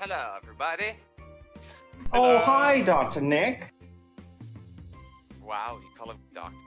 Hello, everybody. Oh, Hello. hi, Dr. Nick. Wow, you call him Doctor.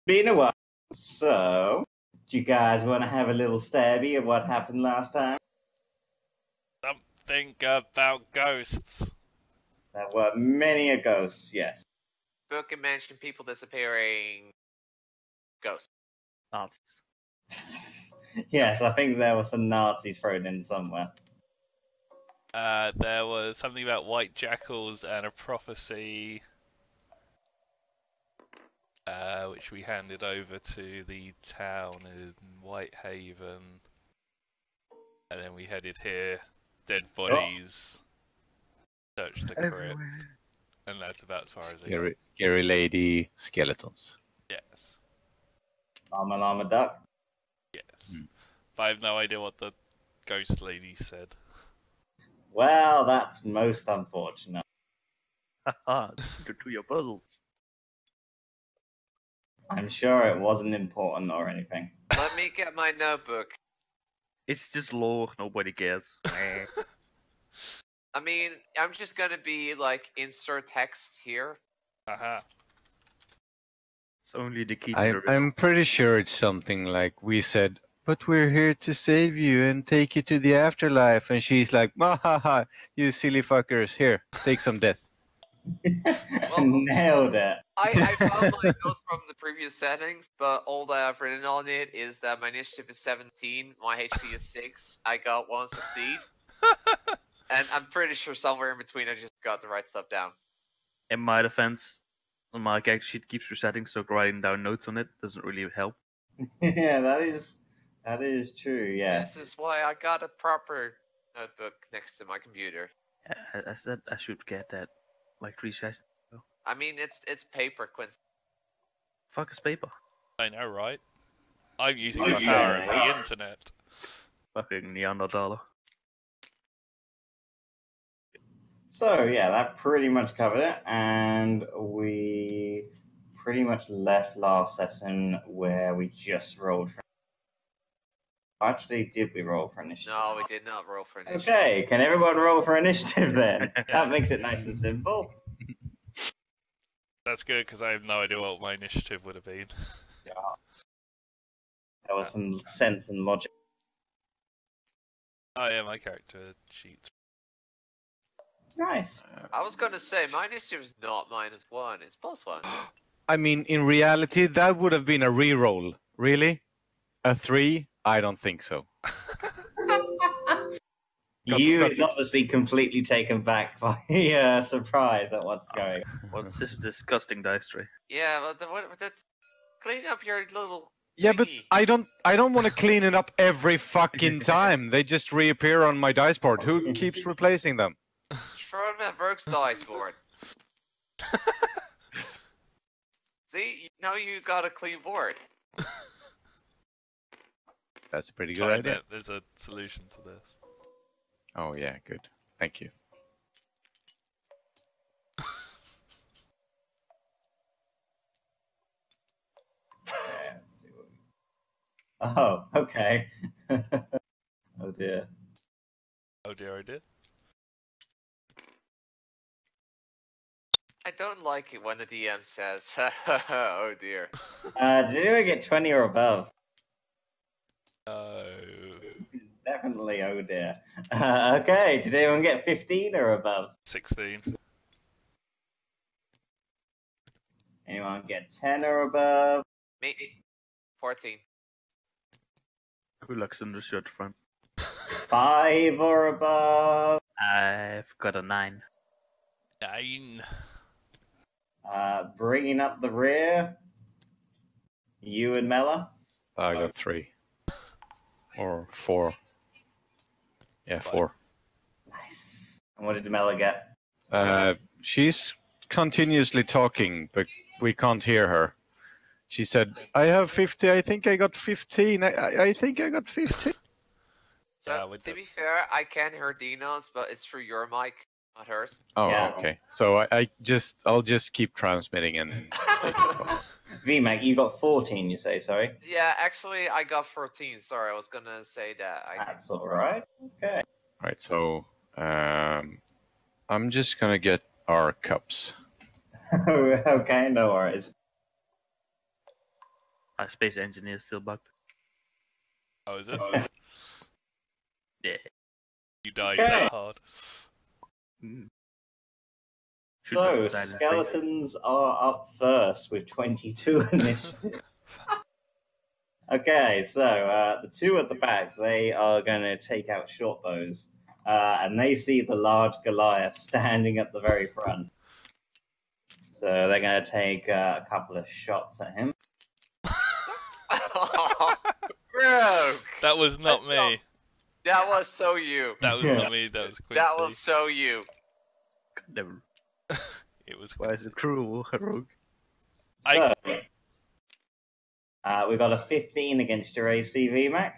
Been a while. So, do you guys want to have a little stabby of what happened last time? Something about ghosts. There were many a ghosts, yes. Book and mention people disappearing. Ghosts. Nazis. Yes, I think there were some Nazis thrown in somewhere. There was something about white jackals and a prophecy, which we handed over to the town in Whitehaven, and then we headed here. Dead bodies. Searched the crypt, and that's about as far as I got. Scary lady skeletons. Yes. Llama Llama Duck. Yes. But I have no idea what the ghost lady said. Well, that's most unfortunate. Haha, the secret to your puzzles. I'm sure it wasn't important or anything. Let me get my notebook. It's just lore, nobody cares. I mean, I'm just gonna be like insert text here. Aha. It's only the key to the I'm pretty sure it's something like we said, but we're here to save you and take you to the afterlife. And she's like, ha ha ha, you silly fuckers, here, take some death. Nailed it. I found my notes from the previous settings, but all that I've written on it is that my initiative is 17, my HP is 6, I got 1 succeed. And I'm pretty sure somewhere in between I just got the right stuff down. In my defense, my character sheet keeps resetting, so writing down notes on it doesn't really help. Yeah, that is true, yes. This is why I got a proper notebook next to my computer. Yeah, I said I should get that like 3 sessions ago. I mean, it's paper, Quincy. Fuck is paper. I know, right? I'm using the power of the internet. Fucking Neanderthaler. So, yeah, that pretty much covered it, and we pretty much left last session where we just rolled for... Actually, did we roll for initiative? No, we did not roll for initiative. Okay, can everyone roll for initiative then? That makes it nice and simple. That's good, because I have no idea what my initiative would have been. Yeah. There was some sense and logic. Oh yeah, my character sheet. Nice. I was gonna say, my initiative is not -1, it's +1. I mean, in reality, that would have been a reroll. Really? A 3? I don't think so. You is obviously completely taken back by surprise at what's going on. What's this disgusting dice tray? Yeah, but clean up your little Yeah, but thingy. I don't want to clean it up every fucking time. They just reappear on my dice board. Who keeps replacing them? Just throw them at Burke's dice board. See, now you got a clean board. That's a pretty good Sorry, idea. there's a solution to this. Oh yeah, good. Thank you. Okay, let's see what Oh, okay. Oh dear. Oh dear, oh dear. I don't like it when the DM says, oh dear. Did anyone get 20 or above? No. Definitely, oh dear. Okay, did anyone get 15 or above? 16. Anyone get 10 or above? Me, 14. Kulak's in the shirt front. 5 or above? I've got a 9. 9. Bringing up the rear? You and Mella? I got 3. Or 4. Yeah, 4. Nice. And what did Mella get? She's continuously talking, but we can't hear her. She said, I have 50, I think I got 15. I think I got 15. So, to be fair, I can hear Dino's, but it's through your mic, not hers. Oh, Yeah. okay. So I'll just keep transmitting and VMAC, you got 14, you say, sorry? Yeah, actually, I got 14. Sorry, I was gonna say that. That's alright. Okay. Right, so I'm just gonna get our cups. Okay, no worries. Our space engineer is still bugged. Oh, is it? Yeah. You died Okay. that hard. Mm. So, skeletons are up first with 22 initiative. Okay, so the two at the back, they are going to take out short bows. And they see the large Goliath standing at the very front. So they're going to take a couple of shots at him. Bro, That was not me. that was so you. That was not me. That was Quincy. That was so you. Never. It was Why is it cruel, Rogue? So, we got a 15 against your AC, VMAC.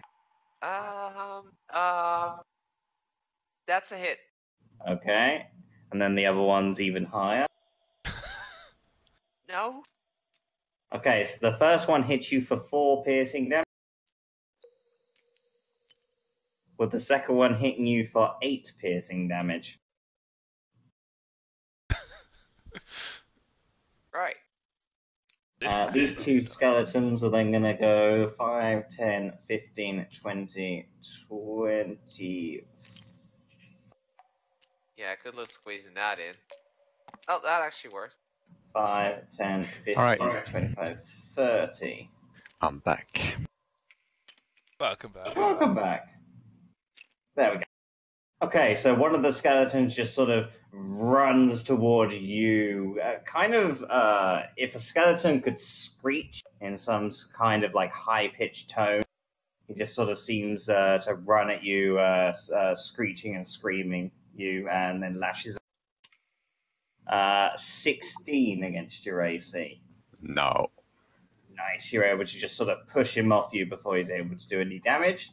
That's a hit. Okay. And then the other one's even higher. No? Okay, so the first one hits you for 4 piercing damage. With the second one hitting you for 8 piercing damage. Right. These two skeletons are then going to go 5, 10, 15, 20, 20. Yeah, good luck squeezing that in. Oh, that actually worked. 5, 10, 15, All right. 25, 30. I'm back. Welcome back. Welcome back. There we go. Okay, so one of the skeletons just sort of runs towards you. If a skeleton could screech in some kind of like high-pitched tone, he just sort of seems to run at you, screeching and screaming you, and then lashes. 16 against your AC. No. Nice. You're able to just sort of push him off you before he's able to do any damage.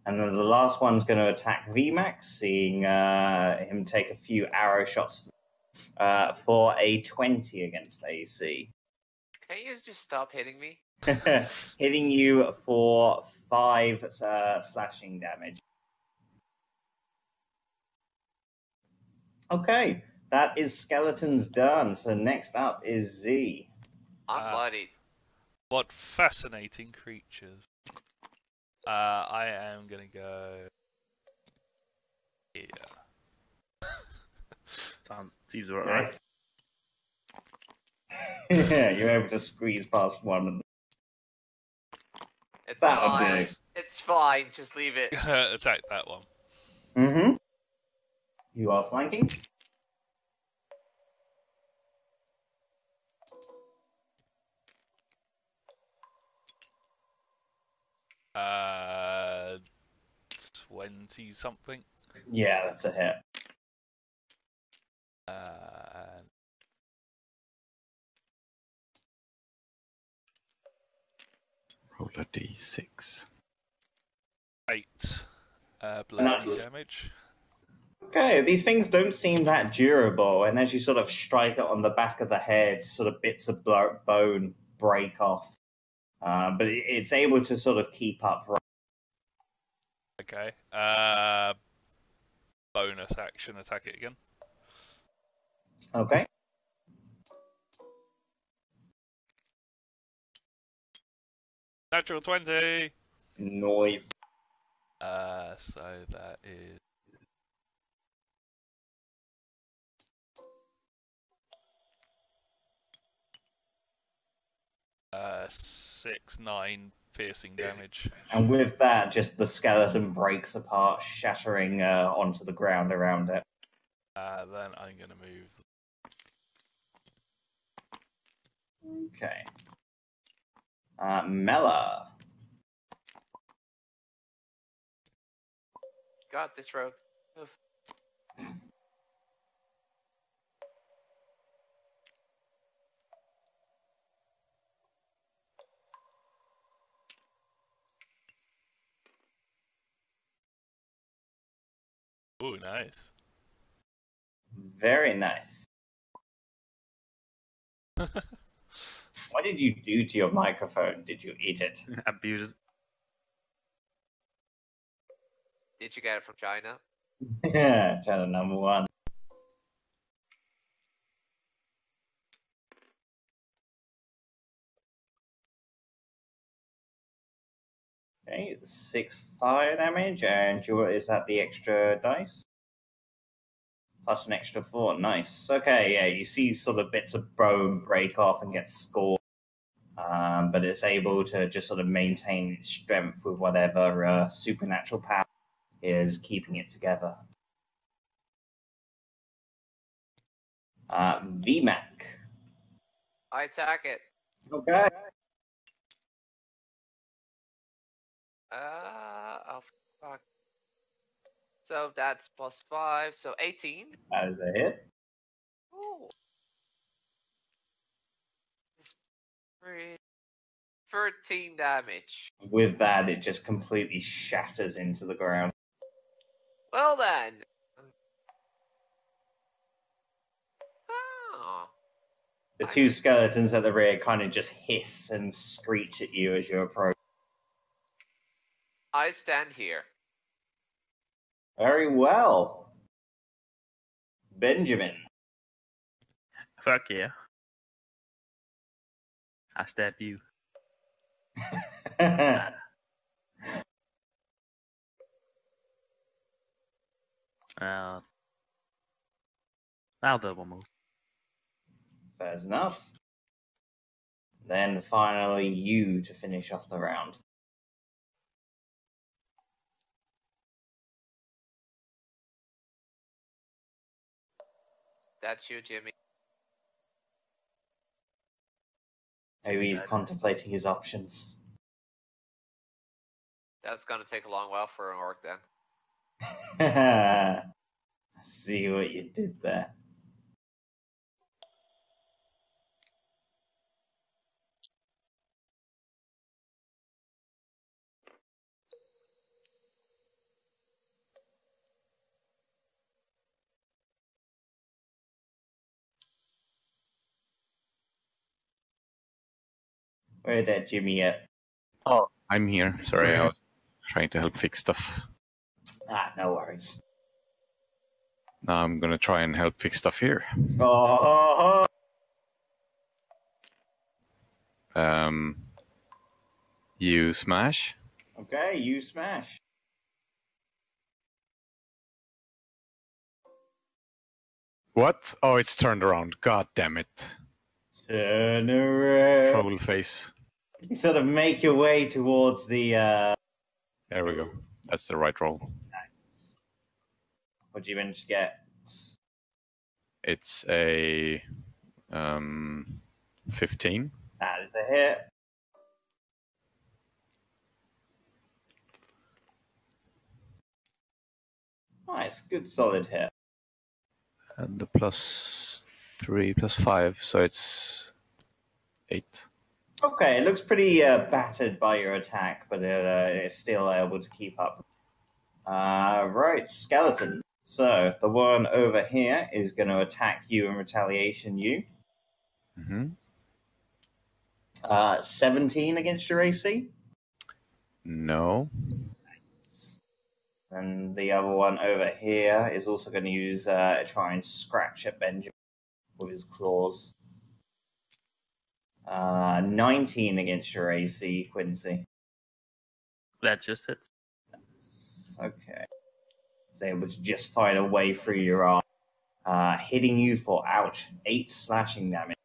And then the last one's going to attack VMAX, seeing him take a few arrow shots for a 20 against AC. Can't you just stop hitting me? Hitting you for 5 slashing damage. Okay, that is skeletons done. So next up is Z. I'm bloodied. What fascinating creatures. I am gonna go here. Seems right. Nice. Yeah, you're able to squeeze past one of them. It's That'll fine. do. It's fine. Just leave it. Attack that one. Mm-hmm. You are flanking. Uh, 20 something. Yeah, that's a hit. Roll a d6. 8 bludgeoning Nice. damage. Okay, these things don't seem that durable, and as you sort of strike it on the back of the head, sort of bits of bone break off. But it's able to sort of keep up. Okay. Bonus action, attack it again. Okay. Natural 20! Noise. So that is... Uh, 6, 9 piercing damage. And with that, just the skeleton breaks apart, shattering onto the ground around it. Then I'm going to move. Okay. Mela. Got this rogue. Move. Ooh, nice. Very nice. What did you do to your microphone? Did you eat it? Abuse it. Did you get it from China? Yeah, channel number 1. Okay, 6 fire damage, and is that the extra dice? Plus an extra 4. Nice. Okay, yeah, you see sort of bits of bone break off and get scored, but it's able to just sort of maintain its strength with whatever supernatural power is keeping it together. VMAC. I attack it. Okay. Oh fuck. So that's +5, so 18. That is a hit. Ooh. It's 13 damage. With that, it just completely shatters into the ground. Well then. Oh. The two skeletons at the rear kind of just hiss and screech at you as you approach. I stand here. Very well. Benjamin. Fuck yeah. I stab you. I'll double move. Fair enough. Then finally you to finish off the round. That's you, Jimmy. Maybe he's contemplating his options. That's gonna take a long while for an orc then. I see what you did there. Where's that Jimmy at? Oh, I'm here. Sorry, I was trying to help fix stuff. No worries. Now I'm gonna try and help fix stuff here. Oh, You smash. okay, you smash. What? Oh, it's turned around. God damn it. Turn around. Troll face. You sort of make your way towards the. There we go. That's the right roll. Nice. What'd you manage to get? It's a 15. That is a hit. Nice, good solid hit. And the +3, +5, so it's 8. Okay, it looks pretty battered by your attack, but it's still able to keep up. Right, skeleton. So the one over here is going to attack you in retaliation. You. Mm-hmm. 17 against your AC. No. And the other one over here is also going to use try and scratch at Benjamin with his claws. 19 against your AC, Quincy. That just hits. Okay. It's able to just find a way through your arm, hitting you for, ouch, 8 slashing damage.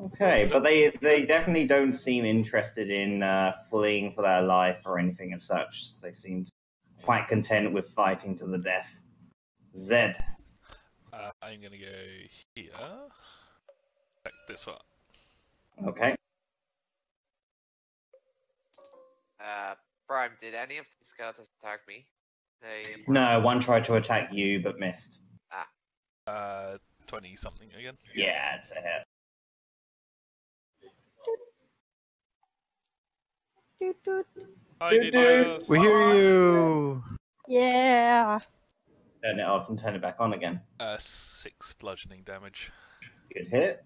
Okay, but they definitely don't seem interested in fleeing for their life or anything as such. They seem quite content with fighting to the death. Zed. I'm gonna go here. Back this one. Okay. Prime, did any of the skeletons attack me? No, one tried to attack you but missed. 20 something again. Yeah, it's a hit. Hi, Didius. We hear you. Yeah. Turn it off and turn it back on again. 6 bludgeoning damage. Good hit.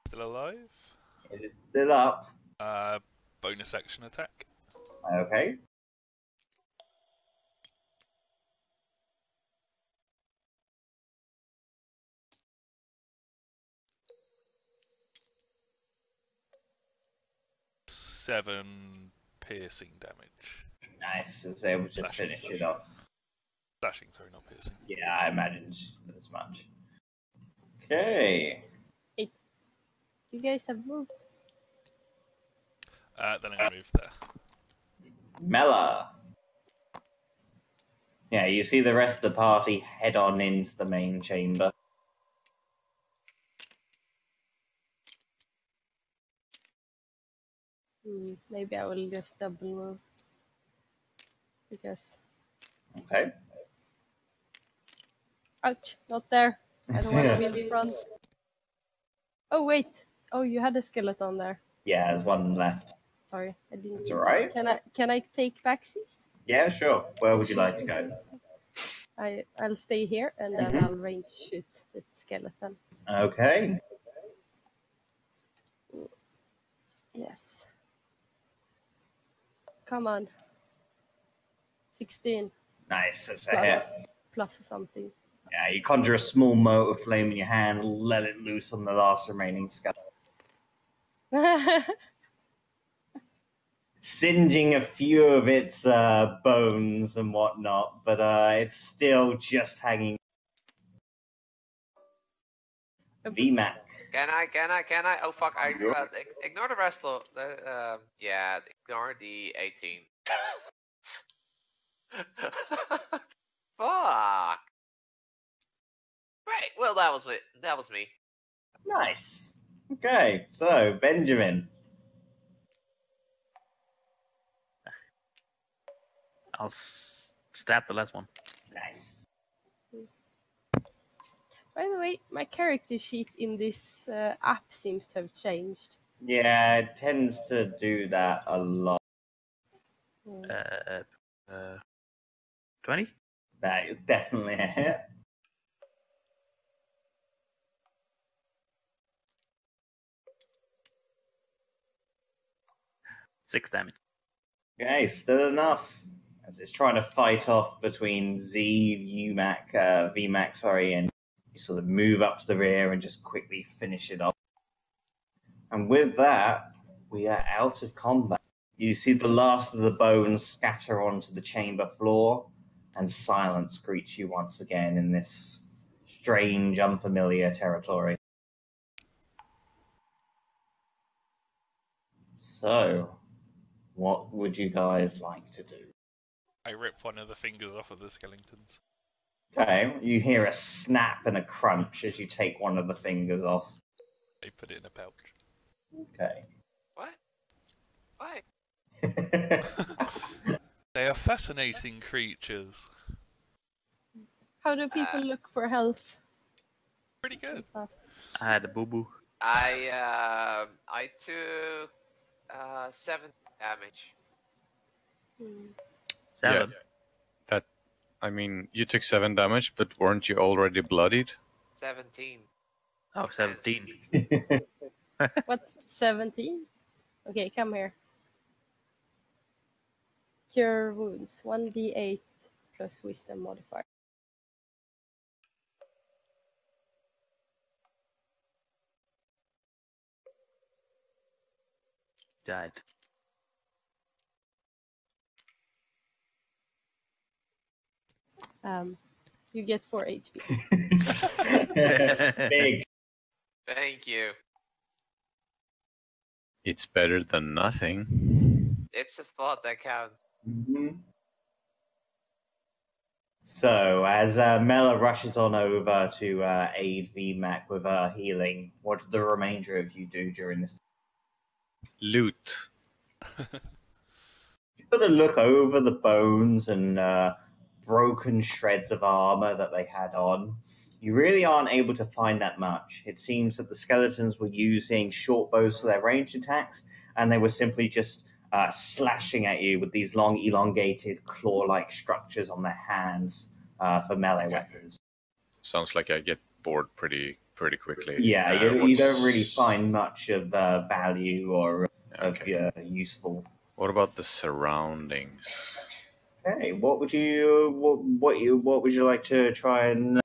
Still alive. It is still up. Bonus action attack. Okay. 7 piercing damage. Nice. Is able to Slashing. finish it off. Slashing, sorry, not piercing. Yeah, I imagined as much. Okay. You guys have moved. Then I'm going to move there. Mela. Yeah, you see the rest of the party head on into the main chamber. Maybe I will just double move. Because... Okay. Ouch, not there. I don't want to be in the front. Oh, wait. Oh, you had a skeleton there. Yeah, there's one left. Sorry, I didn't. That's alright. Can I take backsies? Yeah, sure. Where would you like to go? I'll stay here and then I'll range shoot the skeleton. Okay. Yes. Come on. 16 Nice, that's a hit. plus something. Yeah, you conjure a small mote of flame in your hand, let it loose on the last remaining skeleton. Singeing a few of its bones and whatnot, but it's still just hanging. VMAC. Can I? Oh fuck! Ignore the rest of yeah, ignore the 18. Fuck. Right. Well, that was me. Nice. Okay, so Benjamin. I'll stab the last one. Nice. By the way, my character sheet in this app seems to have changed. Yeah, it tends to do that a lot. 20? That is definitely a hit. Six damage. Okay, still enough. As it's trying to fight off between VMAC, sorry, and you sort of move up to the rear and just quickly finish it off. And with that, we are out of combat. You see the last of the bones scatter onto the chamber floor, and silence greets you once again in this strange, unfamiliar territory. So, what would you guys like to do? I rip one of the fingers off of the skeletons. Okay, you hear a snap and a crunch as you take one of the fingers off. I put it in a pouch. Okay. What? Why? They are fascinating creatures. How do people look for health? Pretty good. I had a boo-boo. I took 7 damage. 7. Yeah. I mean, you took 7 damage, but weren't you already bloodied? 17. Oh, 17. What's 17? Okay, come here. Cure wounds. 1d8 plus wisdom modifier. Died. You get 4 HP. Big. Thank you. It's better than nothing. It's the thought that counts. Mm-hmm. So, as Mela rushes on over to aid VMAC with healing, what did the remainder of you do during this? Loot. You sort of look over the bones and broken shreds of armor that they had on. You really aren't able to find that much. It seems that the skeletons were using short bows for their ranged attacks, and they were simply just slashing at you with these long, elongated, claw-like structures on their hands for melee weapons. Sounds like I get bored pretty quickly. Yeah, you don't really find much of value or Okay. of useful. What about the surroundings? Okay, what would you like to try and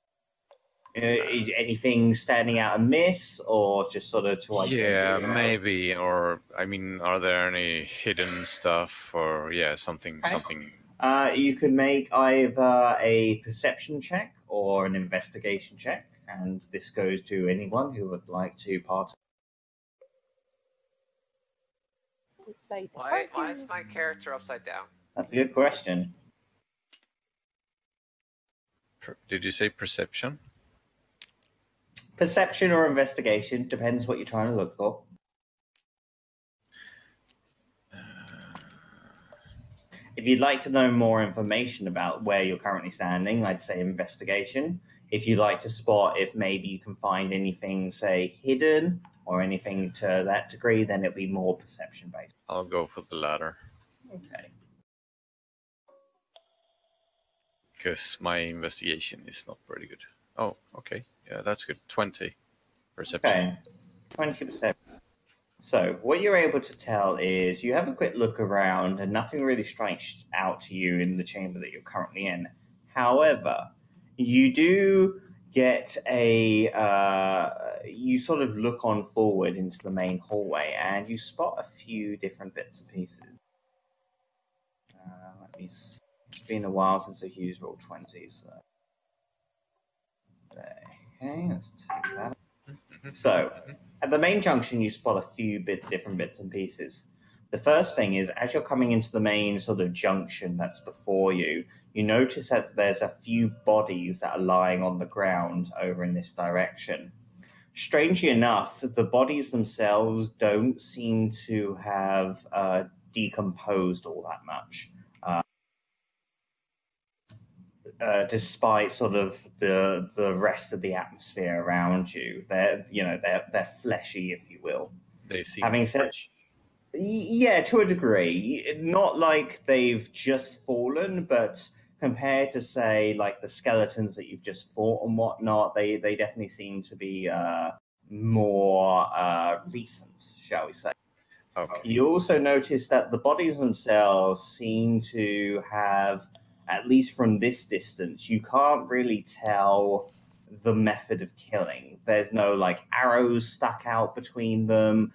Anything standing out amiss, or just sort of to Yeah, identify? maybe. Or I mean, are there any hidden stuff, or something? You can make either a perception check or an investigation check, and this goes to anyone who would like to part. Why is my character upside down? That's a good question. Did you say perception? Perception or investigation depends what you're trying to look for. If you'd like to know more information about where you're currently standing, I'd say investigation. If you'd like to spot if maybe you can find anything, say, hidden or anything to that degree, then it'll be more perception based. I'll go for the latter. Okay. Because my investigation is not pretty good. Oh, okay. Yeah, that's good. 20 perception. Okay. 20%. So what you're able to tell is you have a quick look around and nothing really strikes out to you in the chamber that you're currently in. However, you do get you sort of look on forward into the main hallway and you spot a few different bits and pieces. Let me see. It's been a while since I've used roll 20, so. Okay, let's take that. So, at the main junction, you spot a few different bits and pieces. The first thing is, as you're coming into the main sort of junction that's before you, you notice that there's a few bodies that are lying on the ground over in this direction. Strangely enough, the bodies themselves don't seem to have decomposed all that much. Despite sort of the rest of the atmosphere around you, they're fleshy, if you will. They seem Having said, fresh. Yeah, to a degree, not like they've just fallen, but compared to say like the skeletons that you've just fought and whatnot, they definitely seem to be more recent, shall we say. Okay. You also notice that the bodies themselves seem to have, at least from this distance, you can't really tell the method of killing. There's no like arrows stuck out between them.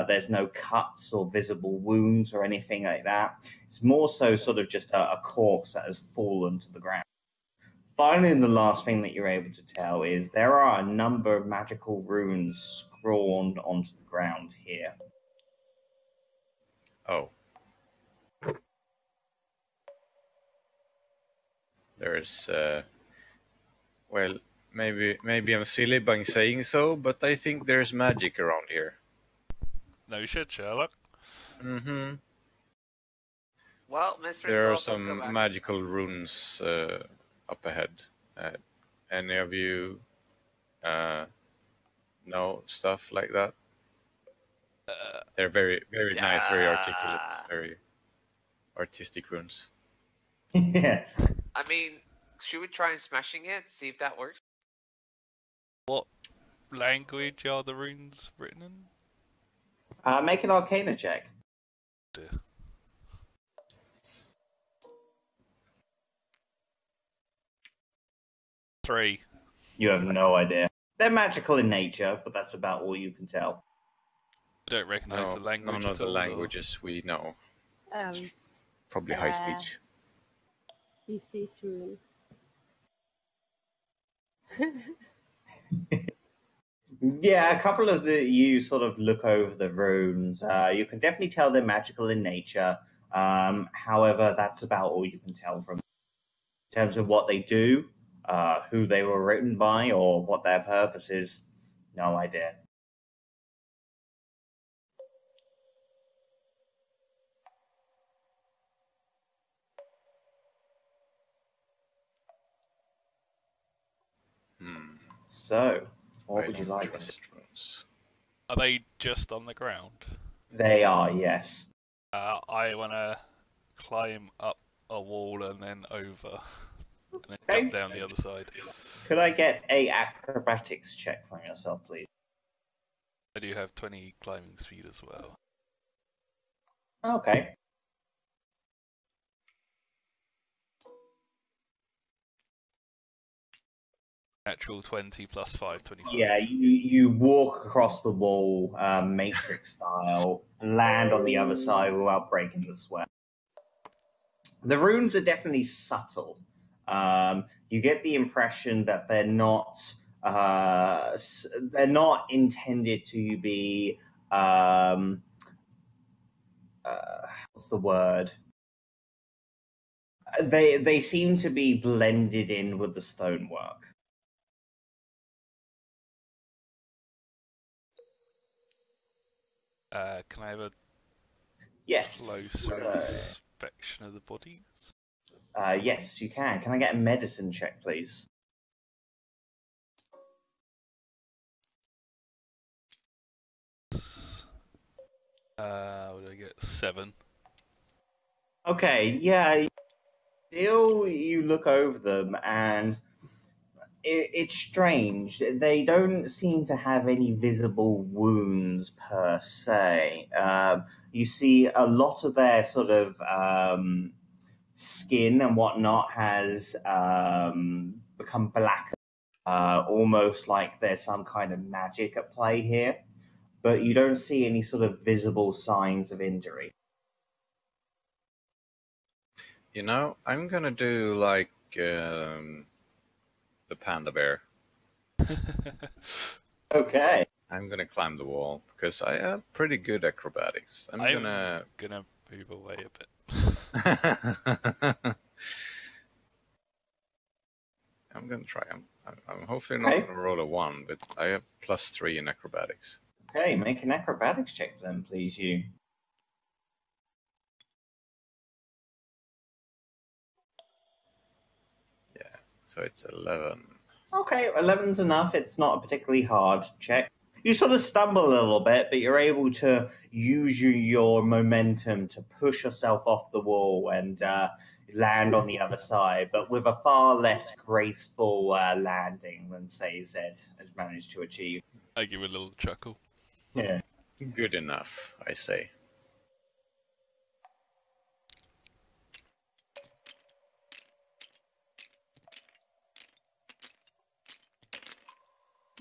There's no cuts or visible wounds or anything like that. It's more so sort of just a corpse that has fallen to the ground. Finally, the last thing that you're able to tell is there are a number of magical runes scrawled onto the ground here. Oh. There's, well, maybe I'm silly by saying so, but I think there's magic around here. No shit, Sherlock. Mm-hmm. Well, Mr. There are Salt, let's go some back. magical runes up ahead. Any of you know stuff like that? They're very, very nice, very articulate, very artistic runes. Yeah. I mean, should we try and smashing it, see if that works? What language are the runes written in? Make an Arcana check. Dear. 3. You have no idea. They're magical in nature, but that's about all you can tell. I don't recognise the language none at of the all, languages we know. Probably high speech. BC's rune. Yeah, a couple of you sort of look over the runes. You can definitely tell they're magical in nature. However, that's about all you can tell from them. In terms of what they do, who they were written by, or what their purpose is. No idea. So, what would you like? Runes. Are they just on the ground? They are, yes. I want to climb up a wall and then over, and then Okay. jump down the other side. Could I get a acrobatics check from yourself, please? I do have 20 climbing speed as well. Okay. natural 20 plus 5, 25. Yeah, you walk across the wall, Matrix style, land on the other side without breaking the sweat. The runes are definitely subtle. You get the impression that they're not intended to be what's the word? They seem to be blended in with the stonework. Can I have a Yes. closer inspection of the bodies? Yes, you can. Can I get a medicine check, please? What do I get? 7. Okay, yeah. Still, you look over them, and it's strange. They don't seem to have any visible wounds per se. You see a lot of their sort of skin and whatnot has become black, almost like there's some kind of magic at play here. But you don't see any sort of visible signs of injury. You know, I'm gonna do like the panda bear. Okay. I'm gonna climb the wall because I have pretty good acrobatics. I'm gonna move away a bit. I'm gonna try. I'm hopefully not Okay. gonna roll a 1, but I have +3 in acrobatics. Okay, make an acrobatics check then, please, you. Yeah, so it's 11. Okay, 11's enough. It's not a particularly hard check. You sort of stumble a little bit, but you're able to use your momentum to push yourself off the wall and land on the other side, but with a far less graceful landing than, say, Zed has managed to achieve. I give a little chuckle. Yeah. Good enough, I say.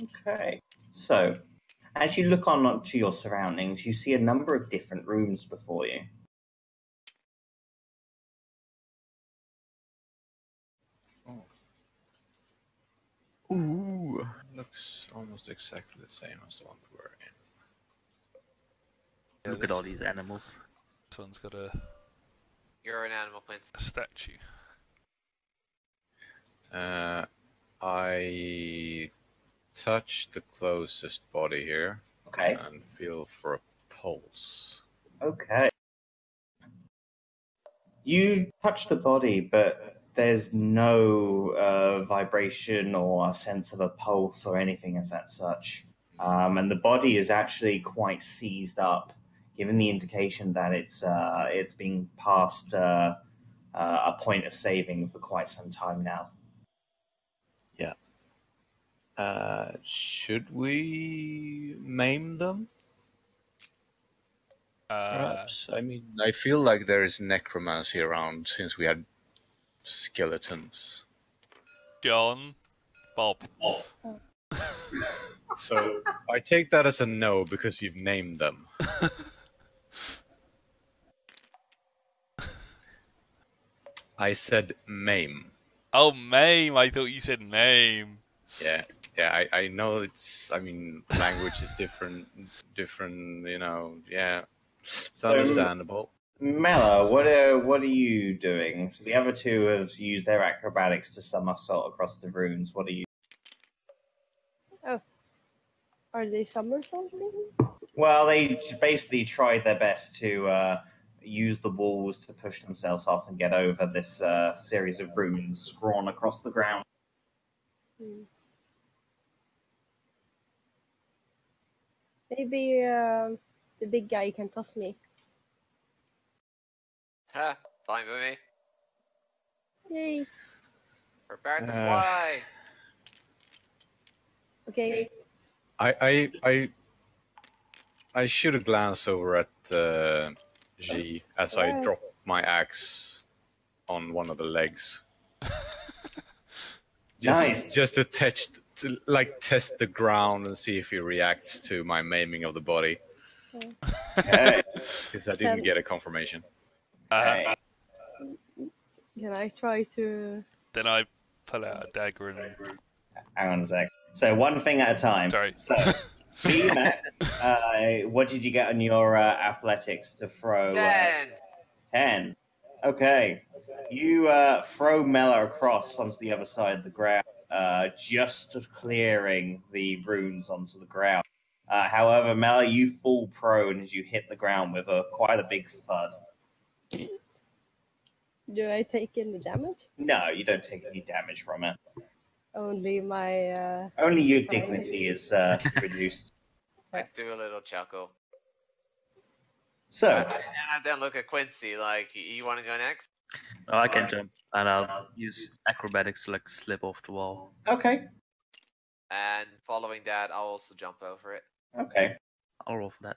Okay, so as you look on to your surroundings, you see a number of different rooms before you. Ooh, looks almost exactly the same as the one we were in. Yeah, Look at all these animals. This one's got a You're an animal prince. statue. I touch the closest body here Okay. and feel for a pulse. Okay. You touch the body, but there's no vibration or a sense of a pulse or anything as that such. And the body is actually quite seized up, given the indication that it's been past a point of saving for quite some time now. Yeah. Should we maim them? Perhaps. I mean, I feel like there is necromancy around since we had skeletons. John, Bob. So I take that as a no because you've named them. I said maim. Oh, maim. I thought you said name. Yeah, I know it's. I mean, language is different. You know. Yeah, it's understandable. Mela, what are you doing? So the other two have used their acrobatics to somersault across the runes. What are you? Oh. Are they somersaulting? Well, they basically tried their best to use the walls to push themselves off and get over this series of runes scrawled across the ground. Maybe the big guy can toss me. Ha, fine with me. Yay. Prepare to fly. Okay. I shoot a glance over at G as I drop my axe on one of the legs. Nice. Just to test to like test the ground and see if he reacts to my maiming of the body, Okay. because I didn't get a confirmation. Okay. Can I try to? Then I pull out a dagger and... Hang on a sec. So one thing at a time. Sorry. So, VMAX, what did you get on your athletics to throw? 10. 10. Okay. You throw Mela across onto the other side of the ground, just clearing the runes onto the ground. However, Mela, you fall prone as you hit the ground with quite a big thud. Do I take any damage? No, you don't take any damage from it. Only my. Only your dignity is reduced. I do a little chuckle. So, And I then look at Quincy like, you want to go next? Oh, I can jump, and I'll use acrobatics to like slip off the wall. okay. And following that, I'll also jump over it. Okay. I'll roll for that.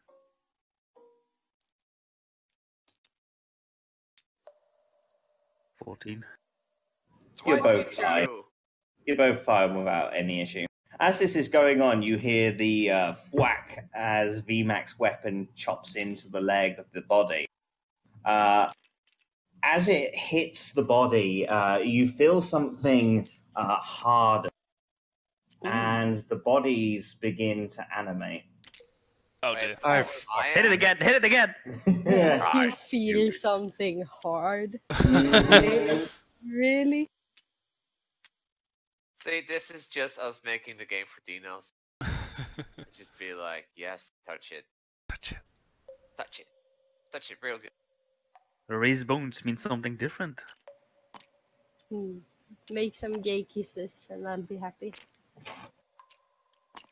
14. You're both 22. fine. You're both fine without any issue. As this is going on, you hear the whack as VMAX's weapon chops into the leg of the body. As it hits the body, you feel something hard, and the bodies begin to animate. Oh Wait, dear. I Hit it am- again! Hit it again! You feel something hard. Really? Really? See, this is just us making the game for Dinos. Just be like, yes, touch it. Touch it. Touch it. Touch it real good. Raised bones means something different. Make some gay kisses and I'll be happy.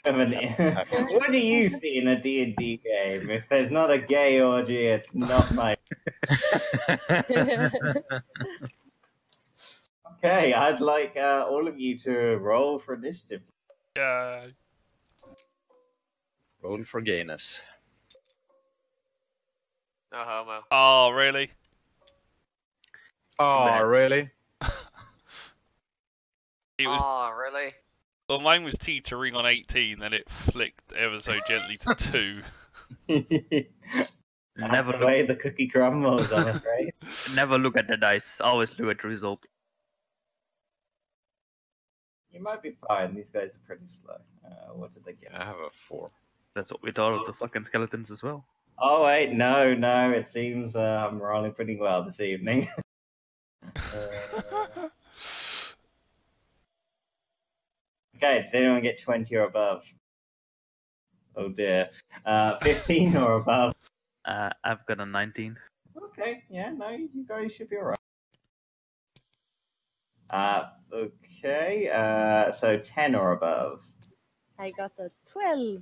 What do you see in a D&D game? If there's not a gay orgy, it's not my... Okay, I'd like all of you to roll for initiative. Yeah. Roll for gayness. No homo. Oh, really? Oh, really? It was. Oh, really? Well, mine was teetering on 18, then it flicked ever so gently to 2. That's Never the look, way the cookie crumbles, I'm afraid. never look at the dice. Always look at the result. You might be fine. These guys are pretty slow. What did they get? I have a 4. That's what we thought of the fucking skeletons as well. Oh, wait, no. It seems I'm rolling pretty well this evening. Okay, did anyone get 20 or above? Oh dear. 15 or above? I've got a 19. Okay, yeah, no, you guys should be alright. Okay, so 10 or above. I got a 12.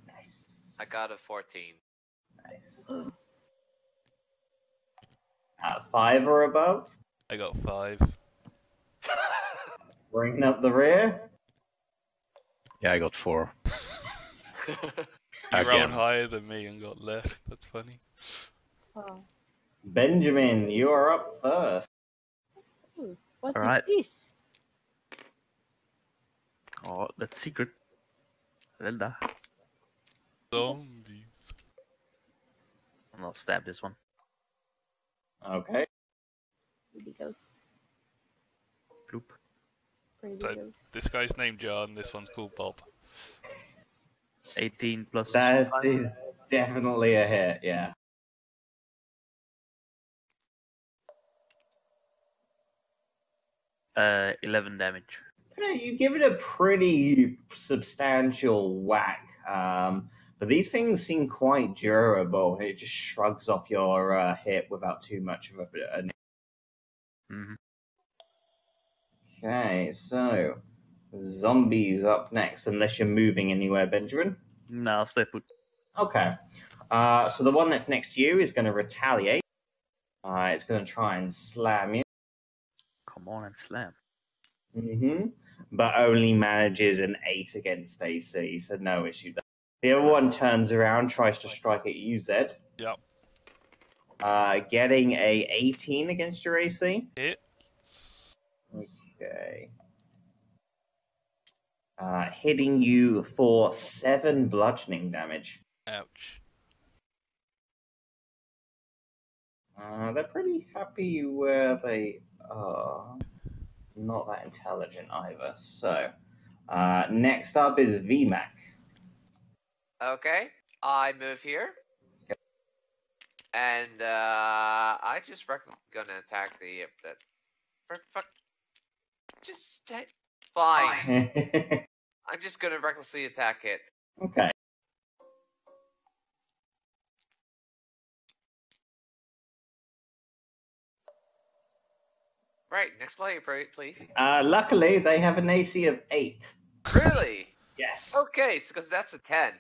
Nice. I got a 14. Nice. 5 or above. I got 5. Bringing up the rear. Yeah, I got 4. You Again. rolled higher than me and got less. That's funny. Oh. Benjamin, you are up first. What All is right. this? Oh, that's secret. Zelda. Zombies. I'll stab this one. Okay. Pretty ghost. Bloop. Pretty So- ghost. This guy's named John, this one's called Bob. 18 plus That 5. is definitely a hit, yeah. Uh, 11 damage. Yeah, you give it a pretty substantial whack. But these things seem quite durable. It just shrugs off your hip without too much of a... Mm-hmm. Okay, so zombies up next, unless you're moving anywhere, Benjamin. No, I'll stay put. Okay. So the one that's next to you is going to retaliate. It's going to try and slam you. Come on and slam. But only manages an 8 against AC, so no issue there. The other one turns around, tries to strike at you, Zed. Yep. Getting a 18 against your AC. It's... Okay. hitting you for 7 bludgeoning damage. Ouch. They're pretty happy where they are. Not that intelligent either. So, next up is VMAC. Okay, I move here. And I just reckon I'm gonna attack the fuck. Just stay. Fine. I'm just gonna recklessly attack it. Okay. Right, next player, please. Luckily, they have an AC of 8. Really? Yes. Okay, so because that's a 10.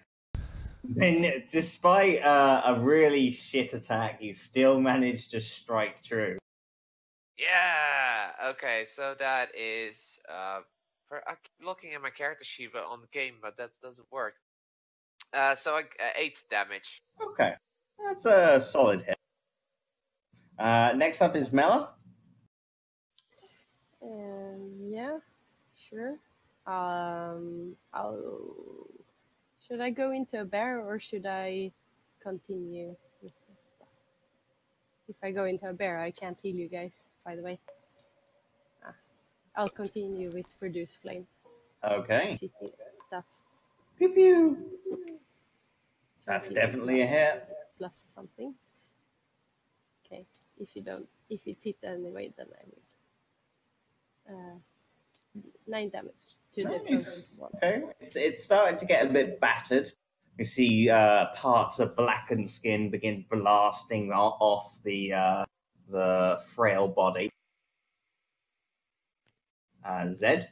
Then, despite a really shit attack, you still managed to strike true. Yeah. Okay, so that is I'm looking at my character sheet on the game, but that doesn't work. So 8 damage. Okay, that's a solid hit. Next up is Mela. Yeah, sure. Should I go into a bear or should I continue with the stuff? If I go into a bear, I can't heal you guys, by the way. I'll continue with Produce Flame. Okay. Shitty stuff. Pew pew. That's definitely a hit. Plus something. Okay. If it hit anyway, then I will. 9 damage to the closest one. Okay. It's starting to get a bit battered. You see parts of blackened skin begin blasting off the frail body. Zed?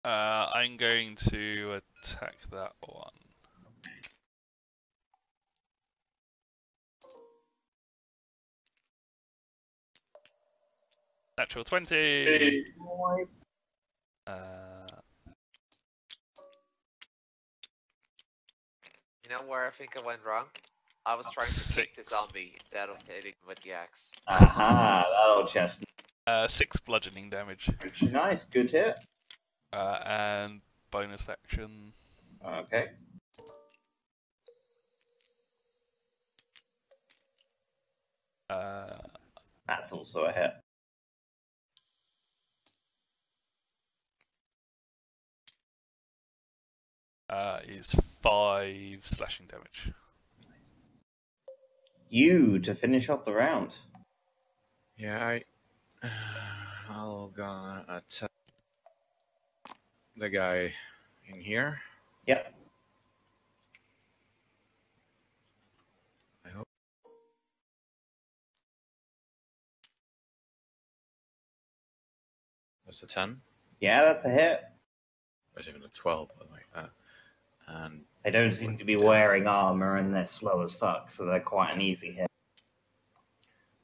I'm going to attack that one. Natural 20! You know where I think I went wrong? I was trying to kick the 6. zombie instead of hitting with the axe. Aha, that old chestnut. 6 bludgeoning damage. Nice, good hit. And bonus action. Okay. That's also a hit. Is 5 slashing damage. You to finish off the round. Yeah, I'll gonna attack the guy in here. Yep. I hope. That's a 10. Yeah, that's a hit. That's even a 12, by the way. And They don't seem to be wearing armor and they're slow as fuck, so they're quite an easy hit.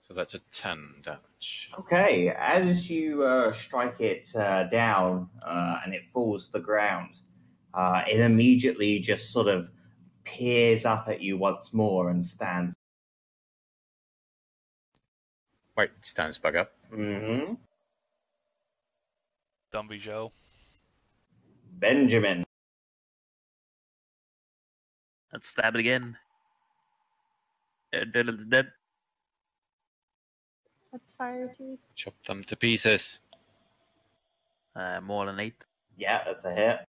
so that's a 10 damage. Okay, as you strike it down and it falls to the ground, it immediately just sort of peers up at you once more and stands. Wait, stands back up. Mm-hmm. Dumby Joe. Benjamin. Let's stab it again. Dylan's dead. Let's fire to it. Chop them to pieces. More than 8. Yeah, that's a hit.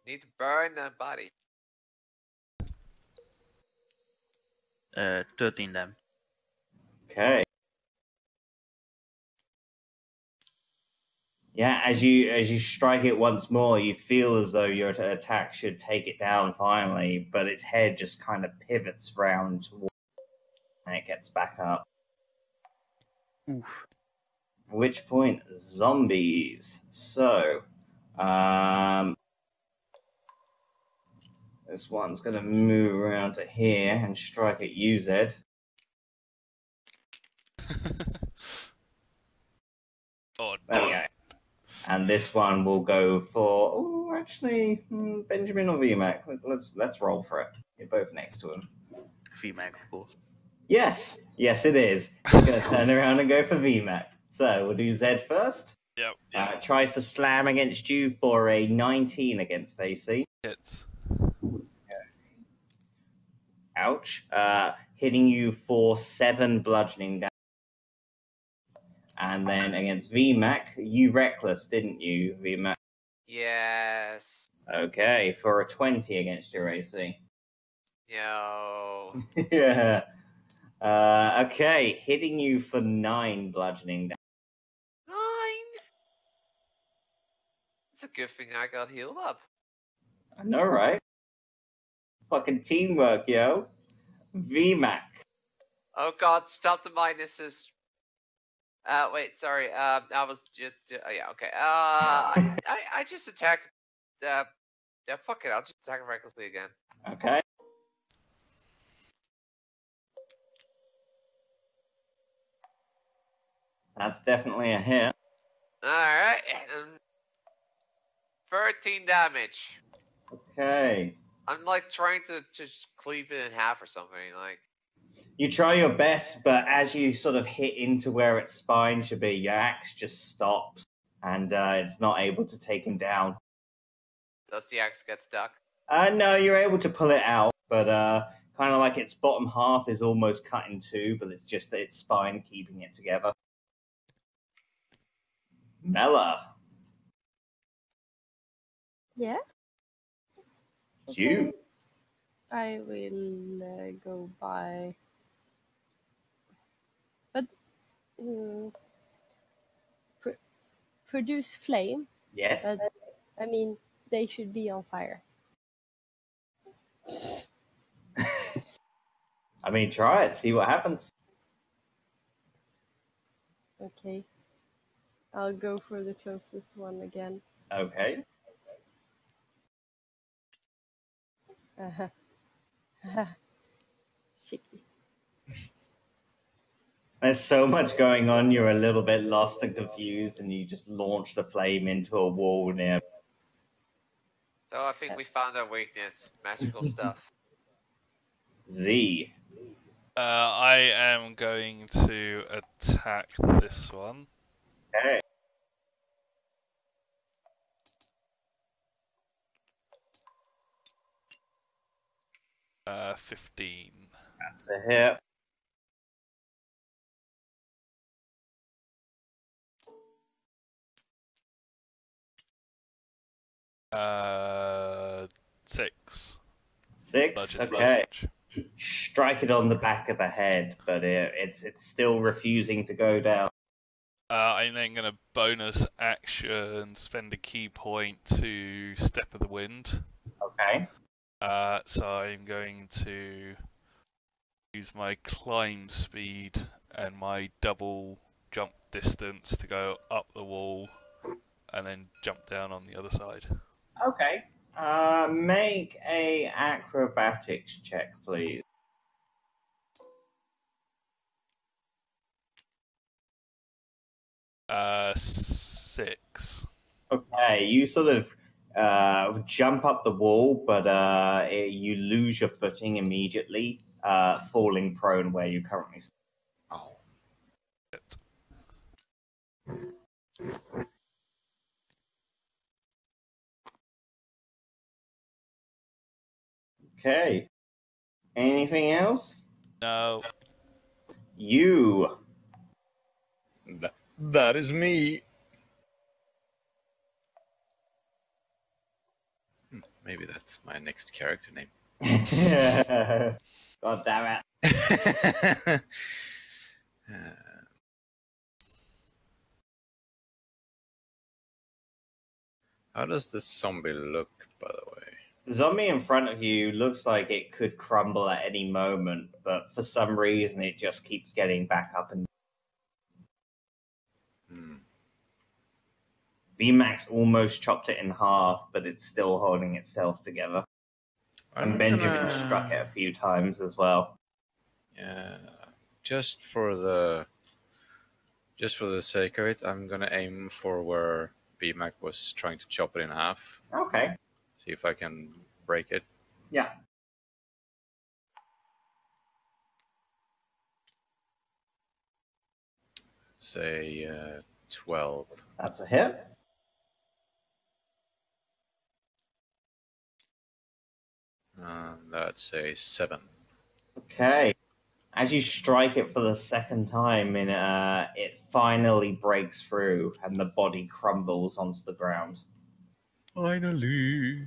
Need to burn that body. 13 damage. Okay. Yeah, as you strike it once more, you feel as though your attack should take it down finally, but its head just kind of pivots round towards and it gets back up. Oof. At which point, zombies. So, this one's going to move around to here and strike at you, Zed. Oh, There we go. And this one will go for. Oh, actually, Benjamin or VMAC. Let's roll for it. You're both next to him. VMAC, of course. Yes, it is. He's going to turn around and go for VMAC. So we'll do Zed first. Yep. Tries to slam against you for a 19 against AC. Hits. Ouch. Hitting you for 7 bludgeoning damage. And then against VMAC, you reckless, didn't you, VMAC? Yes. Okay, for a 20 against your AC. Yo. Yeah. Okay, hitting you for 9 bludgeoning damage. 9. It's a good thing I got healed up. I know, right? Fucking teamwork, yo. VMAC. Oh god, stop the minuses. Wait, sorry. I was just. Yeah, okay. I just attack. Yeah, fuck it. I'll just attack him recklessly again. Okay. That's definitely a hit. Alright. 13 damage. Okay. I'm like trying to just cleave it in half or something. Like. You try your best, but as you sort of hit into where its spine should be, your axe just stops, and it's not able to take him down. Does the axe get stuck? No, you're able to pull it out, but kind of like its bottom half is almost cut in two, but it's just its spine keeping it together. Mela. Yeah. You. I will go by. But produce flame. Yes. But I mean, they should be on fire. I mean, try it. See what happens. Okay. I'll go for the closest one again. Okay. Shit. There's so much going on, you're a little bit lost and confused, and you just launch the flame into a wall near. So I think we found our weakness. Magical stuff. Z. I am going to attack this one. Okay. Uh, 15. That's a hit. Uh, 6. 6. Bludgeon Okay. damage. Strike it on the back of the head, but it's still refusing to go down. I'm then going to bonus action, spend a key point to Step of the Wind. Okay. So I'm going to use my climb speed and my double jump distance to go up the wall and then jump down on the other side. Okay. Make a acrobatics check, please. Uh, 6. Okay, you sort of jump up the wall, but you lose your footing immediately, falling prone where you currently stand. Oh. Shit. Okay. Anything else? No. You. That is me. Maybe that's my next character name. God damn it. How does this zombie look, by the way? The zombie in front of you looks like it could crumble at any moment, but for some reason it just keeps getting back up and VMAX almost chopped it in half, but it's still holding itself together. And Benjamin struck it a few times as well. Yeah, just for the sake of it, I'm gonna aim for where VMAC was trying to chop it in half. Okay. See if I can break it. Yeah. Say 12. That's a hit. That's a 7. Okay. As you strike it for the second time, it finally breaks through, and the body crumbles onto the ground. Finally.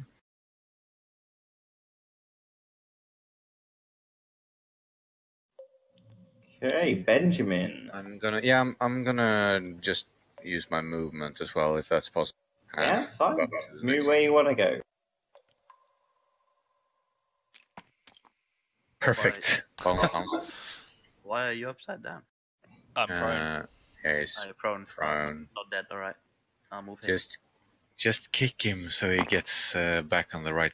Okay, Benjamin. I'm gonna just use my movement as well, if that's possible. Yeah, it's fine. Go up to the Move next- where you want to go. Perfect. Bounce. Why are you upside down? I'm prone. Yeah, he's Are you prone? prone. Not dead, alright. I'll move him. Just kick him so he gets back on the right.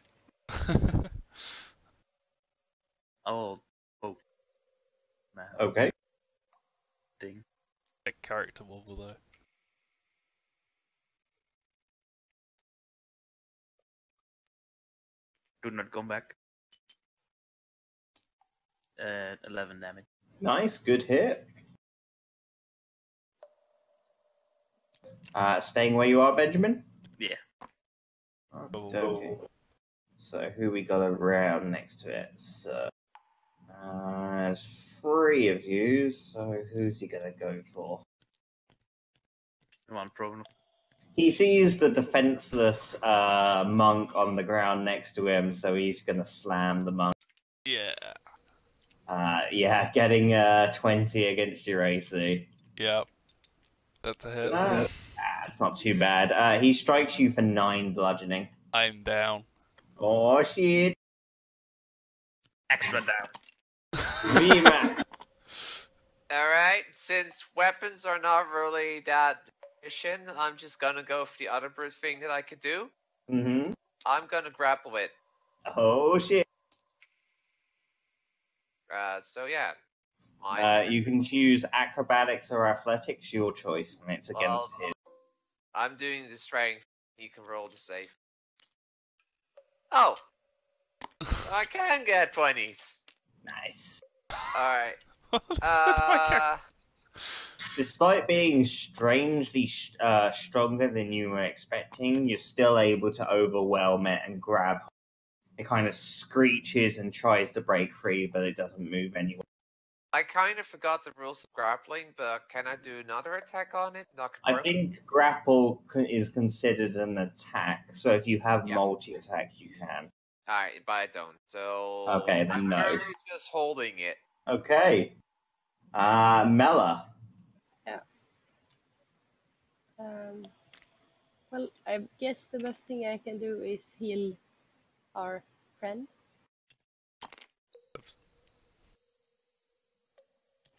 Oh. Man. Okay. Ding. A character wobble though. Do not come back. 11 damage. Nice, good hit. Staying where you are, Benjamin? Yeah. Okay. So who we got around next to it? So, there's 3 of you, so who's he gonna go for? Come on, prone. He sees the defenseless monk on the ground next to him, so he's gonna slam the monk. Yeah. Yeah, getting 20 against your AC. Yep. That's a hit. That's not too bad. He strikes you for 9 bludgeoning. I'm down. Oh shit! Extra down. Remax. Alright, since weapons are not really that efficient, I'm just gonna go for the other bird thing that I could do. Mm-hmm. I'm gonna grapple it. Oh shit! So yeah. You can choose acrobatics or athletics, your choice, and it's against his. I'm doing the strength. You can roll the save. Oh! I can get 20s. Nice. Alright. Despite being strangely stronger than you were expecting, you're still able to overwhelm it and grab. It kind of screeches and tries to break free, but it doesn't move anywhere. I kind of forgot the rules of grappling, but can I do another attack on it? I think grapple is considered an attack, so if you have multi-attack, you can. Alright, but I don't, so... Okay, then I'm no. currently just holding it. Okay. Mela. Yeah. Well, I guess the best thing I can do is heal our friend.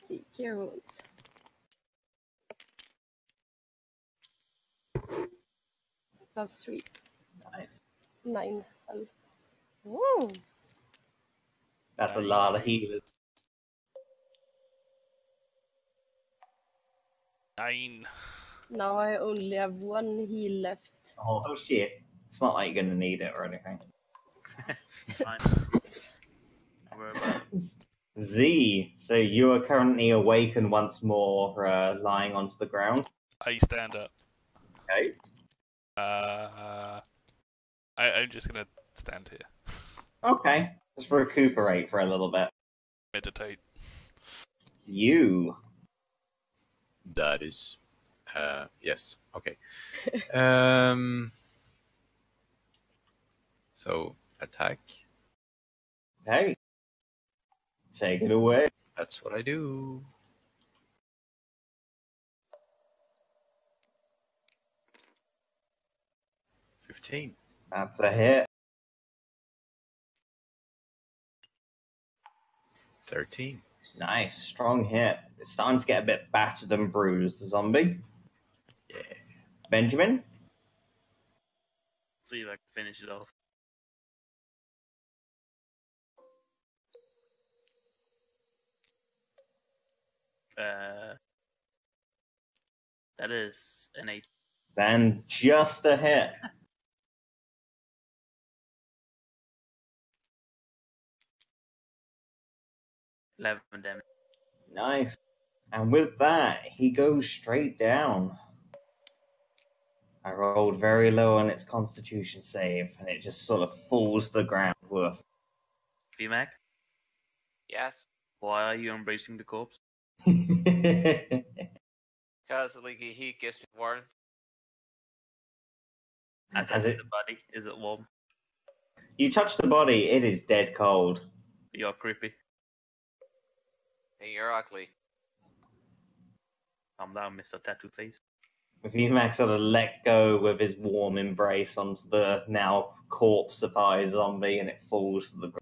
See, cure wounds. +3. Nice. 9. Woo! That's a lot of healers. 9. Now I only have 1 heal left. Oh shit. It's not like you're gonna need it or anything. Fine. We're about Z, so you are currently awakened once more, lying onto the ground. I stand up. Okay. I'm just gonna stand here. Okay. Just recuperate for a little bit. Meditate. You. That is. Yes. Okay. So attack. Okay. Take it away. That's what I do. $15. That's a hit. 13. Nice. Strong hit. It's starting to get a bit battered and bruised, the zombie. Yeah. Benjamin? see if I can finish it off. That is an 8. Then just a hit. $11 damage. Nice. And with that, he goes straight down. I rolled very low on its Constitution save, and it just sort of falls to the ground. Woof. VMAC, Yes, why are you embracing the corpse? because the leaky heat gives me warmth. I Has touched it? the body. Is it warm? You touch the body; it is dead cold. You're creepy. And you're ugly. Calm down, Mr. Tattoo Face. VMAX sort of let go with his warm embrace onto the now corpseified zombie, and it falls to the ground.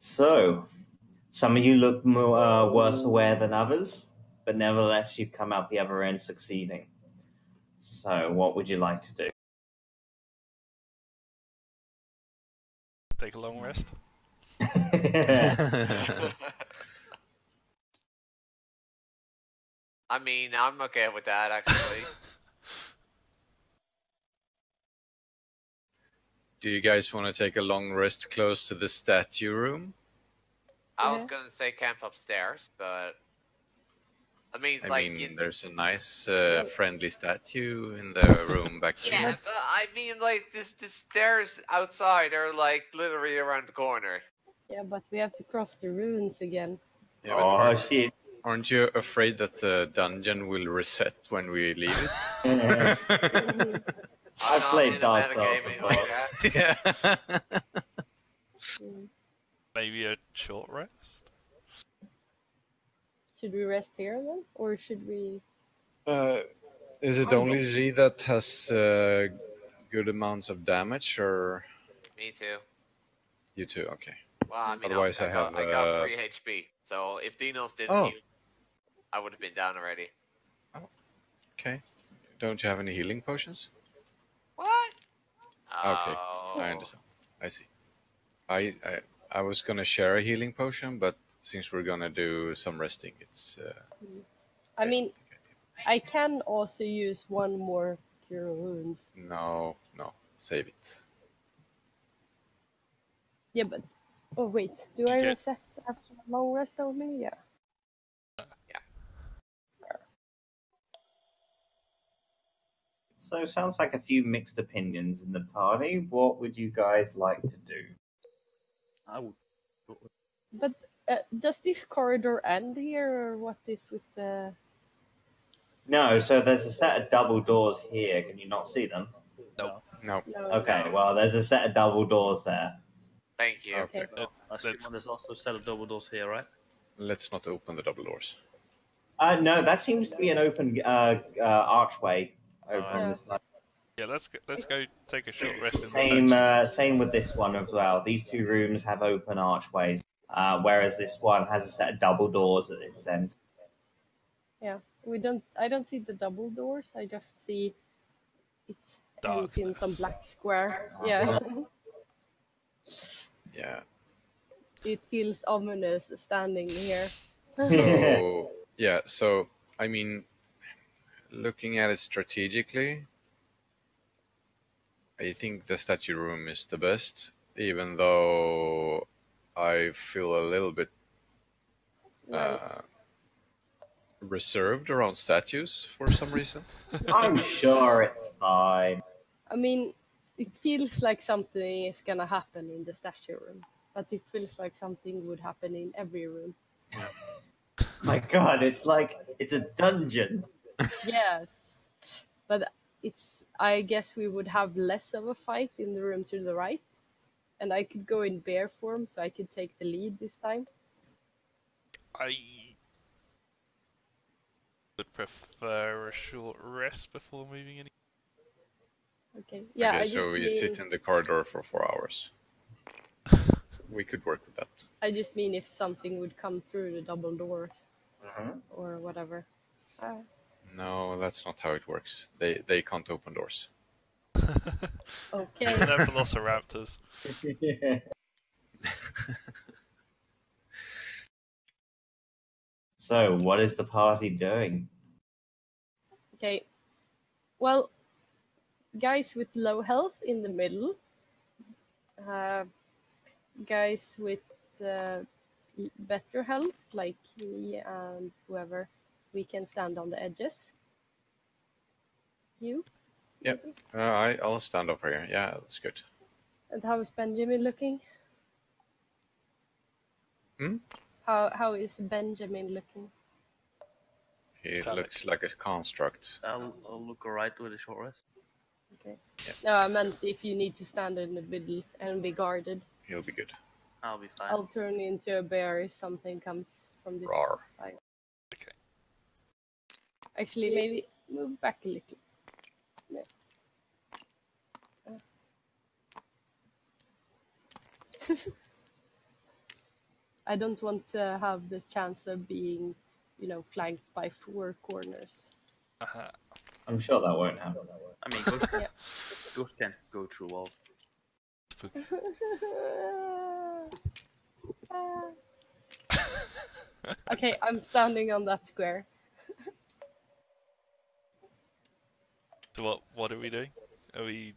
So, some of you look more, worse aware than others, but nevertheless, you've come out the other end succeeding. So, what would you like to do? Take a long rest. I mean, I'm okay with that, actually. Do you guys want to take a long rest close to the statue room? I was gonna say camp upstairs, but... I mean, I like... mean, there's a nice, friendly statue in the room back Yeah, here. but I mean, like, the stairs outside are, like, literally around the corner. Yeah, but we have to cross the ruins again. Yeah, but Oh, shit. aren't you afraid that the dungeon will reset when we leave it? I've I'm played not Dark into Souls metagaming before. like that. Yeah. Mm. Maybe a short rest? Should we rest here then? Or should we... Is it only G that has good amounts of damage, or Me too. you too? Okay. Well, I mean, Otherwise, I got I have, 3 HP. So if Dinos didn't Oh. heal, I would have been down already. Okay. Don't you have any healing potions? What? Okay, Oh. I understand. I see. I was gonna share a healing potion, but since we're gonna do some resting, it's. I mean, I can also use one more Cure Wounds. No, save it. Yeah, but... Oh, wait. Do I Okay. reset after a long rest only? Yeah. So, sounds like a few mixed opinions in the party. What would you guys like to do? I would. But does this corridor end here, or what is with the... No, so there's a set of double doors here. Can you not see them? No. No. Okay, well, there's a set of double doors there. Thank you. Okay. I assume there's also a set of double doors here, right? Let's not open the double doors. No, that seems to be an open archway over on this side. Yeah, let's go take a short rest in the Same, statue. same with this one as well. These two rooms have open archways, whereas this one has a set of double doors at its end. Yeah, I don't see the double doors. I just see it's ends in some Darkness. black square. Yeah, Yeah. it feels ominous standing here. So yeah. So I mean, looking at it strategically, I think the statue room is the best, even though I feel a little bit reserved around statues for some reason. I'm sure it's fine. I mean, it feels like something is gonna happen in the statue room, but it feels like something would happen in every room. My God, it's like it's a dungeon. Yes, but I guess we would have less of a fight in the room to the right, and I could go in bear form, so I could take the lead this time. I would prefer a short rest before moving any. Okay. Yeah. Okay, I so just we mean, sit in the corridor for 4 hours. We could work with that. I just mean if something would come through the double doors Mhm. or whatever. No, that's not how it works. They can't open doors. Okay. They're velociraptors. So, what is the party doing? Okay. Well, guys with low health in the middle. Guys with better health, like me and whoever, we can stand on the edges. You? Yep. maybe? I'll stand over here. Yeah, that's good. And how is Benjamin looking? Hmm? How is Benjamin looking? He Metallic. looks like a construct. I'll look alright with a short rest. Okay. Yeah. No, I meant if you need to stand in the middle and be guarded. He'll be good. I'll be fine. I'll turn into a bear if something comes from this Roar. side. Okay. Actually, maybe move back a little. No. I don't want to have the chance of being, flanked by 4 corners. Uh-huh. I'm sure that won't happen. I mean, ghost, Yeah. ghost can't go through walls. Spooky. Okay, I'm standing on that square. So what are we doing? Are we?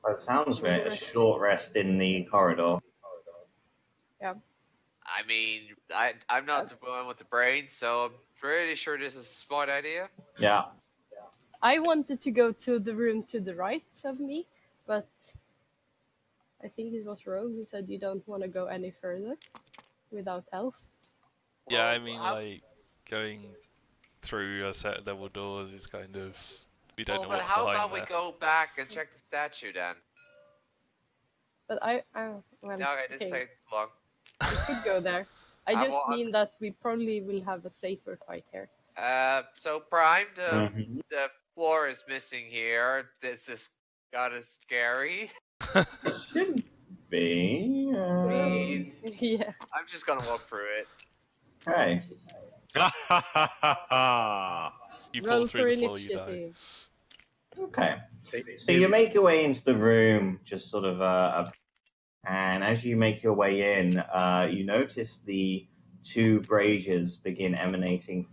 By the sounds of it, a short rest in the corridor. Yeah. I mean, I'm not the one with the brain, so I'm pretty sure this is a smart idea. Yeah. I wanted to go to the room to the right of me, but I think it was Rogue who said you don't want to go any further without help. Yeah, I Well, mean, how- like going through a set of double doors is kind of we don't Well, know but what's how behind about there. we go back and check the statue then? But well, No, okay, this okay, takes too long. we could go there. I I just want- mean that we probably will have a safer fight here. So Prime, Mhm. the floor is missing here. This is kinda scary. It shouldn't be. Yeah. I'm just gonna walk through it. Okay. You Roll fall for through the floor, you die. initiative. Okay. So you make your way into the room, just sort of, and as you make your way in, you notice the 2 braziers begin emanating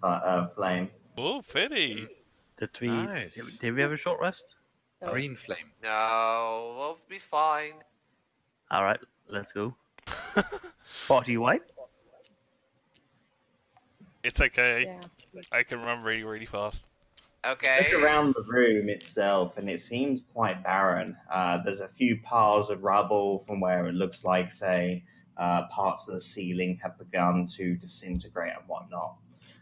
flame. Oh, pity. Did we? Nice. Did we have a short rest? No. Green flame. No, we'll be fine. All right, let's go. Party white. It's okay. Yeah. I can run really, really fast. Okay. Look around the room itself, and it seems quite barren. There's a few piles of rubble from where it looks like, say, parts of the ceiling have begun to disintegrate and whatnot.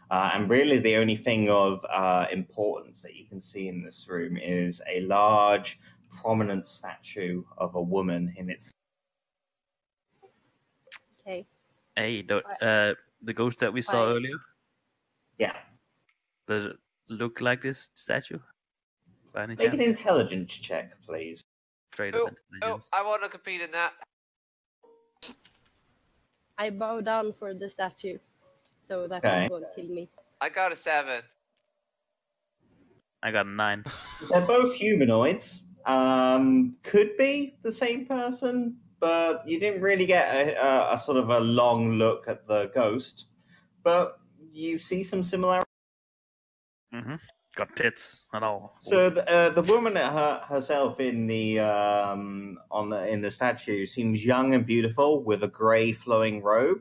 And really, the only thing of importance that you can see in this room is a large, prominent statue of a woman in its. Okay. Hey, the ghost that we saw Fine. earlier. Yeah. Does it look like this statue? By any Make an chance? intelligence check, please. Straight Oh, up oh, intelligence. I want to compete in that. I bow down for the statue, so that Okay. it won't kill me. I got a 7. I got a 9. They're both humanoids. Could be the same person, but you didn't really get a sort of a long look at the ghost. But you see some similarities. Mm-hmm. Got tits and all. So the woman herself in the in the statue seems young and beautiful with a grey flowing robe.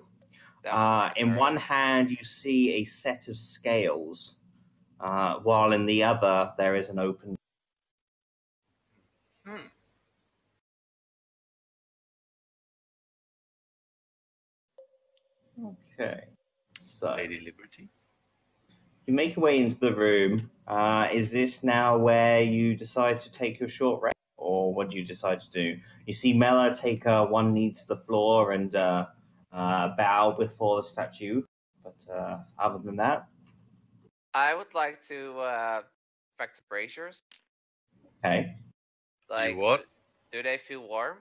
Definitely In her. one hand, you see a set of scales, while in the other there is an open. Okay, so Lady Liberty. you make your way into the room. Is this now where you decide to take your short rest, or what do you decide to do? You see Mela take one knee to the floor and bow before the statue, but other than that, I would like to affect the braziers. okay. Like, what? do they feel warm?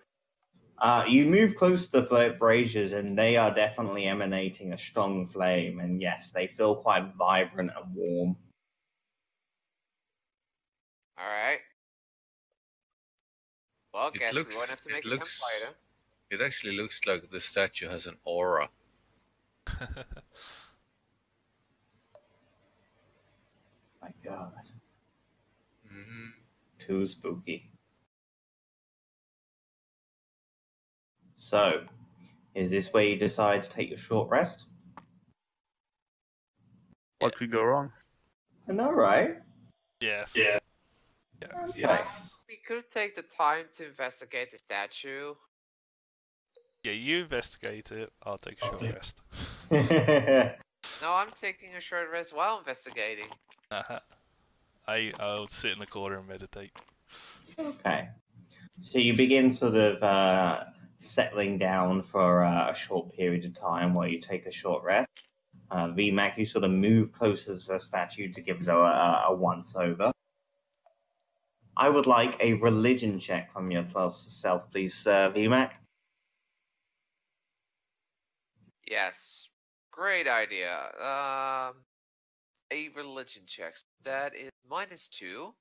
You move close to the braziers, and they are definitely emanating a strong flame. And yes, they feel quite vibrant and warm. All right. Well, It guess looks- we won't have to it make a looks- campfire. It actually looks like the statue has an aura. My God, Mm-hmm. too spooky. So, is this where you decide to take your short rest? What could go wrong? I know, right? Yes. Yeah. Yeah. Okay. We could take the time to investigate the statue. Yeah, you investigate it. I'll take a short rest. No, I'm taking a short rest while investigating. Uh-huh. I'll sit in the corner and meditate. Okay. So you begin sort of settling down for a short period of time while you take a short rest. VMAC, you sort of move closer to the statue to give it a once-over. I would like a religion check from your plus self, please, VMAC. Yes. Great idea. A religion check. That is -2.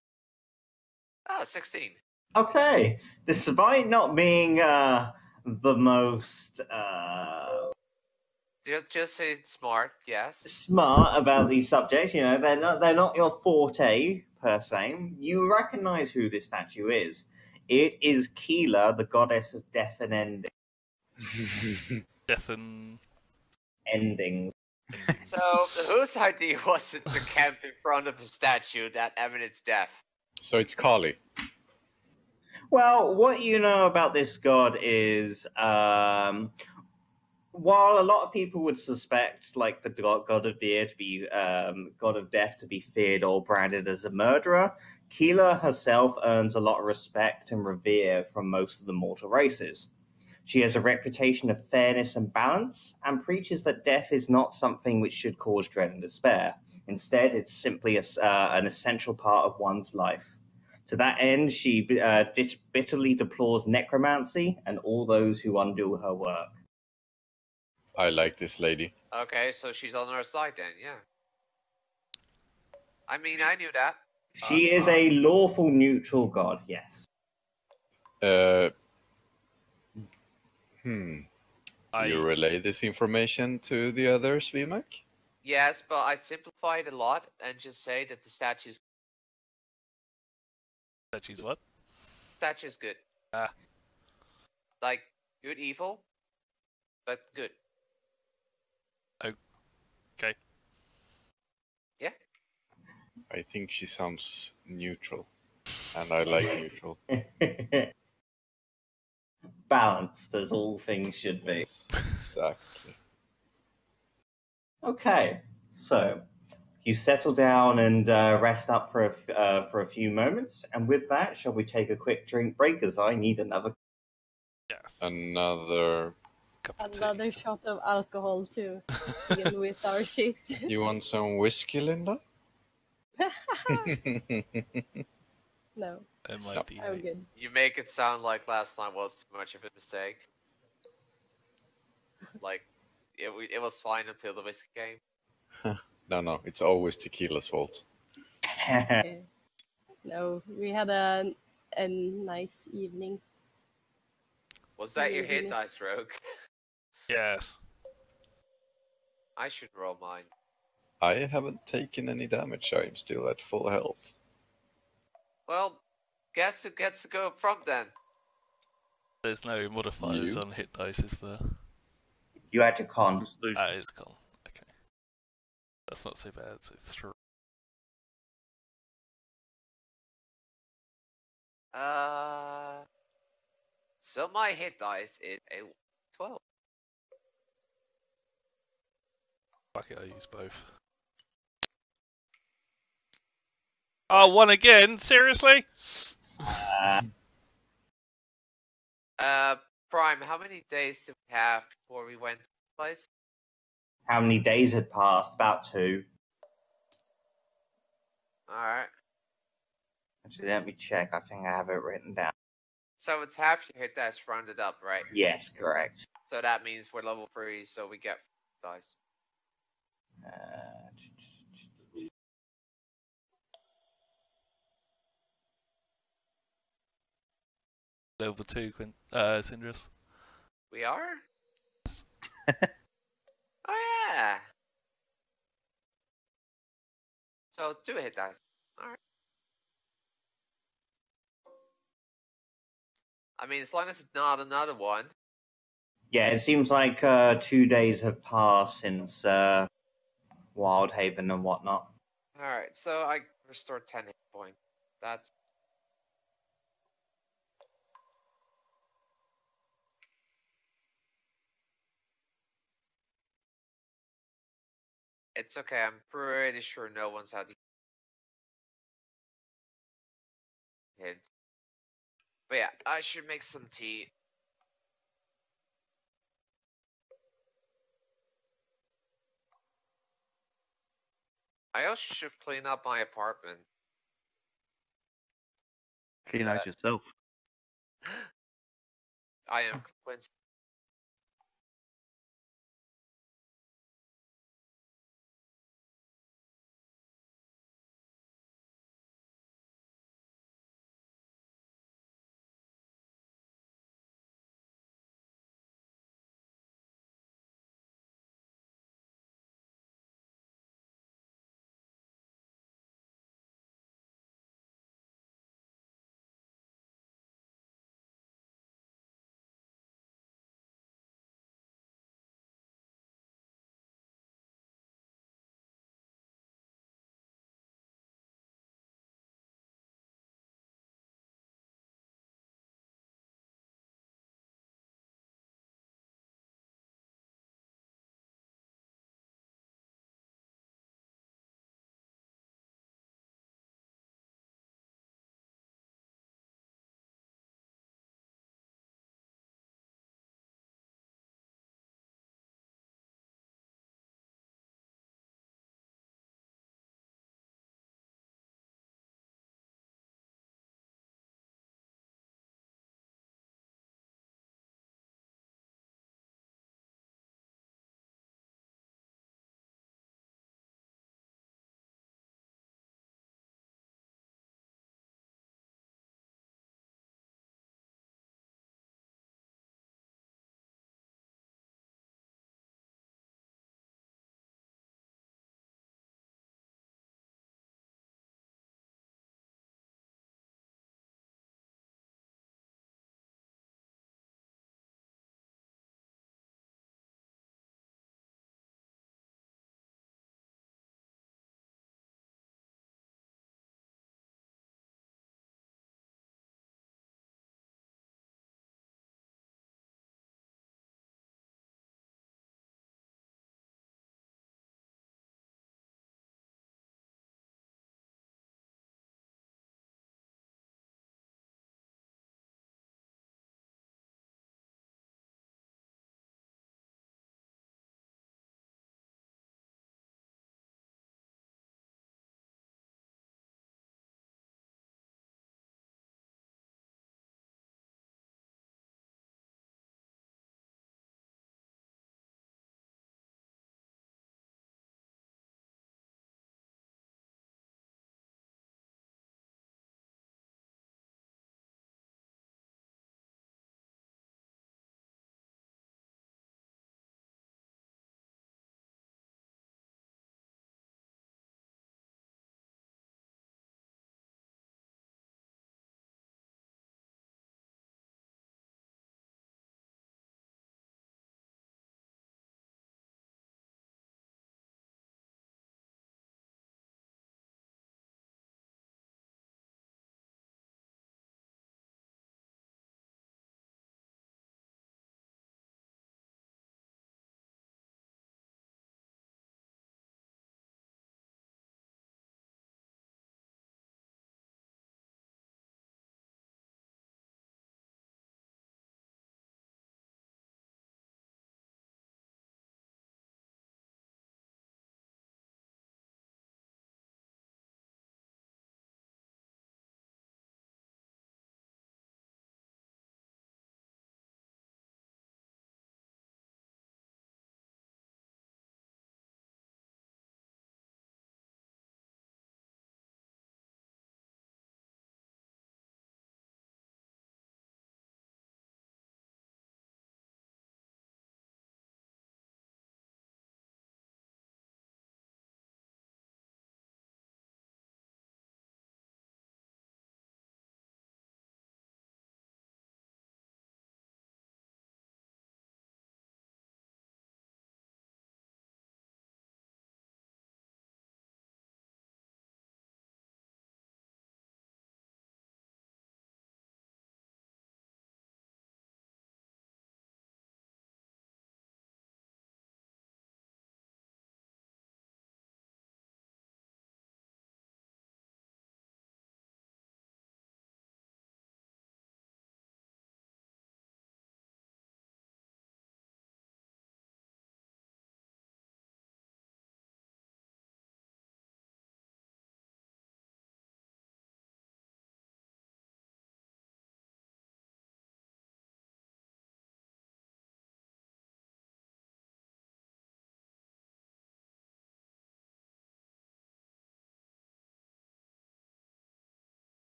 Ah, 16. Okay. Despite not being the most Just say it's smart, yes. smart about these subjects, you know, they're not your forte per se. You recognize who this statue is. It is Keela, the goddess of death and Death and endings. So, whose idea was it to camp in front of a statue that emanates death? So it's Kali. Well, what you know about this god is, while a lot of people would suspect, like the god of deer to be, god of death to be feared or branded as a murderer, Keela herself earns a lot of respect and revere from most of the mortal races. She has a reputation of fairness and balance, and preaches that death is not something which should cause dread and despair. Instead, it's simply an essential part of one's life. To that end, she bitterly deplores necromancy and all those who undo her work. I like this lady. Okay, so she's on our side then, yeah. I mean, I knew that. She is a lawful neutral god, yes. Do I you relay this information to the others, VMAC? Yes, but I simplified a lot and just say that the statue's what? good. Ah. Like, good evil, but good. Okay. Yeah? I think she sounds neutral, and I like neutral. Balanced, as all things should be. Yes, exactly. Okay, so you settle down and rest up for a few moments, and with that, shall we take a quick drink break? As I need another. Yes. Another. Cup of tea. Another shot of alcohol to deal with our shit. You want some whiskey, Linda? No, MID. I'm good. You make it sound like last time was too much of a mistake. Like, it was fine until the whiskey came. No, it's always tequila's fault. Okay. No, we had a nice evening. Was that your hit dice, Rogue? Yes. I should roll mine. I haven't taken any damage. I'm still at full health. Well, guess who gets to go up front then? There's no modifiers You? on hit dice, is there? You had your con. That is cool. Okay. That's not so bad. So 3. So my hit dice is a 12. Fuck it, I use both. Oh, 1 again? Seriously? Prime, how many days did we have before we went to the place? How many days had passed? About 2. Alright. Actually, let me check. I think I have it written down. So it's half your hit dice rounded up, right? Yes, correct. So that means we're level 3, so we get dice. Level 2, Syndrus. We are? Oh yeah! So 2 hit dice. Alright. I mean, as long as it's not another one. Yeah, it seems like 2 days have passed since Wildhaven and whatnot. Alright, so I restored 10 hit points. That's It's okay, I'm pretty sure no one's had hit. But yeah, I should make some tea. I also should clean up my apartment. Clean out yourself. I am Quincy.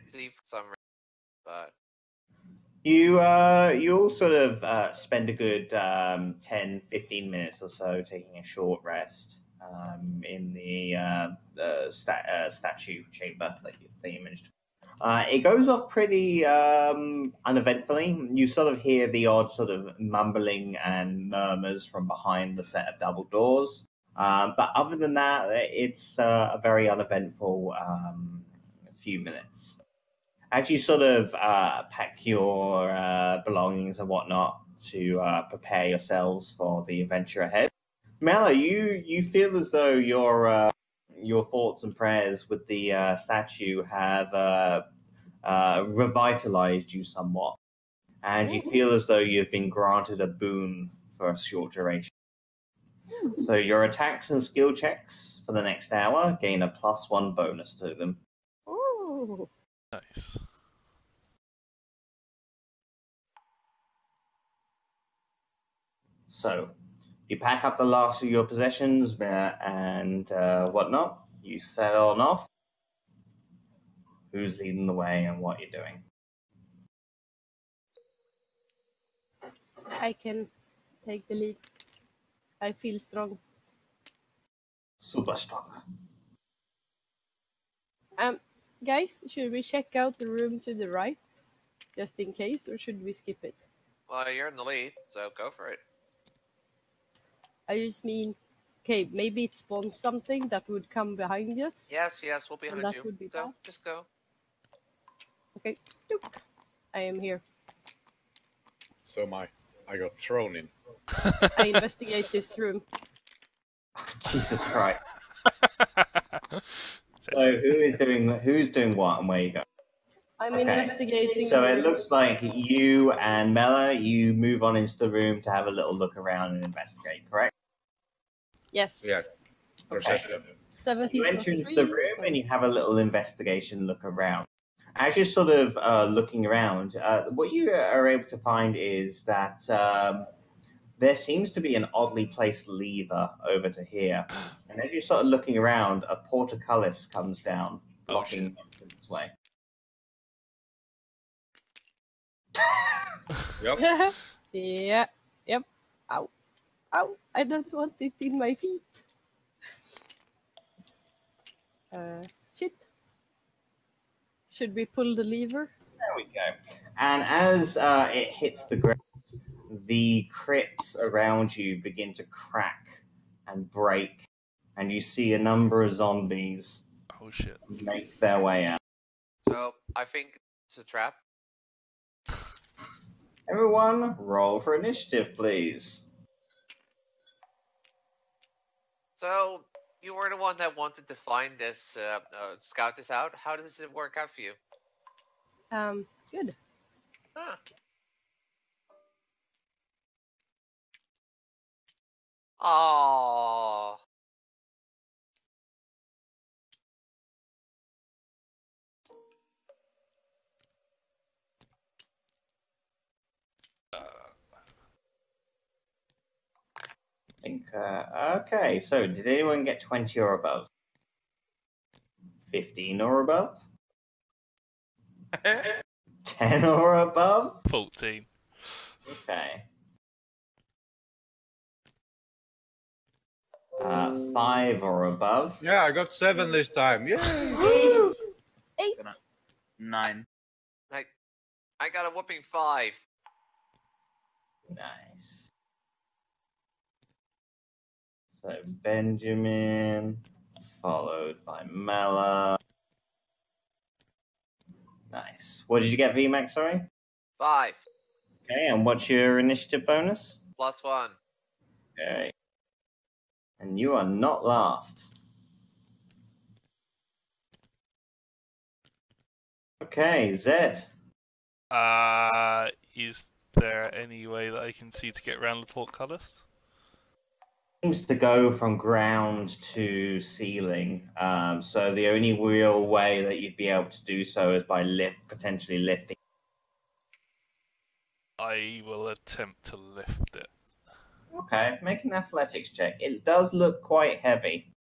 easy for some reason, but You all sort of spend a good 10, 15 minutes or so taking a short rest in the statue chamber that you managed. It goes off pretty uneventfully. You sort of hear the odd sort of mumbling and murmurs from behind the set of double doors. But other than that, it's a very uneventful few minutes. As you sort of pack your belongings and whatnot to prepare yourselves for the adventure ahead, Mela, you feel as though your thoughts and prayers with the statue have revitalized you somewhat, and you feel as though you've been granted a boon for a short duration. So your attacks and skill checks for the next hour gain a +1 bonus to them. Oh. Nice. So you pack up the last of your possessions and whatnot. You set on off. Who's leading the way and what you're doing? I can take the lead. I feel strong. Super strong. Guys, should we check out the room to the right, just in case, or should we skip it? well, you're in the lead, so go for it. I just mean, okay, maybe it spawns something that would come behind us. Yes, we'll be And behind that you. would be Go, bad. just go. Okay, look, I am here. So I got thrown in. I investigate this room. Jesus Christ. So who's doing what and where you go? I'm Okay. investigating. So the it room. looks like you and Mela, you move on into the room to have a little look around and investigate, correct? Yes. Yeah. Okay. 17 You plus enter into 3. the room and you have a little investigation look around. As you're sort of looking around, what you are able to find is that there seems to be an oddly placed lever over to here. And as you're sort of looking around, a portcullis comes down, blocking the entrance way. Yep. Yeah. Yep. Ow. Ow. I don't want it in my feet. Shit. Should we pull the lever? There we go. And as it hits the ground, the crypts around you begin to crack and break, and you see a number of zombies Oh shit. make their way out. So I think it's a trap. Everyone, roll for initiative, please. So you were the one that wanted to find this, scout this out. How does it work out for you? Good. Huh. Oh. Okay, so did anyone get 20 or above? 15 or above? 10 or above? 14. Okay. 5 or above? Yeah, I got 7 this time. Yay! 8. 9. I got a whooping 5. Nice. So Benjamin, followed by Mela. Nice. What did you get, VMAX, sorry? 5 Okay, and what's your initiative bonus? plus 1. Okay. And you are not last. Okay, Zed. Is there any way that I can see to get around the portcullis? Seems to go from ground to ceiling. So the only real way that you'd be able to do so is by potentially lifting. I will attempt to lift it. Okay, make an athletics check. It does look quite heavy.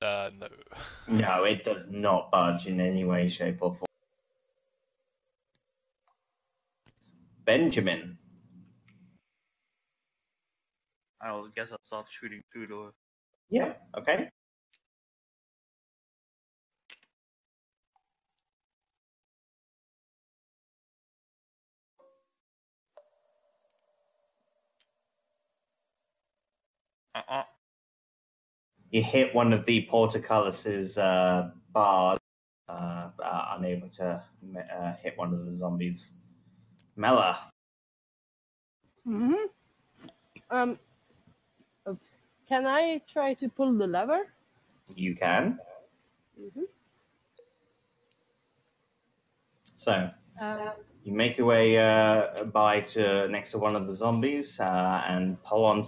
No. No, it does not budge in any way, shape, or form. Benjamin. I guess I'll start shooting through the. Yeah, okay. You hit one of the portcullis's bars, unable to hit one of the zombies. Mela. Mm-hmm. Can I try to pull the lever? You can. Mm-hmm. So, you make your way by to next to one of the zombies and pull on.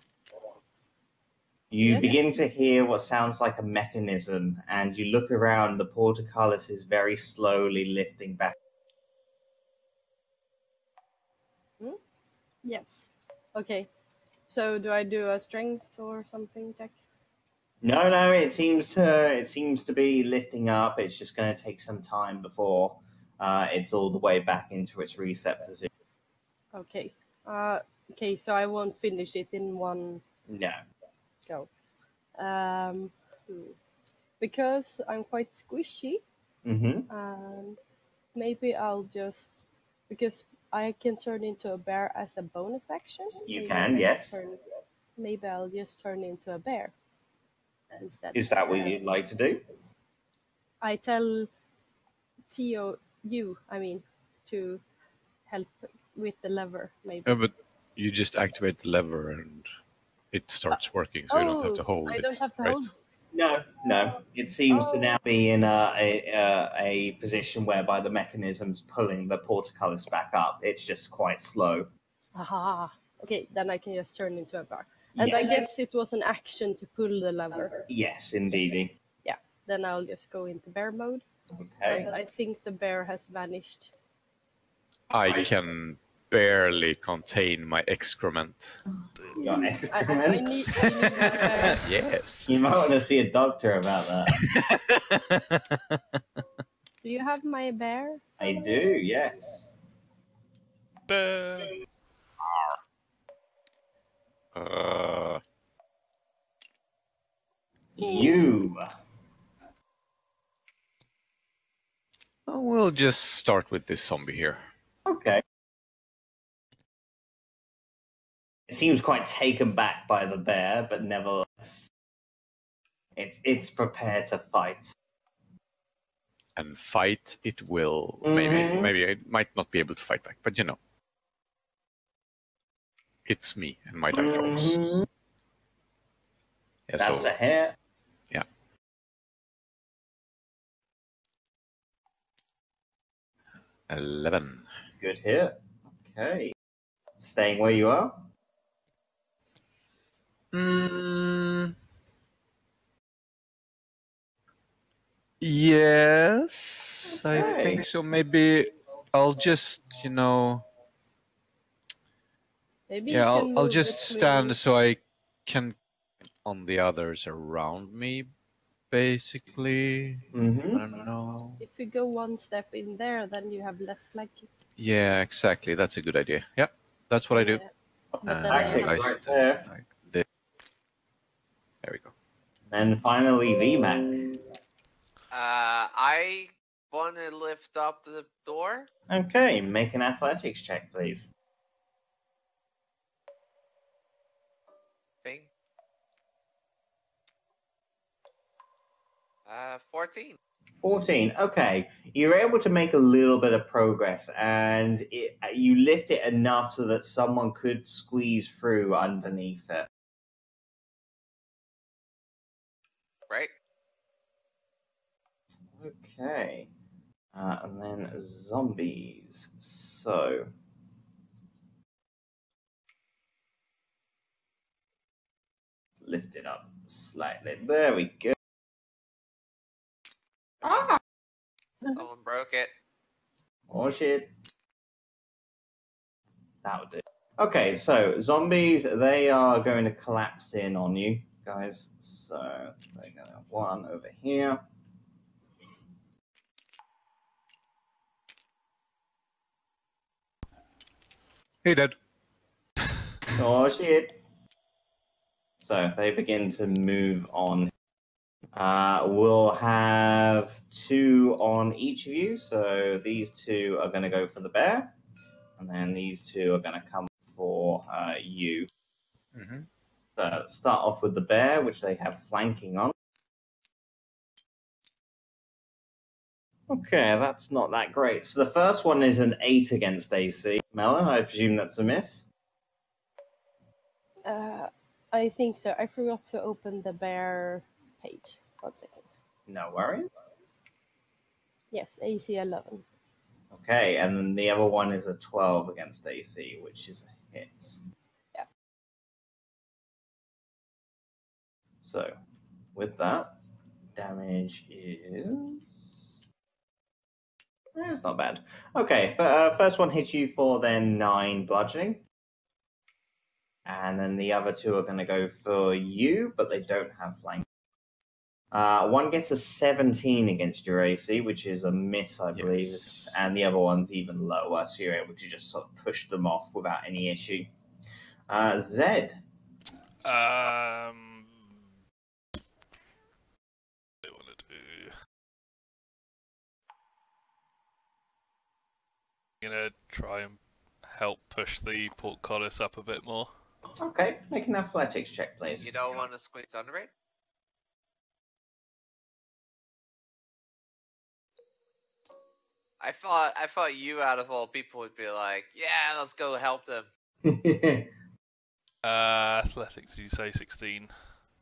You Yes. begin to hear what sounds like a mechanism, and you look around. The portcullis is very slowly lifting back. Yes. Okay. So do I do a strength or something check? No, it seems to be lifting up. It's just going to take some time before it's all the way back into its reset position. Okay. Okay, so I won't finish it in one No. go. Because I'm quite squishy, Mm-hmm. and maybe I'll just, because I can turn into a bear as a bonus action. You Maybe can, I yes. maybe I'll just turn into a bear instead. Is that what you'd like to do? I tell you, to help with the lever, maybe. Yeah, but you just activate the lever and it starts working, so you don't have to hold it. I don't have to right? hold. No. It seems to now be in a position whereby the mechanism's pulling the portcullis back up. It's just quite slow. Aha. Okay, then I can just turn into a bear. And Yes. I guess it was an action to pull the lever. Yes, indeedy. Yeah, then I'll just go into bear mode. Okay. And I think the bear has vanished. I can barely contain my excrement. Your I excrement? need Yes. You might want to see a doctor about that. Do you have my bear? I do, yes. You. We'll just start with this zombie here. Okay. It seems quite taken back by the bear, but nevertheless, it's prepared to fight. And fight it will. Mhm. Maybe I might not be able to fight back, but you know. It's me and my dice rolls. Mhm. Yeah, That's so, a hit. yeah. 11. Good hit. Okay. Staying where you are? Yes, I Okay. think so. Maybe I'll just, Maybe yeah, you can I'll move just between- stand so I can on the others around me, basically. I Mm-hmm. don't know. If you go one step in there, then you have less flanking. Yeah, exactly. That's a good idea. Yep, that's what I do. Yeah. But then Tactic I right have there. Like this. There we go. And finally, VMAC. I want to lift up the door. Okay, make an athletics check, please. Thing. 14. 14. Okay, you're able to make a little bit of progress, and you lift it enough so that someone could squeeze through underneath it. Right. Okay, and then zombies. So, lift it up slightly. There we go. Someone broke it. Oh shit. That would do. Okay, so zombies, they are going to collapse in on you. guys. So they're gonna have one over here. He did. Oh shit! So they begin to move on. We'll have 2 on each of you. So these 2 are going to go for the bear, and then these 2 are going to come for you. Mm-hmm. So start off with the bear, which they have flanking on. Okay, that's not that great. So the first one is an 8 against AC. Mela, I presume that's a miss. I think so. I forgot to open the bear page. 1 second. No worries. Yes, AC 11. Okay, and then the other one is a 12 against AC, which is a hit. Yeah. So, with that, damage is... it's not bad. Okay, first one hits you for then 9 bludgeoning. And then the other 2 are going to go for you, but they don't have flank. One gets a 17 against your AC, which is a miss, I believe. Yes. And the other one's even lower, so you're able to just sort of push them off without any issue. Zed. What do I want to do? I'm gonna try and help push the portcullis up a bit more. Okay, make an athletics check, please. You don't want to squint under it? I thought you out of all people would be like, yeah, let's go help them. Athletics, you say 16.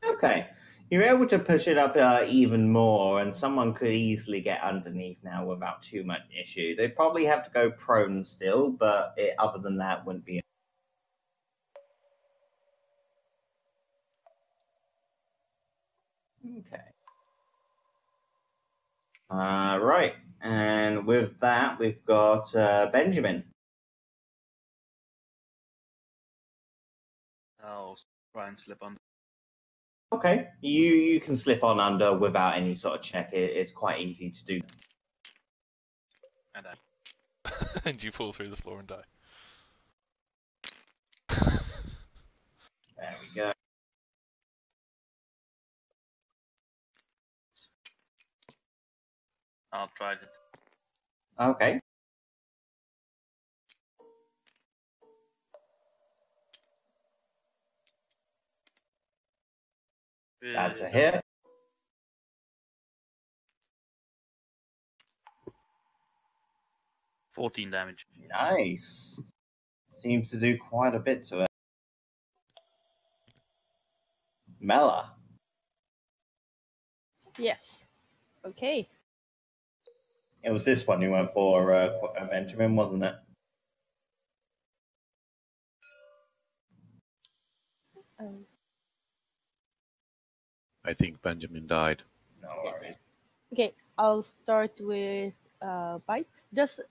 Okay, you're able to push it up even more, and someone could easily get underneath now without too much issue. They'd probably have to go prone still, but other than that, wouldn't be. Okay. Right, and with that, we've got Benjamin. I'll try and slip under. Okay, you can slip on under without any sort of check. It's quite easy to do. And I And you fall through the floor and die. There we go. I'll try it. Okay. That's a hit. — 14 damage. Nice. Seems to do quite a bit to it. Mela. Yes. Okay. It was this one you went for, Benjamin, wasn't it? I think Benjamin died. No worries. Okay, I'll start with bite.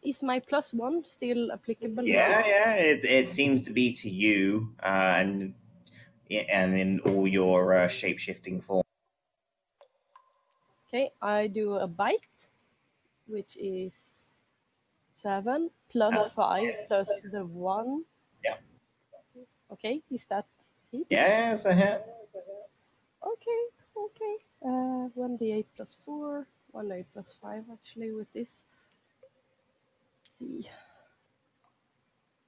Is my +1 still applicable? Yeah. It seems to be to you, and in all your shape-shifting form. Okay, I do a bite, which is 7 plus 5 plus the 1. Yeah. Okay, is that it? Yeah, it's a hit. Okay. 1d8 plus 4, 1d8 plus 5 actually with this. Let's see.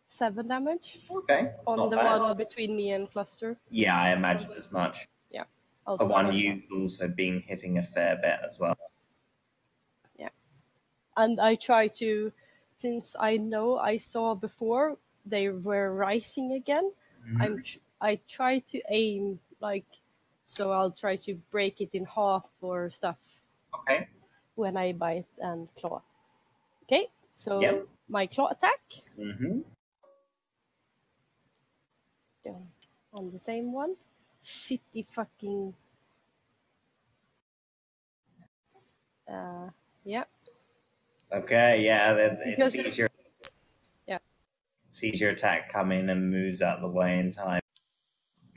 7 damage Okay. on not the bad. one between me and Cluster. Yeah, I imagine as much. I'll The start one with you've also been hitting a fair bit as well. and I try to, since I know I saw before they were rising again, I try to aim so I'll try to break it in half or stuff Okay. when I bite and claw. Okay, so Yep. my claw attack Mm-hmm. on the same one. Shitty fucking. Yeah. Okay, yeah, it Because- sees your Yeah. sees your attack coming and moves out of the way in time.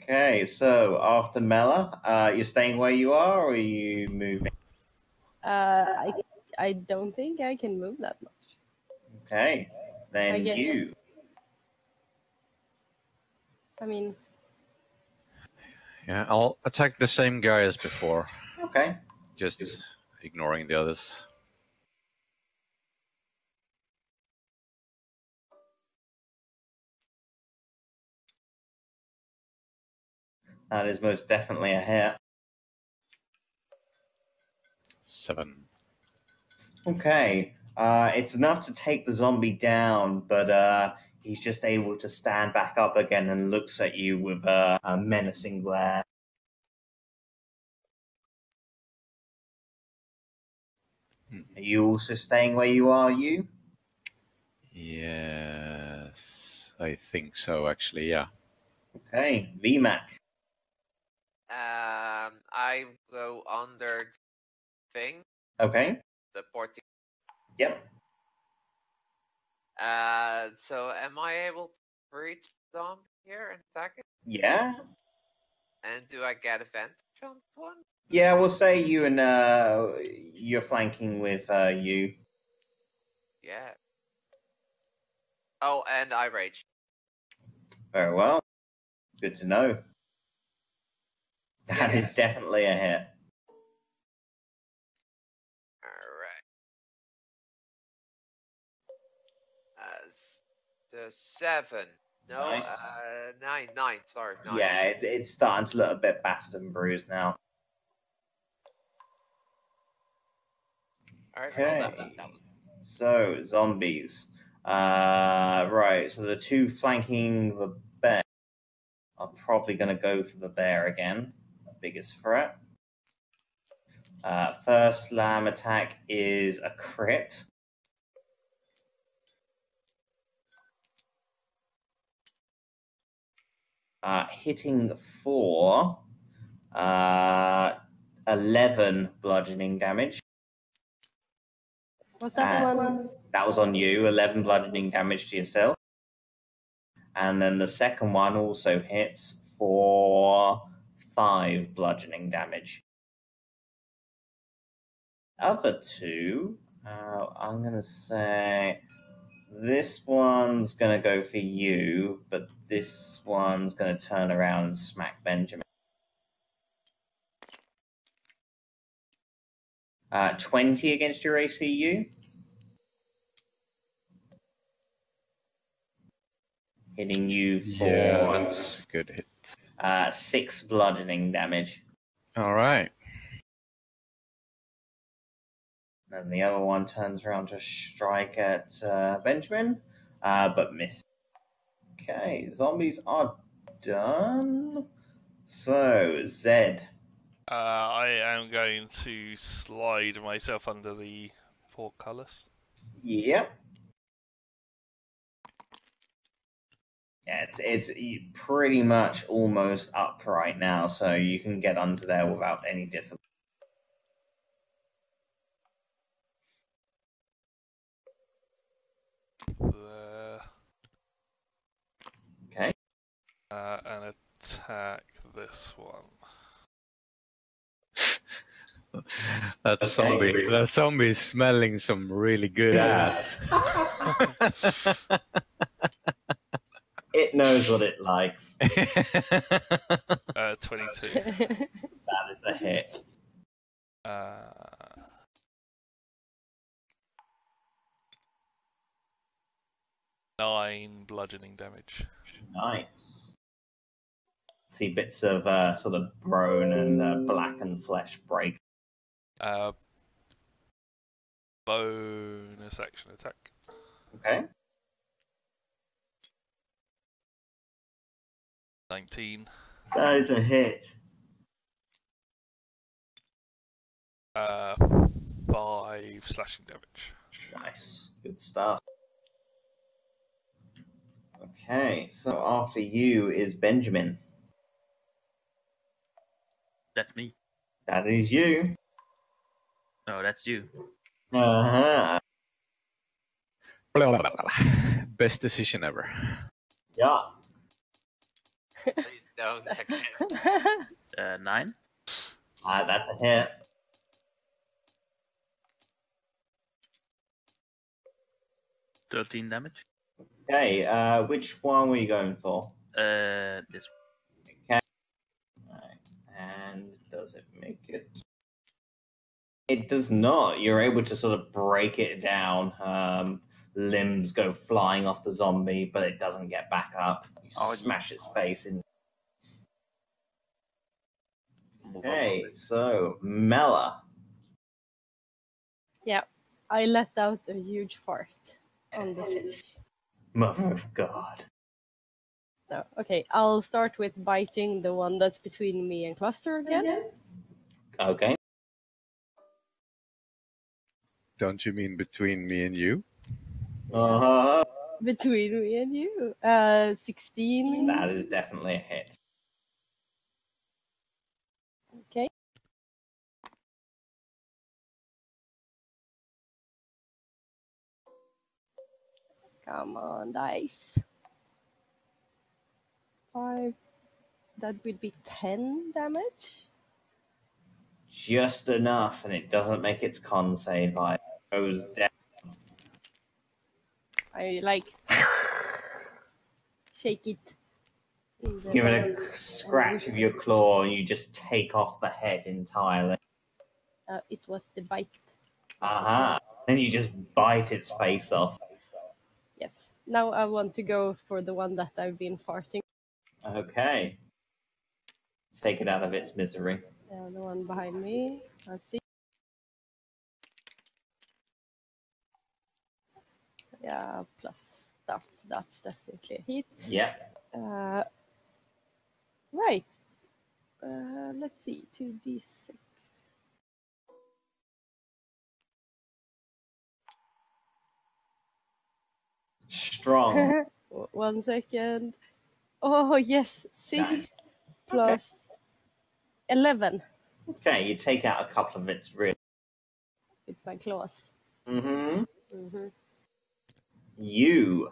Okay, so after Mela, you're staying where you are, or are you moving? I don't think I can move that much. Okay, then I guess- you. I mean, Yeah, I'll attack the same guy as before, Okay. just ignoring the others. That is most definitely a hit. 7. Okay. It's enough to take the zombie down, but he's just able to stand back up again and looks at you with a menacing glare. Are you also staying where you are, you? Yes, I think so, actually, yeah. Okay, VMAC. I go under the thing, Okay, the 14. yep. So am I able to reach them here and attack it? Yeah? And do I get advantage on one? Yeah, we'll say you and you're flanking with you. Yeah. Oh, and I rage. Very well. Good to know. That is Yes. definitely a hit. Alright. The 7. No, Nice. 9, sorry, 9. Yeah, it's starting to look a bit battered and bruised now. Alright, Okay. well, that was... So, zombies. Right, so the two flanking the bear are probably going to go for the bear again. Biggest threat. First slam attack is a crit. Hitting for 11 bludgeoning damage. was that Uh, one? That was on you, 11 bludgeoning damage to yourself. And then the second one also hits for 5 bludgeoning damage. Other two, I'm going to say this one's going to go for you, but this one's going to turn around and smack Benjamin. 20 against your ACU. Hitting you for Yeah, that's a good hit. 6 bludgeoning damage. All right. And the other one turns around to strike at Benjamin, but miss. Okay, zombies are done. So, Zed. I am going to slide myself under the portcullis. Yep. Yeah, it's pretty much almost up right now, so you can get under there without any difficulty. There. Okay. And attack this one. That zombie is smelling some really good ass. It knows what it likes. 22. That is a hit. 9 bludgeoning damage. Nice. See bits of sort of bone and blackened flesh break. Bonus action attack. Okay. 19. That is a hit. 5 slashing damage. Nice. Good stuff. Okay, so after you is Benjamin. That's me. That is you. No, that's you. Uh-huh. Best decision ever. Yeah. Please don't. Negative. 9. That's a hit. $13 damage. Okay, which one were you going for? This. Okay. Right. And does it make it? It does not. You're able to sort of break it down. Limbs go flying off the zombie, but it doesn't get back up. You smash its face in. Okay, so Mela. Yeah, I let out a huge fart on the face. Mother of God. So, okay, I'll start with biting the one that's between me and Cluster again. Okay. Don't you mean between me and you? Between me and you. 16. That is definitely a hit. Okay. Come on, dice. 5. That would be 10 damage. Just enough, and it doesn't make its con save. It goes down. I like shake it. Give it a scratch of your claw, and you just take off the head entirely. It was the bite. Aha. Then you just bite its face off. Yes. Now I want to go for the one that I've been farting. Okay. Take it out of its misery. The one behind me. Let's see. Yeah, plus stuff. That's definitely a hit. Yeah. Right. Let's see. 2d6. Strong. 1 second. Oh, yes. 6 Nice. plus 11 Okay, you take out a couple of its ribs. with my claws. Mm-hmm. Mm-hmm. You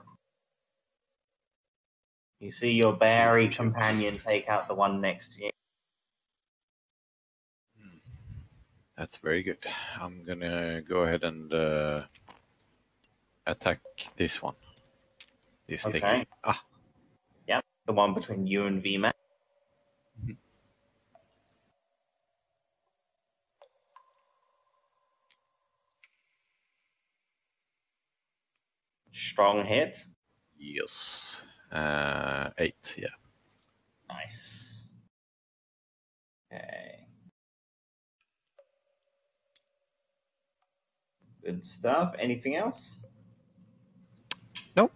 see your berry companion take out the one next to you. That's very good. I'm gonna go ahead and attack this one. This Okay. thing. Yep, the one between you and VMAX. Strong hit. Yes. 8, yeah. Nice. Okay. Good stuff. Anything else? Nope.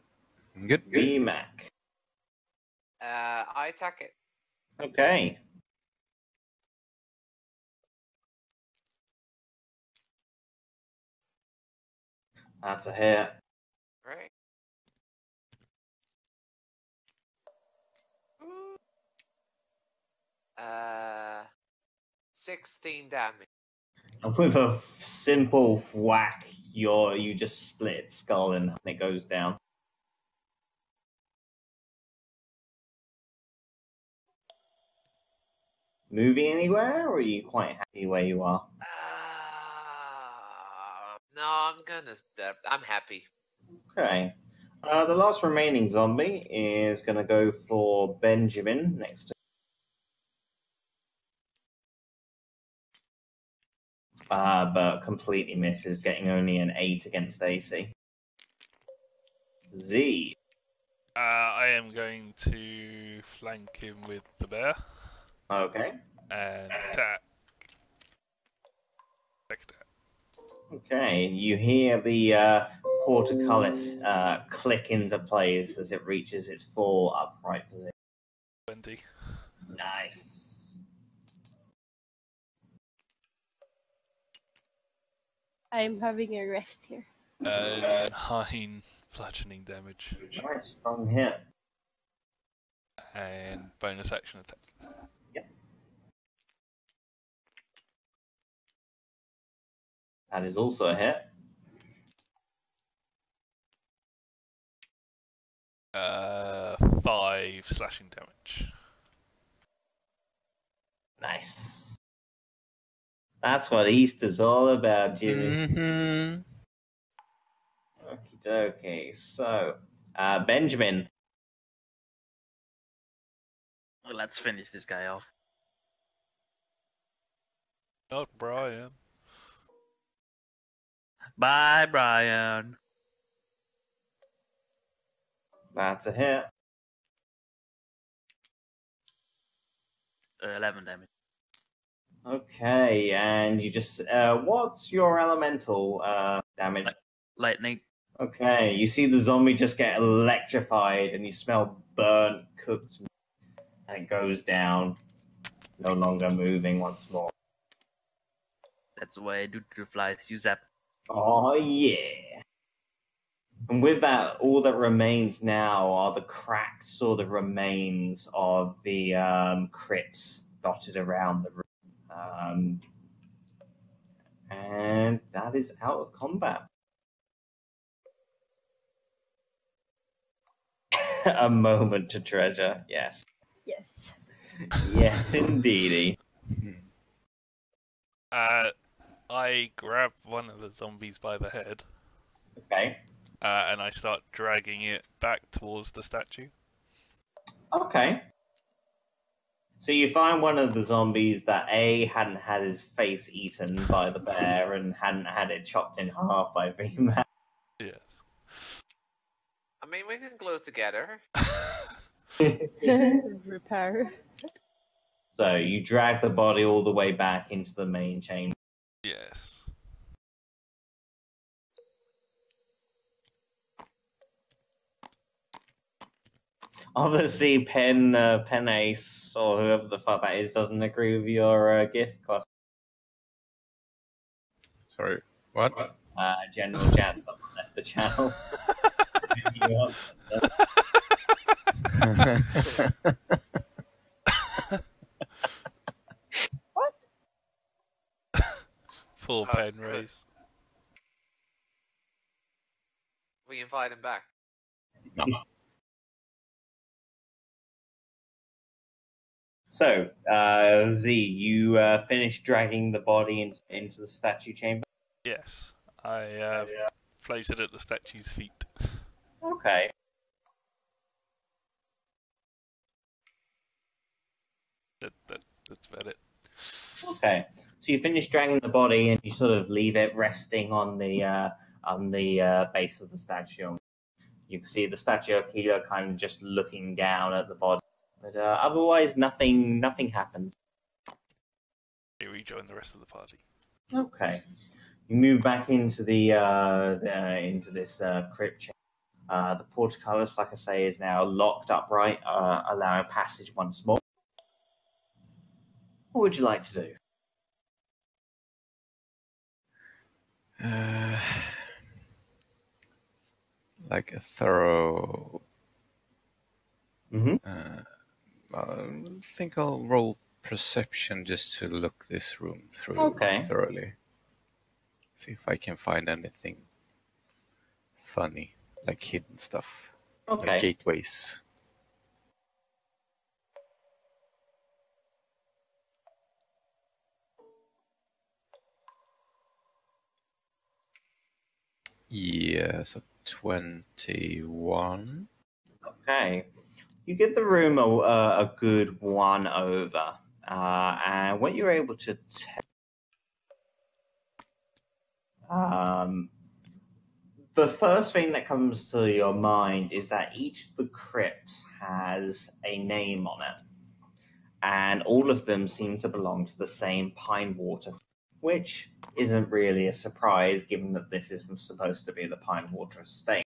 I'm good. VMAC. I attack it. Okay. That's a hit. Right. 16 damage. And with a simple whack, you just split its skull and it goes down. Moving anywhere, or are you quite happy where you are? No, I'm happy. Okay. The last remaining zombie is going to go for Benjamin next to. But completely misses, getting only an 8 against AC. Z. I am going to flank him with the bear Okay. and attack. Okay. You hear the portcullis click into place as it reaches its full upright position. 20. Nice. I'm having a rest here. 9 bludgeoning damage. Nice. Strong hit. And bonus action attack. Yep. That is also a hit. 5 slashing damage. Nice. That's what Easter's all about, Jimmy. Mm-hmm. Okie dokie. So, Benjamin. Well, let's finish this guy off. Not Brian. Bye, Brian. That's a hit. 11 damage. Okay, and you just what's your elemental damage? Lightning. Okay, you see the zombie just get electrified, and you smell burnt, cooked, and it goes down, no longer moving once more. That's what I do to the flies. You zap. Oh yeah. And with that, all that remains now are the cracked sort of remains of the crypts dotted around the room. And that is out of combat. A moment to treasure, yes. Yes. Yes, indeedy. I grab one of the zombies by the head, Okay. and I start dragging it back towards the statue. Okay. So you find one of the zombies that A, hadn't had his face eaten by the bear and hadn't had it chopped in half by V-Man. Yes. I mean, we can glue it together. Repair. So you drag the body all the way back into the main chamber. Yes. Obviously, Pen Ace, or whoever the fuck that is, doesn't agree with your gift class. Sorry, what? General Chat, someone left the channel. What? Poor Penrose. We invite him back. So, Z, you finished dragging the body into the statue chamber? Yes. I place it at the statue's feet. Okay. That's about it. Okay. So you finish dragging the body and you sort of leave it resting on the base of the statue. You can see the statue of Kilo kind of just looking down at the body. But otherwise, nothing happens. We rejoin the rest of the party. Okay. You move back into into this crypt chamber. The portcullis, like I say, is now locked upright, allowing passage once more. What would you like to do? Like a thorough. Mm-hmm. I think I'll roll perception just to look this room through thoroughly. See if I can find anything funny, like hidden stuff, like gateways. Yeah, so 21. Okay. You get the room a good 1 over. And what you're able to tell... the first thing that comes to your mind is that each of the crypts has a name on it. And all of them seem to belong to the same Pinewater, which isn't really a surprise given that this is supposed to be the Pinewater Estate.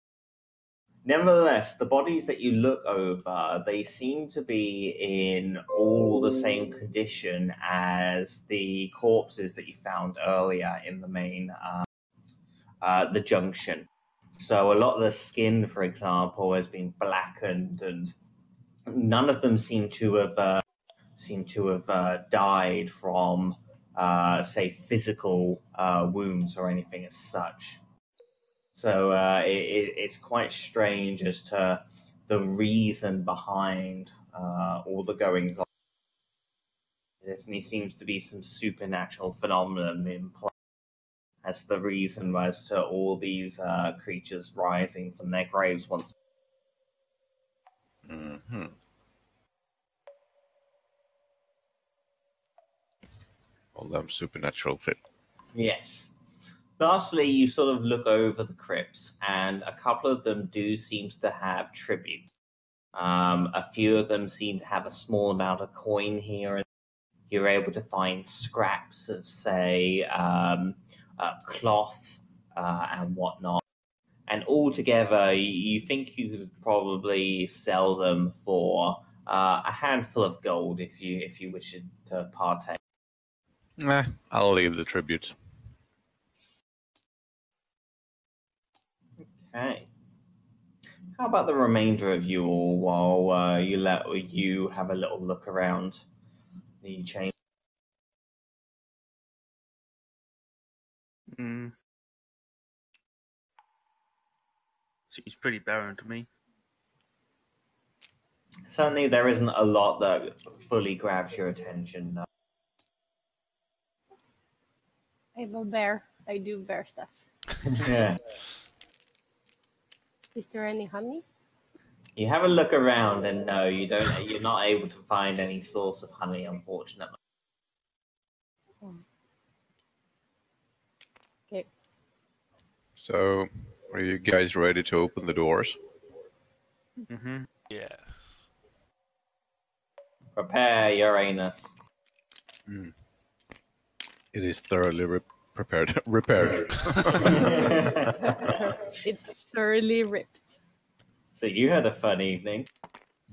Nevertheless, the bodies that you look over, they seem to be in all the same condition as the corpses that you found earlier in the main, the junction. So a lot of the skin, for example, has been blackened, and none of them seem to have died from, say, physical wounds or anything as such. So it's quite strange as to the reason behind all the goings on. definitely seems to be some supernatural phenomenon in play as the reason as to all these creatures rising from their graves once. Mm-hmm. All them supernatural things. Yes. Lastly, you sort of look over the crypts, and a couple of them do seem to have tribute. A few of them seem to have a small amount of coin here. You're able to find scraps of, say, cloth and whatnot. And altogether, you think you could probably sell them for a handful of gold if you wish to partake. I'll leave the tribute. Okay. How about the remainder of you all while you have a little look around the chain? Seems pretty barren to me. Certainly, there isn't a lot that fully grabs your attention. No. I'm a bear. I do bear stuff. Yeah. Is there any honey? You have a look around, and no, you don't. You're not able to find any source of honey, unfortunately. Okay. So, are you guys ready to open the doors? Mm-hmm. Yes. Prepare your anus. It is thoroughly repaired. It's thoroughly ripped. So you had a fun evening.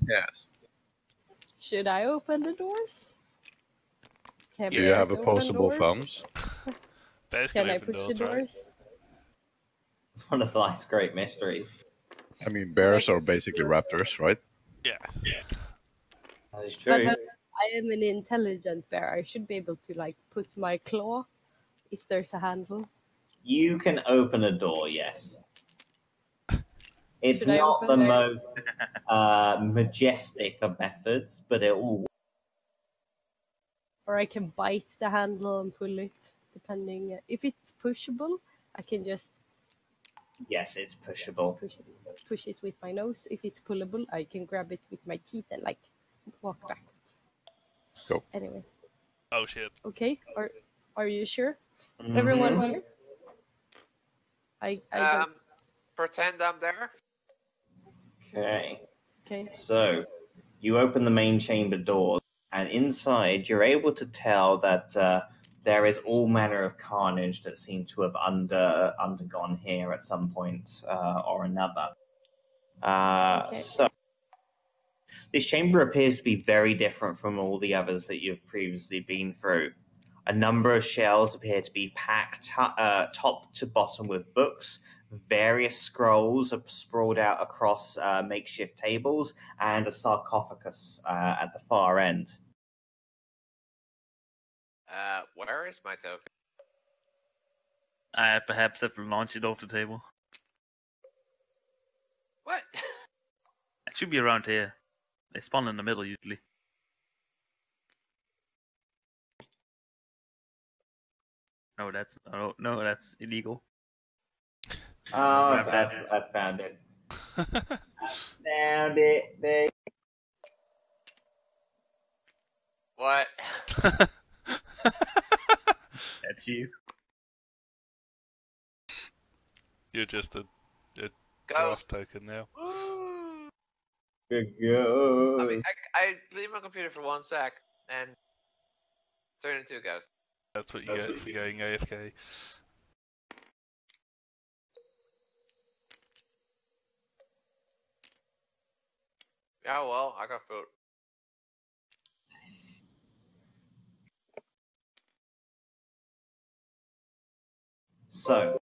Yes. Should I open the doors? Can Do you have bears open opposable doors? thumbs? Bears Can can I open push the doors, right? doors? It's one of life's great mysteries. I mean, bears are basically raptors, right? Yes. That is But true. I am an intelligent bear. I should be able to like put my claw if there's a handle. You can open a door, yes. It's Should I not open the it? most majestic of methods, but it will. Or I can bite the handle and pull it, depending. If it's pushable, I can just Yes, it's pushable. push it with my nose. If it's pullable, I can grab it with my teeth and like walk backwards. Go. Anyway. Oh shit. Okay. Are you sure? Mhm. Everyone here? I don't. Pretend I'm there. Okay. Okay. So, you open the main chamber door, and inside you're able to tell that there is all manner of carnage that seems to have undergone here at some point or another. Okay. So, this chamber appears to be very different from all the others that you've previously been through. A number of shelves appear to be packed top to bottom with books. Various scrolls are sprawled out across makeshift tables, and a sarcophagus at the far end. Where is my token? I perhaps have to launch it off the table. What? It should be around here. They spawn in the middle usually. No, that's illegal. Oh, I found it. Found it. There. What? That's you. You're just a glass Ghost. token now. Good go. I mean, I leave my computer for 1 sec and turn into a ghost. That's what you get for going AFK. Yeah, well, I got food. So,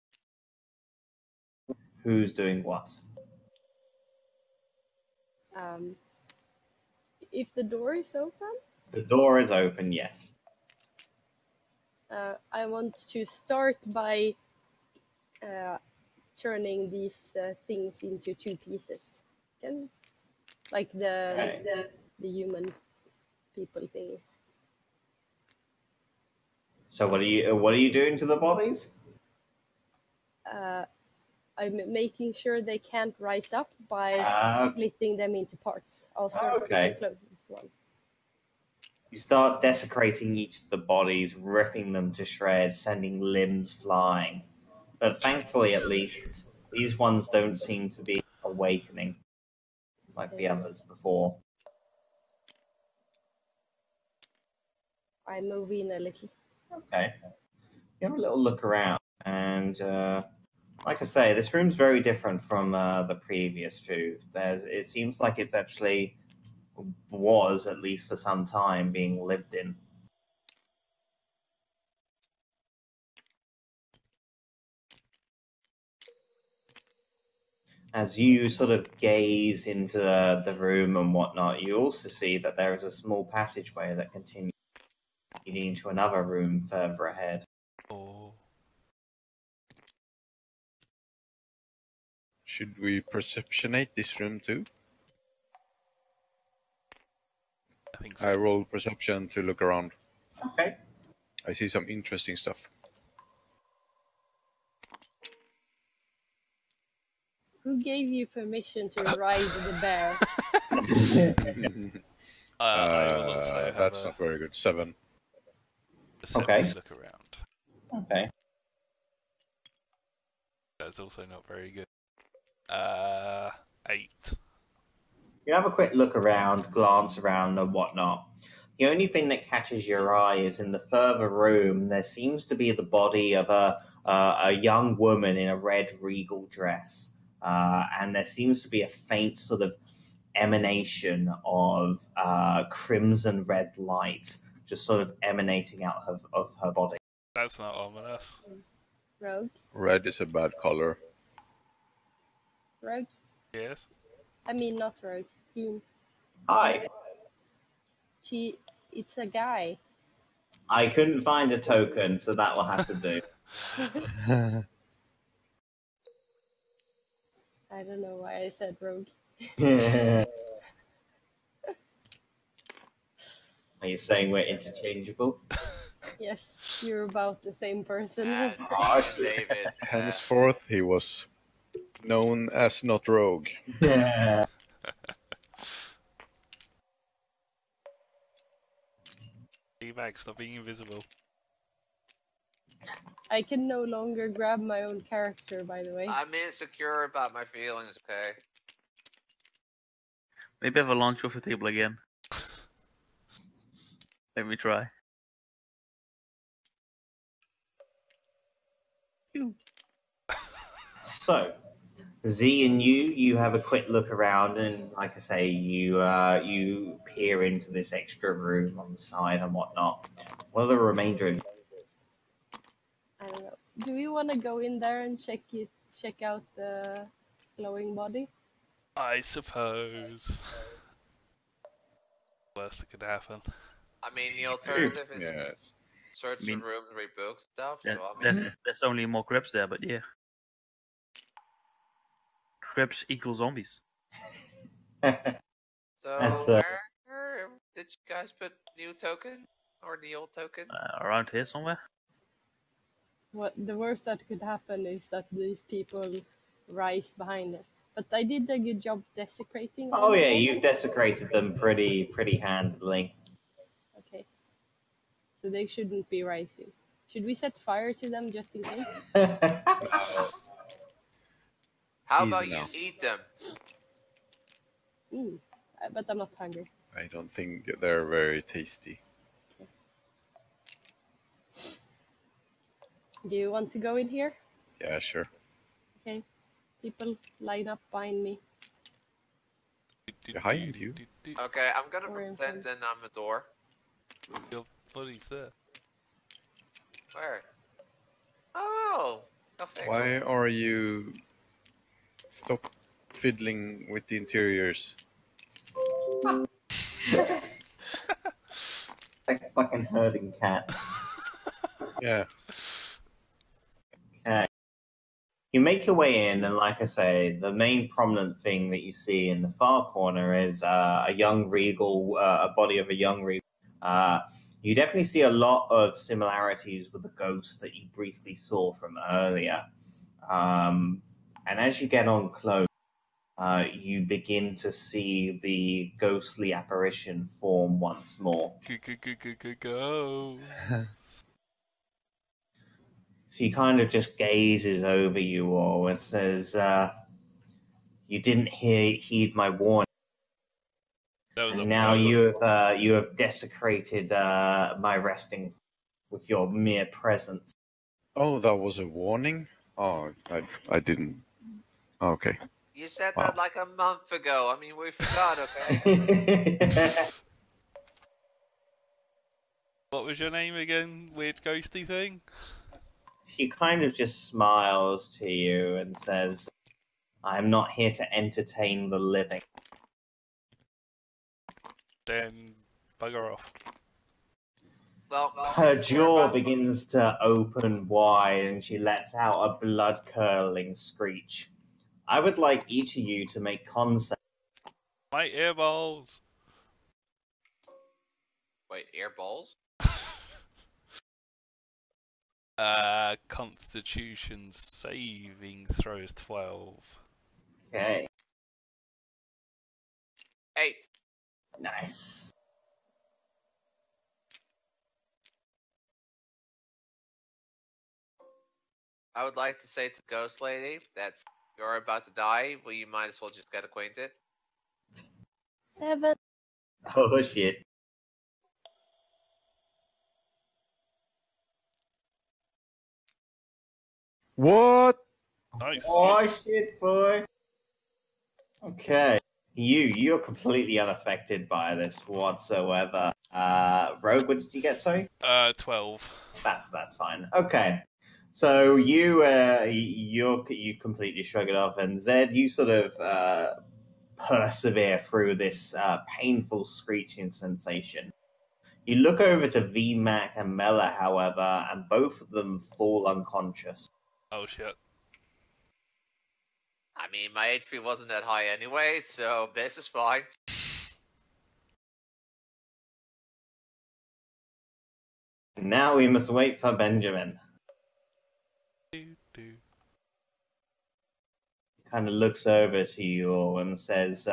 who's doing what? If the door is open, The door is open, yes. I want to start by turning these things into 2 pieces. Like the human people things. So what are you doing to the bodies? I'm making sure they can't rise up by splitting them into parts. I'll start with the closest one. You start desecrating each of the bodies, ripping them to shreds, sending limbs flying. But thankfully, at least, these ones don't seem to be awakening like the others before. I move in a little. Okay. You have a little look around, and like I say, this room's very different from the previous two. It seems like it's actually was, at least for some time, being lived in. As you sort of gaze into the room and whatnot, you also see that there is a small passageway that continues leading into another room further ahead. Oh. Should we perceptionate this room too? I think so. I roll perception to look around. Okay. I see some interesting stuff. Who gave you permission to ride the bear? I will also have that's not very good. 7. Okay. Look around. Okay. That's also not very good. 8. You have a quick look around, glance around and whatnot. The only thing that catches your eye is in the further room, there seems to be the body of a young woman in a red regal dress. And there seems to be a faint sort of emanation of crimson red light just sort of emanating out of her body. That's not ominous. Rogue? Red is a bad color. Rogue? Yes? I mean, not Rogue. Fiend. Hi. It's a guy. I couldn't find a token, so that will have to do. I don't know why I said rogue. Are you saying we're interchangeable? Yes, you're about the same person. David. Henceforth, he was known as not rogue. Yeah. Hey Max, stop being invisible. I can no longer grab my own character, by the way. I'm insecure about my feelings, okay? Maybe have a launch off the table again. Let me try. So, Z and you have a quick look around, and like I say, you peer into this extra room on the side and whatnot. What are the remainder of I don't know. Do we want to go in there and check out the glowing body? I suppose. Worst that could happen. I mean, the alternative is Yes. search the room, read books, stuff. Yeah, So I mean, there's only more Crypts there, but yeah. Crypts equal zombies. so where did you guys put new token or the old token? Around here somewhere. What the worst that could happen is that these people rise behind us. But I did a good job desecrating. Oh yeah, you've desecrated them pretty handily. Okay. So they shouldn't be rising. Should we set fire to them just in case? How Easy about now. you eat them? But I'm not hungry. I don't think they're very tasty. Do you want to go in here? Yeah, sure. Okay. People line up behind me. Behind you? Okay, I'm gonna Or in pretend then I'm a door. Your body's there. Where? Oh! No thanks. Why are you... Stop fiddling with the interiors. Like a fucking herding cat. Yeah. Okay. You make your way in, and like I say, the main prominent thing that you see in the far corner is a young regal, a body of a young regal, You definitely see a lot of similarities with the ghost that you briefly saw from earlier. And as you get on close, you begin to see the ghostly apparition form once more. Go. She kind of just gazes over you all and says, "You didn't heed my warning. And now you have desecrated my resting with your mere presence." Oh, that was a warning? Oh, I didn't. Okay. You said Wow. that like a month ago. I mean, we forgot, okay? What was your name again? Weird ghosty thing? She kind of just smiles to you and says, "I'm not here to entertain the living." Then bugger off. Well, Her jaw begins to open wide and she lets out a blood-curdling screech. I would like each of you to make concept. My earballs! Wait, air balls? Constitution saving throws 12. Okay. 8. Nice. I would like to say to Ghost Lady that you're about to die, well, you might as well just get acquainted. 7. Oh shit. What? Nice. Oh shit, boy. Okay. You're completely unaffected by this whatsoever. Rogue, what did you get, sorry? 12. That's fine. Okay. So you completely shrug it off, and Zed, you sort of persevere through this painful screeching sensation. You look over to VMAC and Mela, however, and both of them fall unconscious. Oh shit. I mean, my HP wasn't that high anyway, so this is fine. Now we must wait for Benjamin. He kind of looks over to you all and says,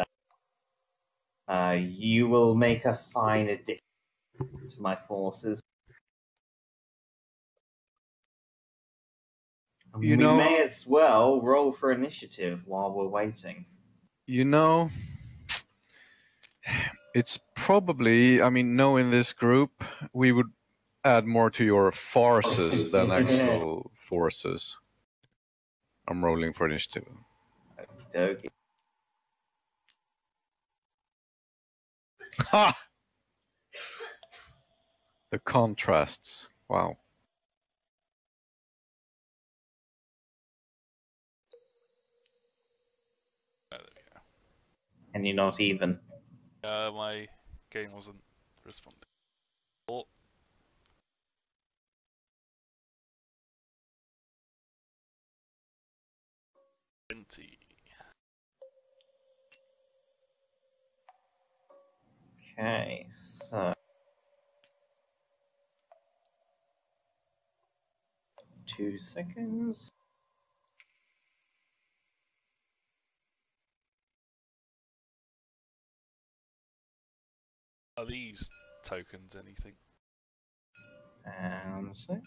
"You will make a fine addition to my forces. You we know- may as well roll for initiative while we're waiting." You know, it's probably, I mean, knowing this group, we would add more to your farces than actual forces. I'm rolling for initiative. Okey-dokey. Ha! The contrasts. Wow. There we go. And you're not even. My game wasn't responding. Oh. Okay, so 2 seconds. Are these tokens anything? And a sec.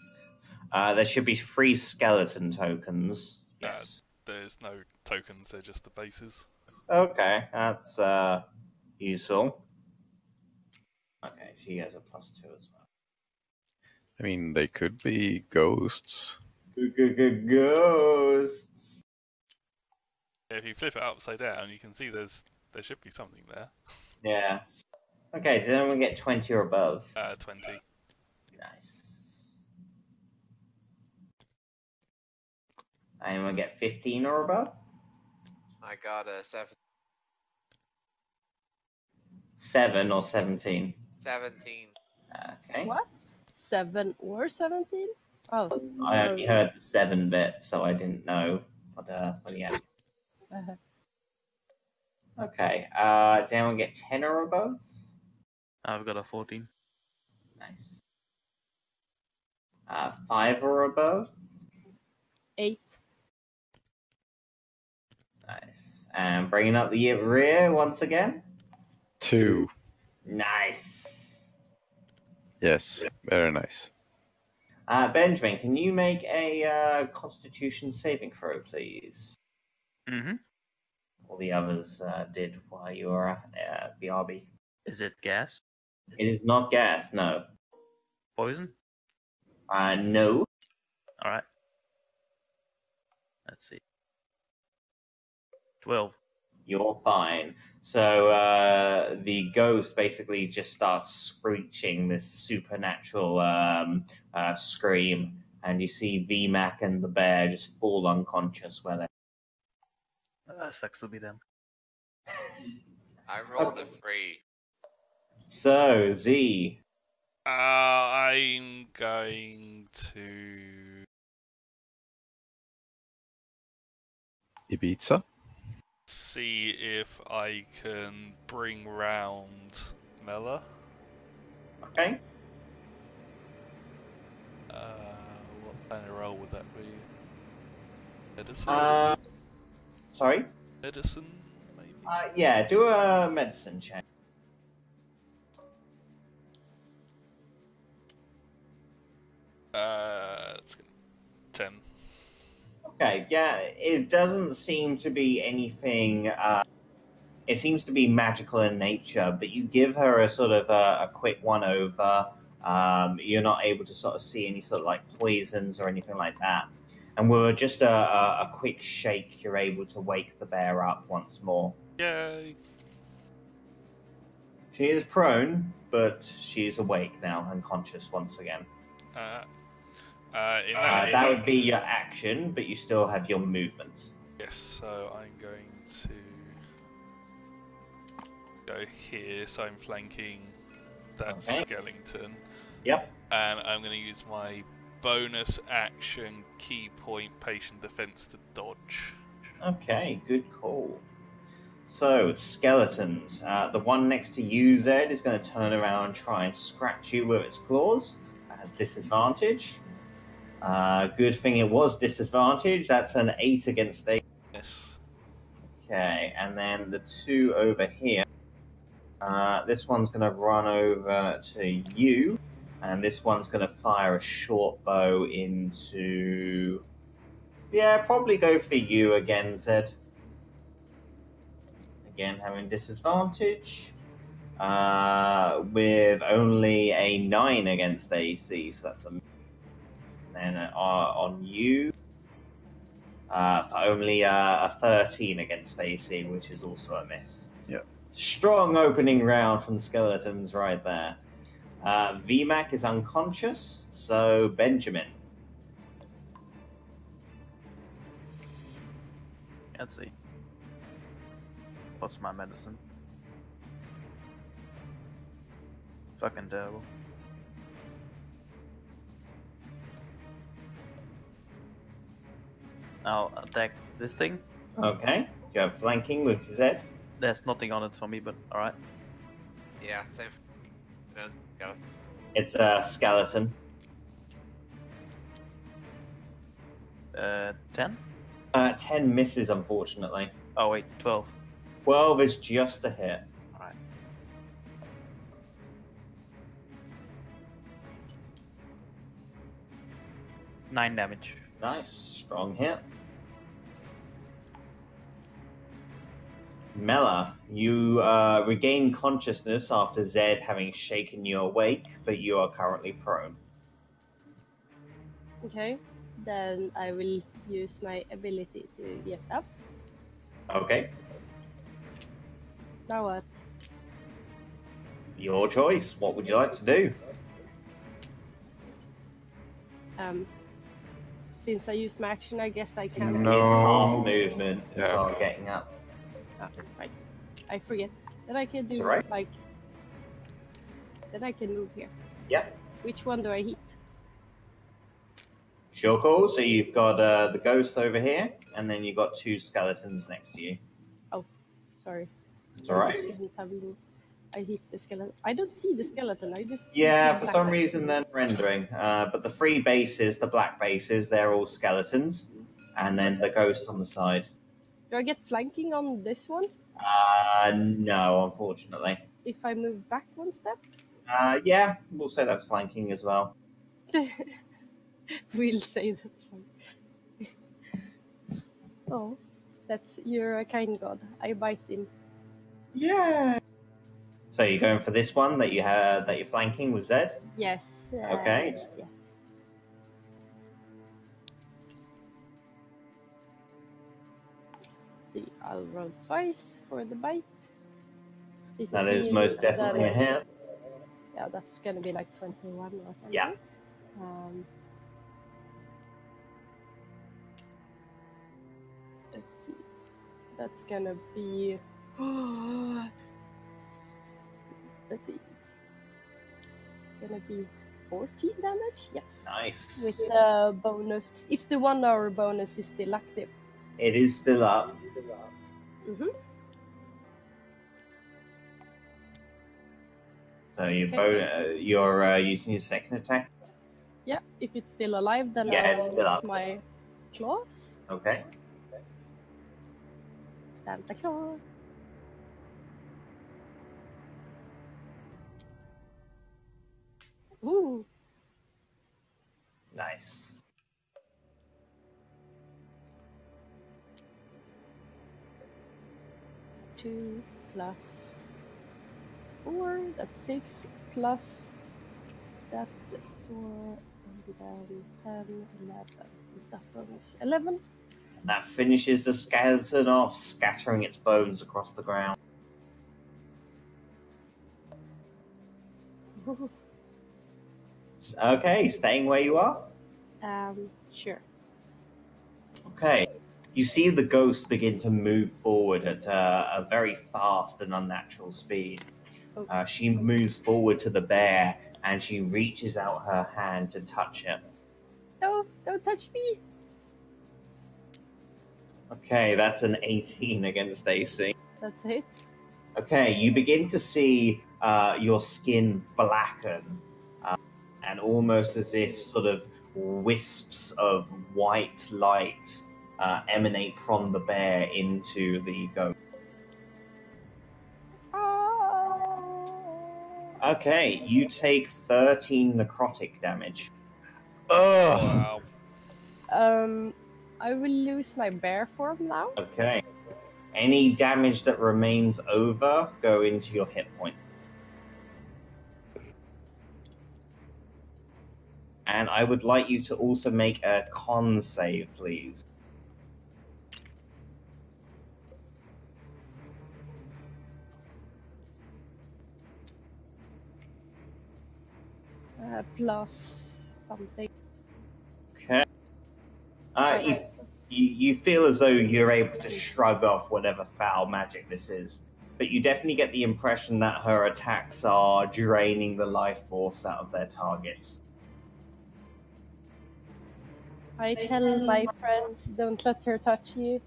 There should be 3 skeleton tokens. Yes. There's no tokens, they're just the bases. Okay, that's useful. Okay, she has a +2 as well. I mean, they could be ghosts. Ghosts. If you flip it upside down, you can see there should be something there. Yeah. Okay, did anyone get 20 or above? 20. Nice. Anyone get 15 or above? I got a 7. 7 or 17? 17. Okay. What? 7 or 17? Oh. I only heard the 7 bit, so I didn't know what he had. Okay. Did anyone get 10 or above? I've got a 14. Nice. 5 or above. 8. Nice. And bringing up the rear once again. 2. Nice. Yes, very nice. Benjamin, can you make a Constitution saving throw, please? Mm-hmm. All the others did while you were at BRB. Is it gas? It is not gas, no. Poison? No. All right. Let's see. 12. You're fine. So the ghost basically just starts screeching this supernatural scream, and you see VMAC and the bear just fall unconscious where they. Sucks to be them. I rolled a 3. So Z. I'm going to Ibiza? see if I can bring round Mela. Okay. What kind of roll would that be? Medicine? Sorry? Medicine, maybe? Yeah, do a medicine check. It's 10. Okay, yeah, it doesn't seem to be anything. It seems to be magical in nature, but you give her a sort of a quick one over. You're not able to sort of see any sort of like poisons or anything like that. And with just a quick shake, you're able to wake the bear up once more. Yay! She is prone, but she is awake now and conscious once again. That would be your action, but you still have your movement. Yes, so I'm going to go here, so I'm flanking that skeleton. Yep. And I'm going to use my bonus action key point patient defense to dodge. Okay, good call. So, skeletons. The one next to you, Zed, is going to turn around and try and scratch you with its claws. It has disadvantage. Good thing it was disadvantage. That's an 8 against 8. Yes. Okay, and then the 2 over here. This one's going to run over to you, and this one's going to fire a short bow into... Yeah, probably go for you again, Zed. Again, having disadvantage. With only a 9 against AC, so that's a... And then on you, for only a 13 against AC, which is also a miss. Yep. Strong opening round from skeletons right there. VMAC is unconscious, so Benjamin. Let's see. What's my medicine? Fucking terrible. I'll attack this thing. Okay, you have flanking with Zed. There's nothing on it for me, but alright. Yeah, same. Got it. It's a skeleton. 10? 10 misses, unfortunately. Oh wait, 12. 12 is just a hit. Alright. Nine damage. Nice, strong hit. Mela, you regain consciousness after Zed having shaken you awake, but you are currently prone. Okay, then I will use my ability to get up. Okay, Now what? your choice. What would you like to do? Since I used my action, I guess I can. No. It's half movement Yeah. while getting up. Oh, right. I forget that I can do It's alright. like that. I can move here. Yep. Which one do I hit? Sure, cool. So you've got the ghost over here, and then you've got 2 skeletons next to you. Oh, sorry. It's alright. Didn't have move. I hit the skeleton. I don't see the skeleton. I just see Yeah, the for black some one. reason they're rendering. But the three bases, the black bases, they're all skeletons, and then the ghost on the side. Do I get flanking on this one No, unfortunately. if I move back one step? Yeah, we'll say that's flanking as well. We'll say that's fine. Oh, you're a kind god. I bite him. Yeah. So you're going for this one that you're flanking with Zed? Yes. Okay. Yes. See, I'll roll twice for the bite. That is most definitely a hit. Yeah, that's gonna be like 21 or something. Yeah. Let's see. That's gonna be. Let's see. It's gonna be 14 damage. Yes. Nice. With the bonus, if the 1 hour bonus is still active. It is still up. So you're using your second attack? Yeah, if it's still alive, then Yeah, it's I'll still use up. my claws. Okay. Santa Claus. Ooh. Nice. Two plus 4, that's 6, plus that 4, and then 10, 11, with that bonus 11. That finishes the skeleton off, scattering its bones across the ground. Okay, staying where you are? Sure. Okay. You see the ghost begin to move forward at a very fast and unnatural speed. She moves forward to the bear and she reaches out her hand to touch it. No, don't touch me! Okay, that's an 18 against AC. That's it. Okay, you begin to see your skin blacken and almost as if sort of wisps of white light emanate from the bear into the ghost. Okay, you take 13 necrotic damage. Wow. I will lose my bear form now. Okay. Any damage that remains over go into your hit point. And I would like you to also make a con save, please. Plus something. Okay. You feel as though you're able to shrug off whatever foul magic this is, but you definitely get the impression that her attacks are draining the life force out of their targets. I tell my friends, don't let her touch you.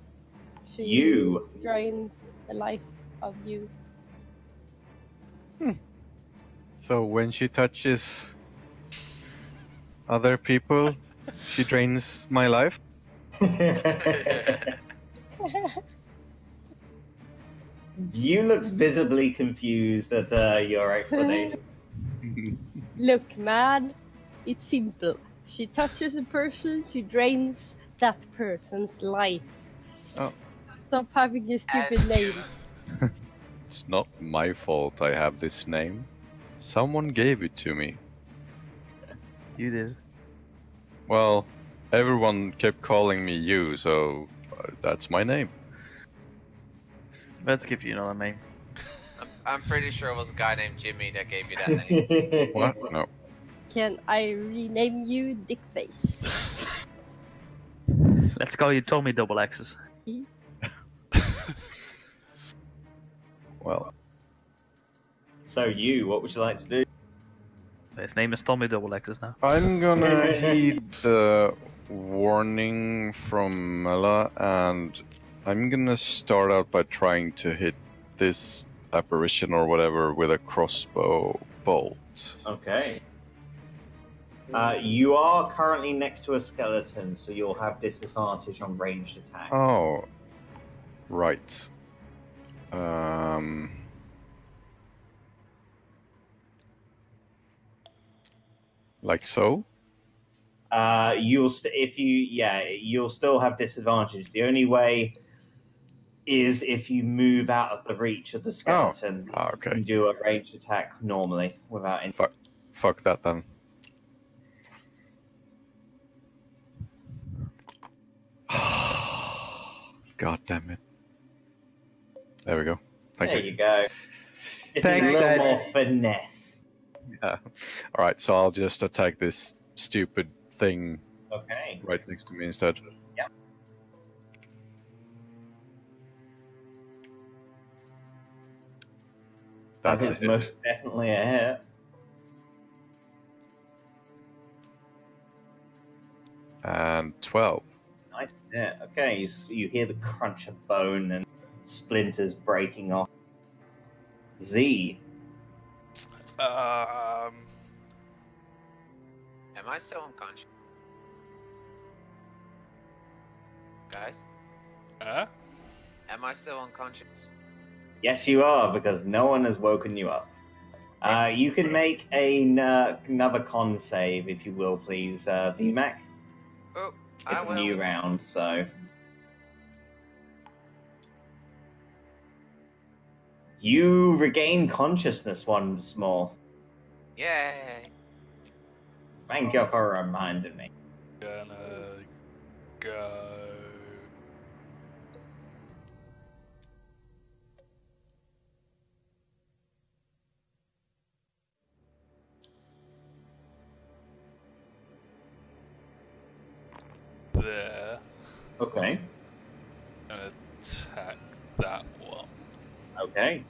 She drains the life of you. So when she touches other people, she drains my life? You look visibly confused at your explanation. Look, man, it's simple. She touches a person, she drains that person's life. Oh. Stop having a stupid name. It's not my fault I have this name. Someone gave it to me. You did. Well, everyone kept calling me you, so that's my name. Let's give you another name. I'm pretty sure it was a guy named Jimmy that gave you that name. What? No. Can I rename you Dickface? Let's call you Tommy Double X's. Well. So what would you like to do? His name is Tommy Double X's now. I'm gonna heed the warning from Mela, and I'm gonna start out by trying to hit this apparition or whatever with a crossbow bolt. Okay. You are currently next to a skeleton, so you'll have disadvantage on ranged attack. Oh, right. Like so? You'll still have disadvantage. The only way is if you move out of the reach of the skeleton. Oh, okay. You can do a ranged attack normally without any. Fuck that then. God damn it. There we go. Thank There you. you go. Just Thanks, a little Dad. more finesse. Yeah. Alright, so I'll just attack this stupid thing Okay. right next to me instead. Yep. That's That is it. most definitely a hit. And 12. Nice hit. Okay, you hear the crunch of bone and splinters breaking off. Z. Am I still unconscious? Guys? Am I still unconscious? Yes, you are, because no one has woken you up. You can make another con save, if you will, please, VMAC. Oh, It's I a will. new round, so... You regain consciousness once more. Yay! Thank you for reminding me. Gonna go. There. Okay. Gonna attack that one. Okay.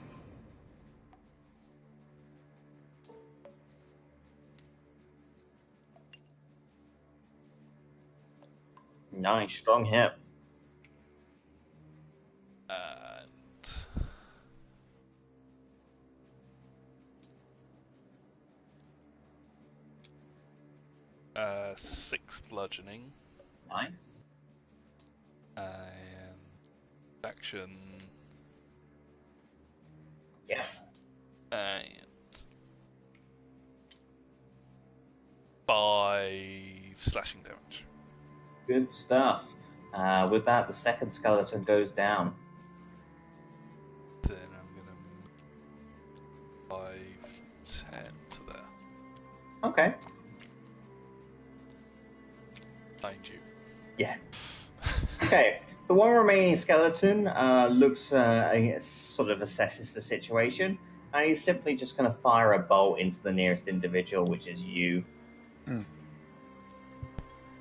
Nice, strong hit. And 6 bludgeoning. Nice. And action. Yeah. And 5 slashing damage. Good stuff. With that, the second skeleton goes down. Then I'm gonna 5, 10 to there. Okay. Behind you. Yeah. Okay. The one remaining skeleton looks, sort of assesses the situation, and he's simply just going to fire a bolt into the nearest individual, which is you.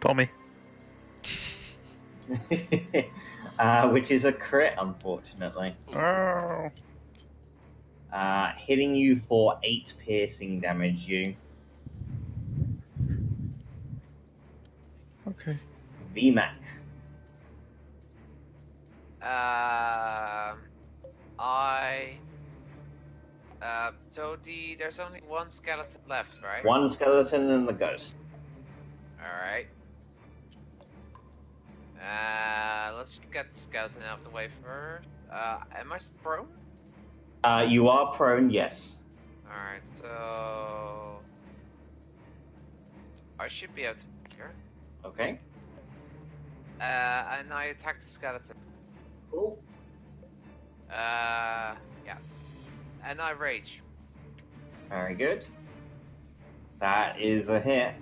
Tommy. Which is a crit, unfortunately. Oh. Hitting you for 8 piercing damage, you. Okay. VMAC. There's only one skeleton left, right? One skeleton and the ghost. Alright. Let's get the skeleton out of the way first. Am I prone? You are prone, yes. Alright, so... I should be able to here. Okay. And I attack the skeleton. Cool. Yeah. And I rage. Very good. That is a hit.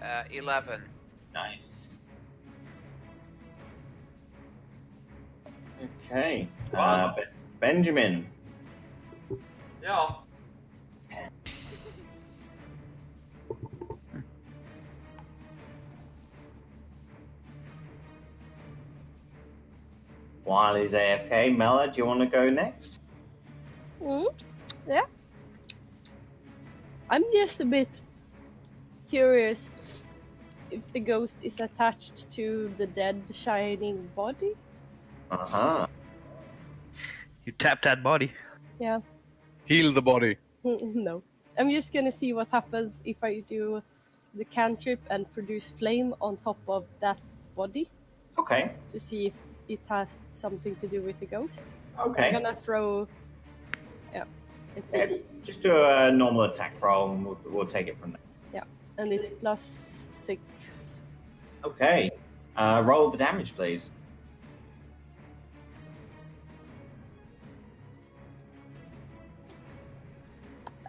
Uh, 11. Nice. Okay. Wow. Benjamin. Yeah. While he's AFK, Mela, do you want to go next? Yeah. I'm just a bit curious. if the ghost is attached to the dead shining body. Uh-huh. You tap that body. Yeah. Heal the body. No. I'm just gonna see what happens if I do the cantrip and produce flame on top of that body Okay. to see if it has something to do with the ghost. Okay. I'm gonna throw. Yeah. Let's see. Yeah, just do a normal attack roll and we'll take it from there. Yeah. And it's +6. Okay. Roll the damage, please.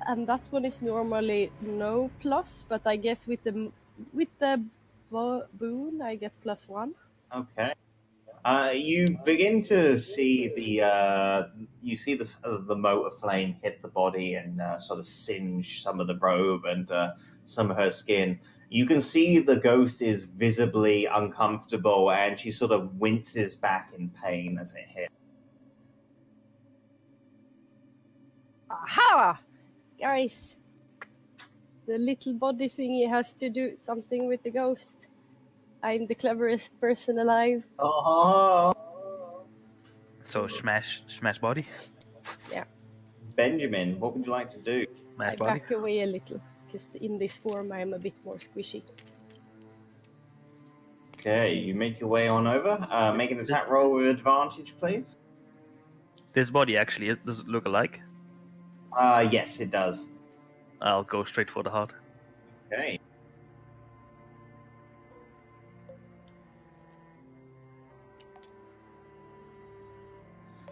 And that one is normally no plus, but I guess with the boon I get +1. Okay. You begin to see the mote of flame hit the body and sort of singe some of the robe and some of her skin. You can see the ghost is visibly uncomfortable and she sort of winces back in pain as it hits. Aha! Guys, the little body thingy has to do something with the ghost. I'm the cleverest person alive. Oh, So smash body. Yeah. Benjamin, what would you like to do? Smash I body. back away a little, because in this form I'm a bit more squishy. Okay, you make your way on over. Make an attack roll with advantage, please. This body actually, does it look alike? Yes, it does. I'll go straight for the heart. Okay.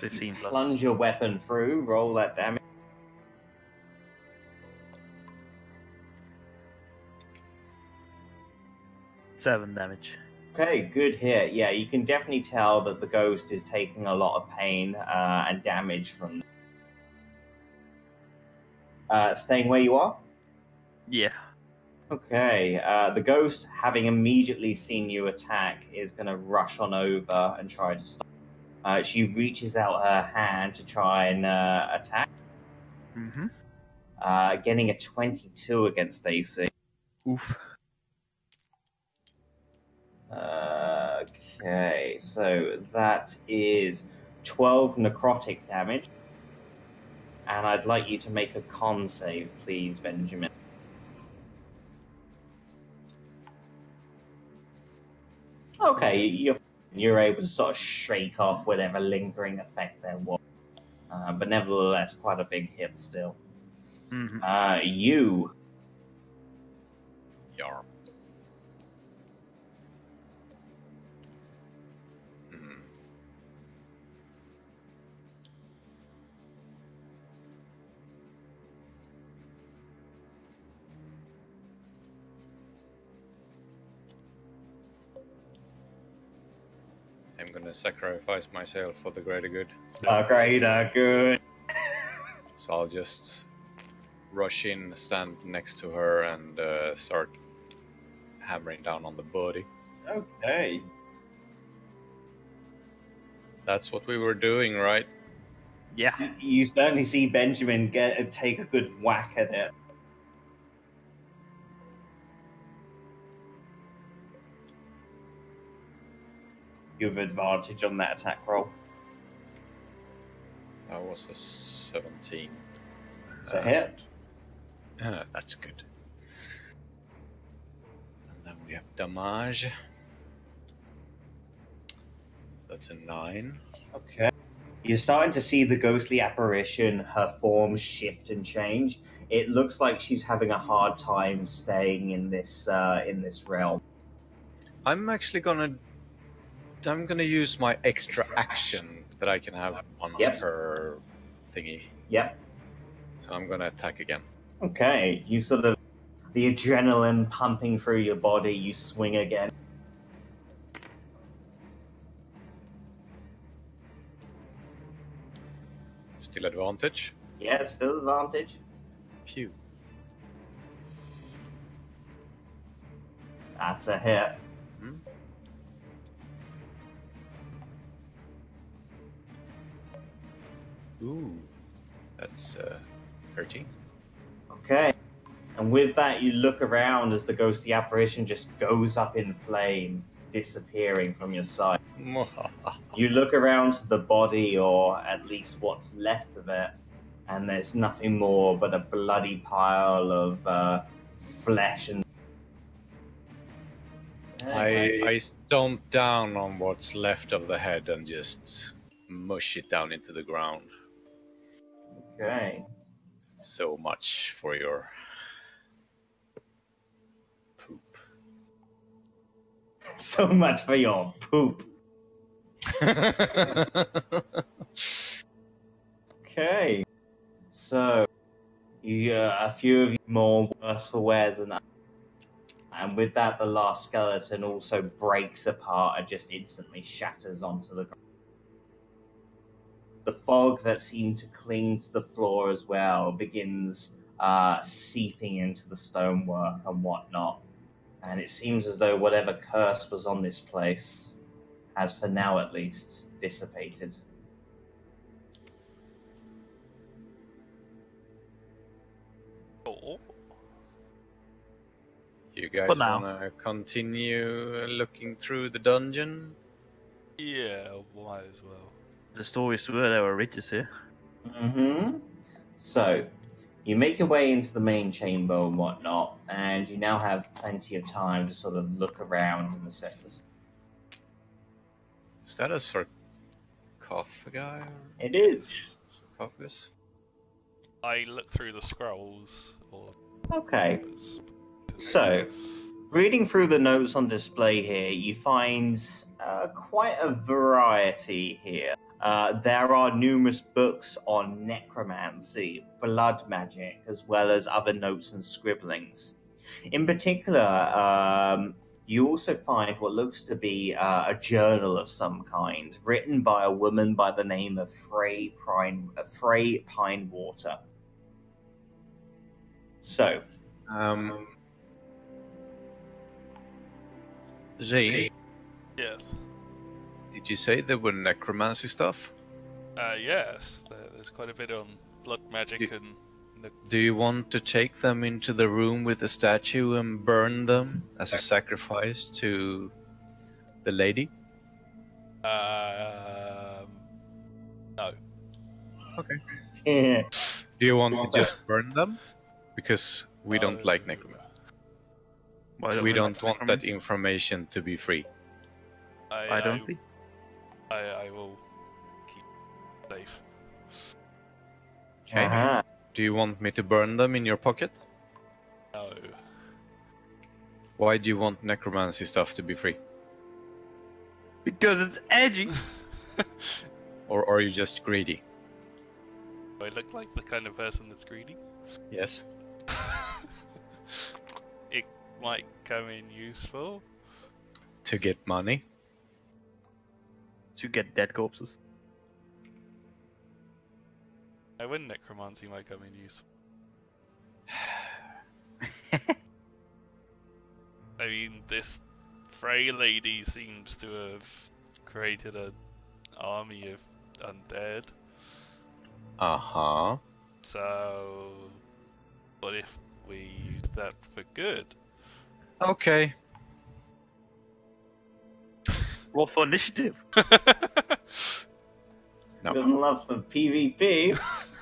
You 15 plus. Plunge your weapon through, roll that damage. Seven damage. Okay, good hit. Yeah, you can definitely tell that the ghost is taking a lot of pain and damage from staying where you are. Yeah. Okay, the ghost, having immediately seen you attack, is going to rush on over and try to stop. She reaches out her hand to try and attack. Mm-hmm. Getting a 22 against AC. Oof. Okay, so that is 12 necrotic damage. And I'd like you to make a con save, please, Benjamin. Okay, you're able to sort of shake off whatever lingering effect there was. But nevertheless, quite a big hit still. Mm-hmm. You. Yarp. Hmm. I'm gonna sacrifice myself for the greater good. Greater good. So I'll just rush in, stand next to her, and start hammering down on the body. Okay. That's what we were doing, right? Yeah. You certainly see Benjamin take a good whack at it. You have advantage on that attack roll. That was a 17. It's a hit. That's good. And then we have damage. So that's a 9. Okay. You're starting to see the ghostly apparition, her form shift and change. It looks like she's having a hard time staying in this realm. I'm actually gonna use my extra action that I can have once Yep. per thingy. Yep. So I'm gonna attack again. Okay. You sort of, the adrenaline pumping through your body, you swing again. Still advantage. Yeah, it's still advantage. Pew. That's a hit. Hmm. Ooh, that's 13. Okay. And with that, you look around as the ghostly apparition just goes up in flame, disappearing from your sight. You look around to the body, or at least what's left of it, and there's nothing more but a bloody pile of flesh and... I stomp down on what's left of the head and just mush it down into the ground. Okay. So much for your poop. So much for your poop. Okay. So, a few of you more worse for wears than that. And with that, the last skeleton also breaks apart and just instantly shatters onto the ground. The fog that seemed to cling to the floor as well begins seeping into the stonework and whatnot. And it seems as though whatever curse was on this place has, for now at least, dissipated. Oh. You guys For now. wanna continue looking through the dungeon? Yeah, might as well. The stories were there were riches here. Mm-hmm. So, you make your way into the main chamber and whatnot, and you now have plenty of time to sort of look around and assess this. Is that a sarcophagus? It is. Sarcophagus? I look through the scrolls. Okay. So, reading through the notes on display here, you find quite a variety here. There are numerous books on necromancy, blood magic, as well as other notes and scribblings. In particular, you also find what looks to be a journal of some kind, written by a woman by the name of Frey Pinewater. So, Zane, Yes. did you say there were necromancy stuff? Yes. There's quite a bit on blood magic and. Do you want to take them into the room with the statue and burn them as a sacrifice to the lady? No. Okay. yeah. Do you want to just burn them? Because we don't like necromancy. We don't want that information to be free. Why don't we? I will keep safe. Okay. Uh-huh. Do you want me to burn them in your pocket? No. Why do you want necromancy stuff to be free? Because it's edgy. Or are you just greedy? Do I look like the kind of person that's greedy? Yes. It might come in useful. To get money? To get dead corpses. I win necromancy might come in useful. I mean, this Frey lady seems to have created an army of undead. Uh-huh. So, what if we use that for good? Okay. Roll for initiative. No. Doesn't love some PvP.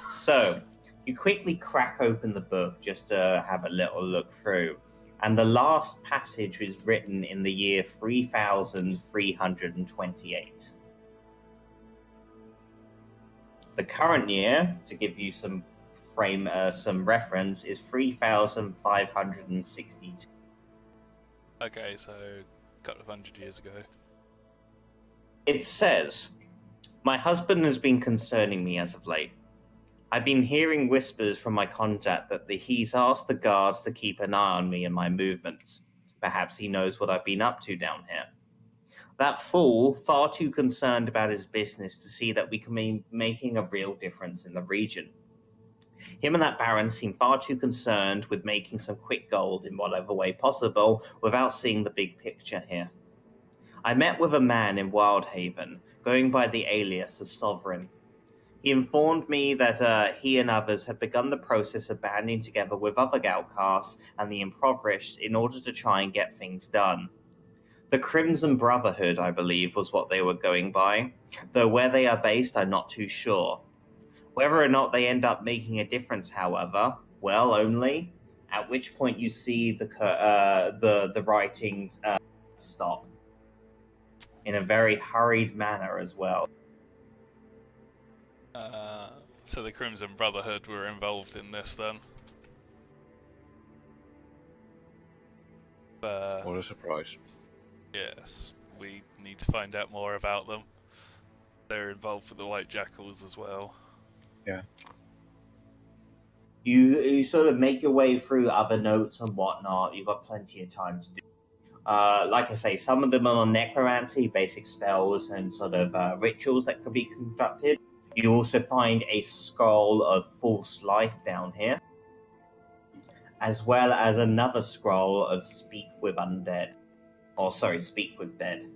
So, you quickly crack open the book just to have a little look through. And the last passage is written in the year 3328. The current year, to give you some reference, is 3562. Okay, so a couple of 100 years ago. It says, "My husband has been concerning me as of late. I've been hearing whispers from my contact that he's asked the guards to keep an eye on me and my movements. Perhaps he knows what I've been up to down here. That fool, far too concerned about his business to see that we can be making a real difference in the region. Him and that Baron seem far too concerned with making some quick gold in whatever way possible without seeing the big picture here. I met with a man in Wildhaven, going by the alias of Sovereign. He informed me that he and others had begun the process of banding together with other outcasts and the impoverished in order to try and get things done. The Crimson Brotherhood, I believe, was what they were going by, though where they are based, I'm not too sure. Whether or not they end up making a difference, however, well, only at which point you see the writings stop in a very hurried manner as well. So the Crimson Brotherhood were involved in this then? What a surprise. Yes, we need to find out more about them. They're involved with the White Jackals as well. Yeah. You sort of make your way through other notes and whatnot. You've got plenty of time to do. Like I say, some of them are on necromancy, basic spells and sort of rituals that could be conducted. You also find a scroll of false life down here, as well as another scroll of speak with undead. Speak with dead.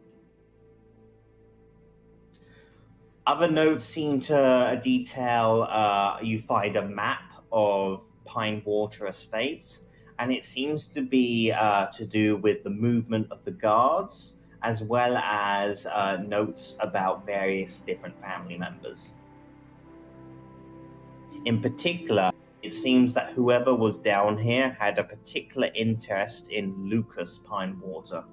Other notes seem to detail, you find a map of Pinewater Estate, and it seems to be to do with the movement of the guards, as well as notes about various different family members. In particular, it seems that whoever was down here had a particular interest in Lucas Pinewater.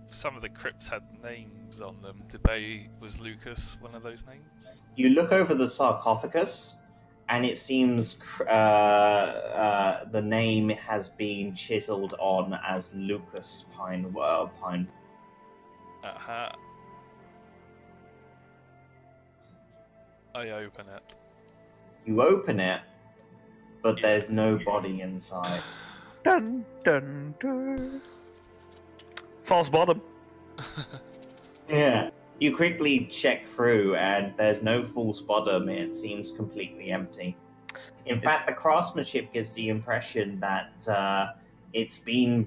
Some of the crypts had names on them. Was Lucas one of those names? You look over the sarcophagus, and it seems the name has been chiseled on as Lucas Pine. Aha. I open it. You open it, but there's no body inside. Dun dun dun. False bottom. Yeah. You quickly check through, and there's no false bottom. It seems completely empty. In fact, the craftsmanship gives the impression that it's been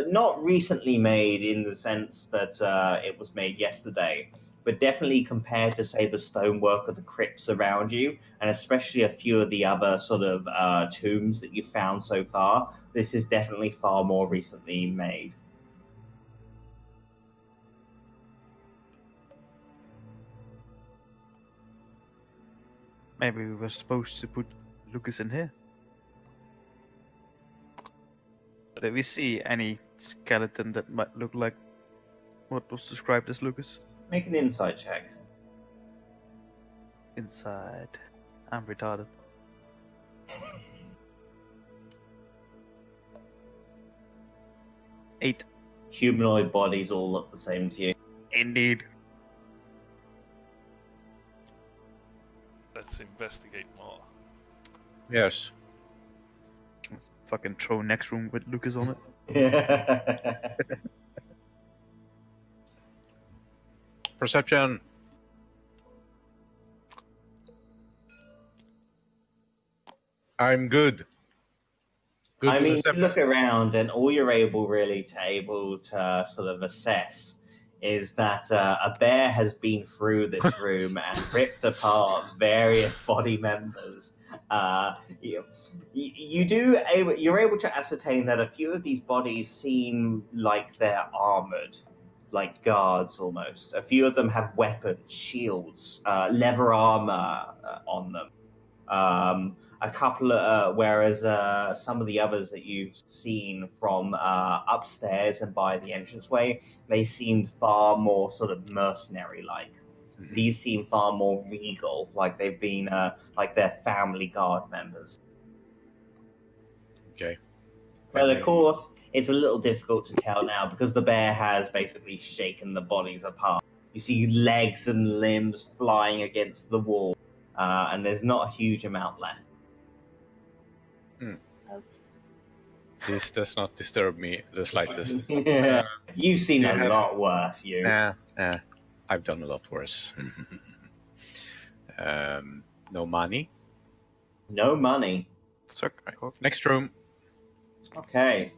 not recently made in the sense that it was made yesterday, but definitely compared to, say, the stonework of the crypts around you, and especially a few of the other sort of tombs that you've found so far, this is definitely far more recently made. Maybe we were supposed to put Lucas in here. Did we see any skeleton that might look like what was described as Lucas? Make an insight check. Inside. I'm retarded. Eight. Humanoid bodies all look the same to you. Indeed. Let's investigate more. Yes. Let's fucking throw next room with Lucas on it. Perception. I'm good. Good I mean, you perception. look around, and all you're able to sort of assess is that a bear has been through this room and ripped apart various body members. You're able to ascertain that a few of these bodies seem like they're armored, like guards almost. A few of them have weapons, shields, leather armor on them. A couple of, whereas some of the others that you've seen from upstairs and by the entranceway, they seemed far more sort of mercenary-like. Mm-hmm. These seem far more regal, like they've been, like they're family guard members. Okay. But of course, it's a little difficult to tell now because the bear has basically shaken the bodies apart. You see legs and limbs flying against the wall, and there's not a huge amount left. This does not disturb me the slightest. Yeah. You've seen a lot worse, you. I've done a lot worse. No money. No money. So, next room. Okay.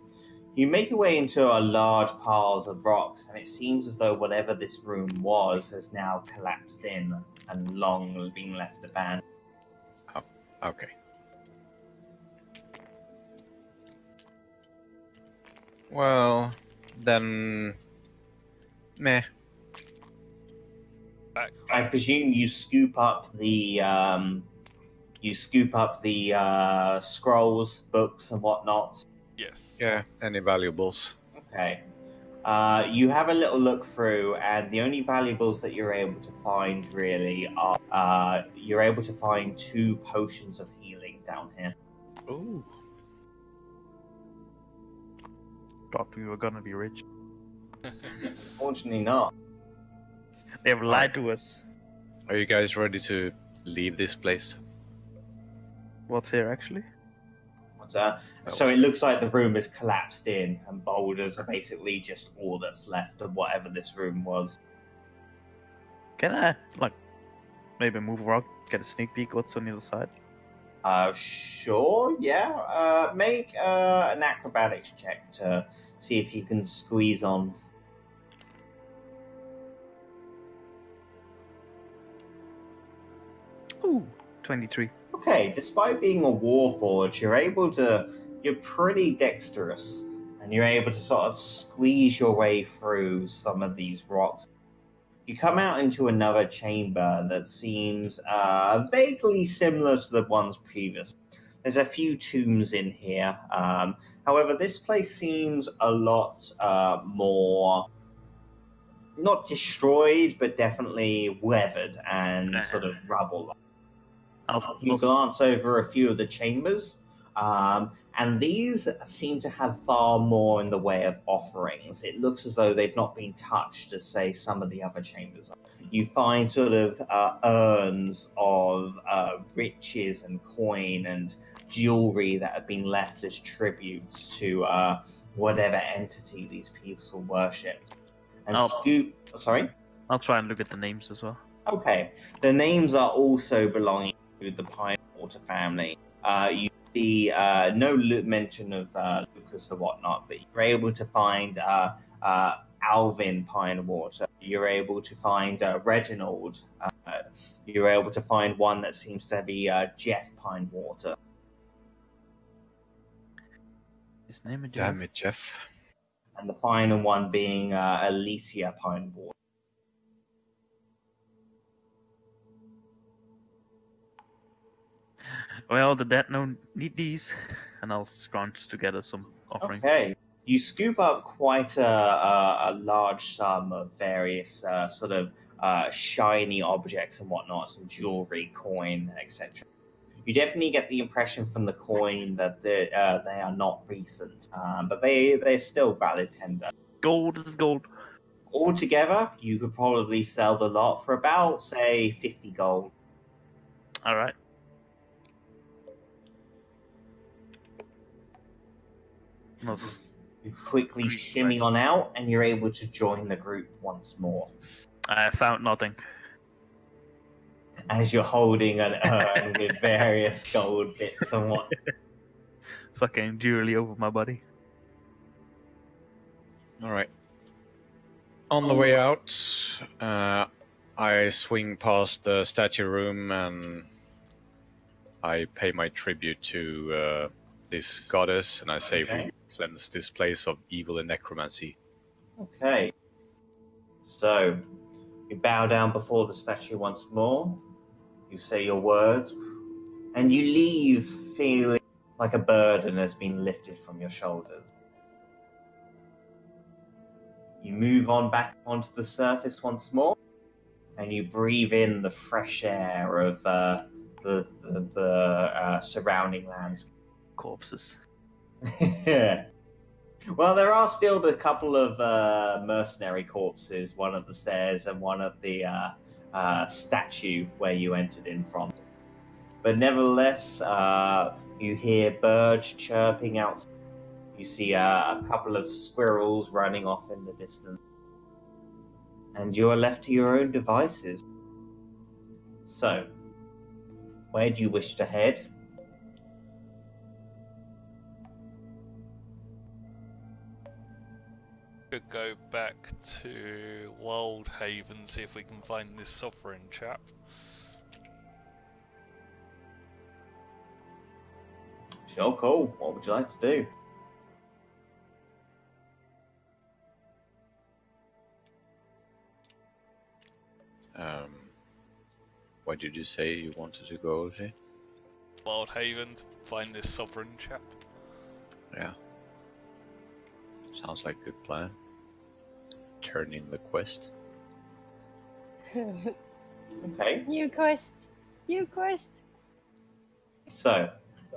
You make your way into a large piles of rocks, and it seems as though whatever this room was has now collapsed in and long been left abandoned. Oh, okay. Well, then... meh. I presume you scoop up the scrolls, books, and whatnot. Yes. Yeah, any valuables? Okay. You have a little look through, and the only valuables that you're able to find really are you're able to find 2 potions of healing down here. Ooh. Thought we were gonna be rich. Unfortunately not. They have lied to us. Are you guys ready to leave this place? What's here, actually? So it looks like the room has collapsed in, and boulders are basically just all that's left of whatever this room was. Can I, like, maybe move around, get a sneak peek what's on the other side? Sure, yeah. Make an acrobatics check to see if you can squeeze on. Ooh, 23. Okay, despite being a warforged, you're pretty dexterous, and you're able to sort of squeeze your way through some of these rocks. You come out into another chamber that seems vaguely similar to the ones previous. There's a few tombs in here. However, this place seems a lot more, not destroyed, but definitely weathered and sort of rubble. You glance over a few of the chambers, and these seem to have far more in the way of offerings. It looks as though they've not been touched as, say, some of the other chambers. You find sort of urns of riches and coin and jewelry that have been left as tributes to whatever entity these people worship. And Sorry? I'll try and look at the names as well. Okay. The names are also belonging to the Pinewater family. You see no mention of Lucas or whatnot, but you're able to find Alvin Pinewater. You're able to find Reginald. You're able to find one that seems to be Jeff Pinewater. His name is Damn it, Jeff. And the final one being Alicia Pinewater. Well, the dead don't need these, and I'll scrounge together some offerings. Okay. You scoop up quite a large sum of various sort of shiny objects and whatnot, some jewelry, coin, etc. You definitely get the impression from the coin that they are not recent, but they're still valid tender. Gold is gold. Altogether, you could probably sell the lot for about, say, 50 gold. All right. You quickly shimmy on out, and you're able to join the group once more. I found nothing. As you're holding an urn with various gold bits and what. Fucking jewelry over my body. Alright. On the way out, I swing past the statue room and I pay my tribute to this goddess, and I say, we cleanse this place of evil and necromancy. Okay. So, you bow down before the statue once more, you say your words, and you leave feeling like a burden has been lifted from your shoulders. You move on back onto the surface once more, and you breathe in the fresh air of the surrounding landscape. Corpses. Well, there are still the couple of mercenary corpses, one at the stairs and one at the statue where you entered in from. But nevertheless, you hear birds chirping out. You see a couple of squirrels running off in the distance. And you are left to your own devices. So, where do you wish to head? Could go back to Wildhaven, see if we can find this sovereign chap. Sure, cool. What would you like to do? What did you say you wanted to go, Jay? Wildhaven to find this sovereign chap. Yeah. Sounds like a good plan. Turn in the quest. Okay. New quest. New quest. So,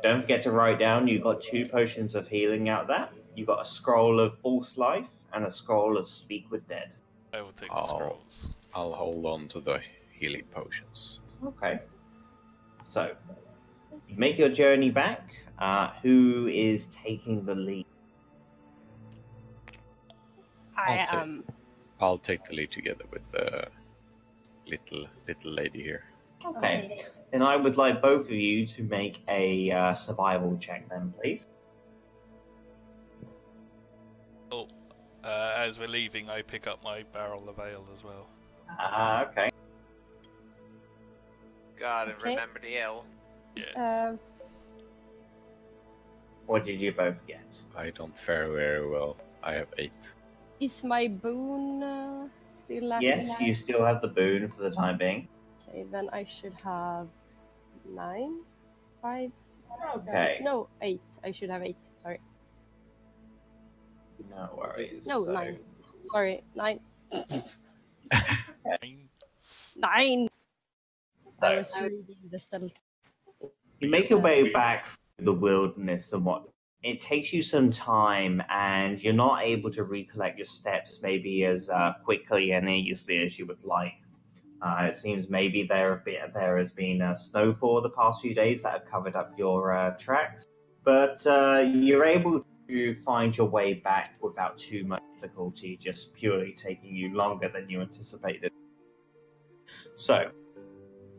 don't forget to write down you got 2 potions of healing out there. You got a scroll of false life and a scroll of speak with dead. I will take the scrolls. I'll hold on to the healing potions. Okay. So, you make your journey back. Who is taking the lead? I'll take the lead together with the little lady here. Okay. Then I would like both of you to make a survival check then, please. Oh, as we're leaving, I pick up my barrel of ale as well. Okay. God, and remember the L. Yes. What did you both get? I don't fare very well. I have 8. Is my boon still active? Yes, you still have the boon for the time being. Okay, then I should have 9, 5, Okay. 7, no, 8. I should have 8. Sorry. No worries. No, So- 9. Sorry, 9. Fine. 9. I So- was reading the stealth. You make your way back through the wilderness and what it takes you some time, and you're not able to recollect your steps maybe as quickly and easily as you would like. It seems maybe there has been a snowfall the past few days that have covered up your tracks, but you're able to find your way back without too much difficulty, just purely taking you longer than you anticipated. So,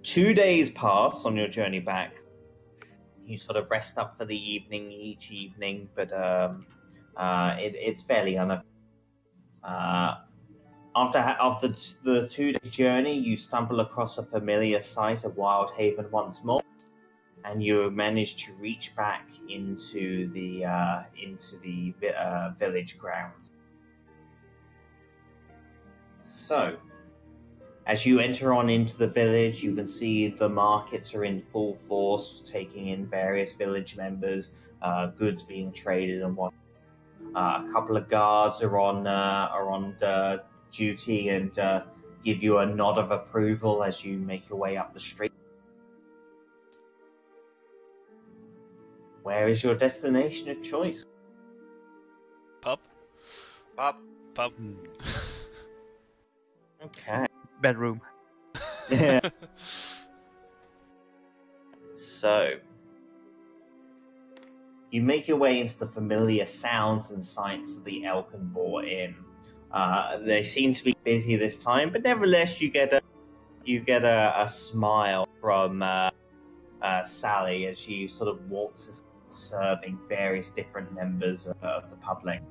2 days pass on your journey back. You sort of rest up for the evening each evening, but it's fairly After the 2 day journey, you stumble across a familiar sight of Wildhaven once more, and you manage to reach back into the village grounds. So, as you enter on into the village, you can see the markets are in full force, taking in various village members, goods being traded and what. A couple of guards are on duty and give you a nod of approval as you make your way up the street. Where is your destination of choice? Pub? Pub. Pub. Okay. Bedroom. Yeah. So, you make your way into the familiar sounds and sights of the Elkenbohr Inn. They seem to be busy this time, but nevertheless, you get a smile from Sally as she sort of walks serving various different members of the public.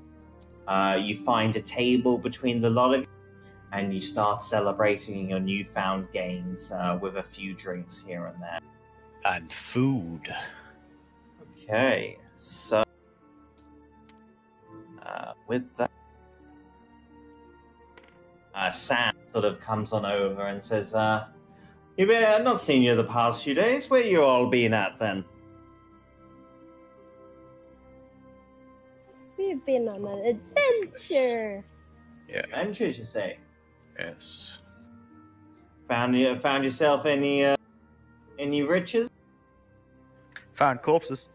You find a table between the lot of you, and you start celebrating your newfound gains with a few drinks here and there. And food. Okay, so with that, Sam sort of comes on over and says, I've not seen you the past few days. Where you all been at then? We've been on an adventure. Yeah. Adventures, you say? Yes. Found yourself any riches? Found corpses.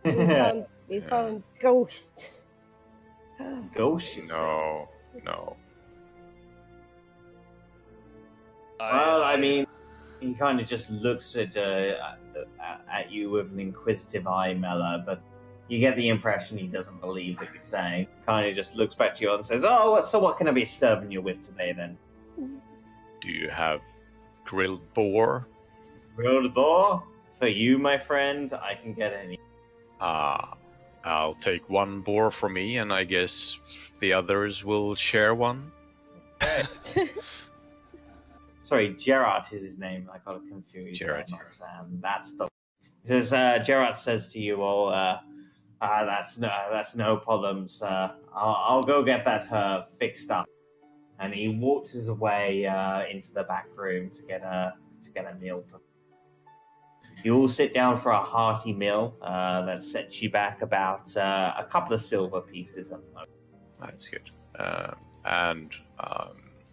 We found ghosts. Ghosts? you say? No. Well, I mean, he kind of just looks at you with an inquisitive eye, Mella, but you get the impression he doesn't believe what you're saying. Kind of just looks back to you and says, "Oh, so what can I be serving you with today, then?" Do you have grilled boar? Grilled boar? For you, my friend, I can get any. Ah, I'll take one boar for me, and I guess the others will share one. Sorry, Gerard is his name. I got confused. Gerard. Not Sam. That's the. He says, Gerard says to you all, that's no problems. I'll go get that fixed up. And he walks his way into the back room to get a meal. You all sit down for a hearty meal that sets you back about a couple of silver pieces at the moment. That's good. And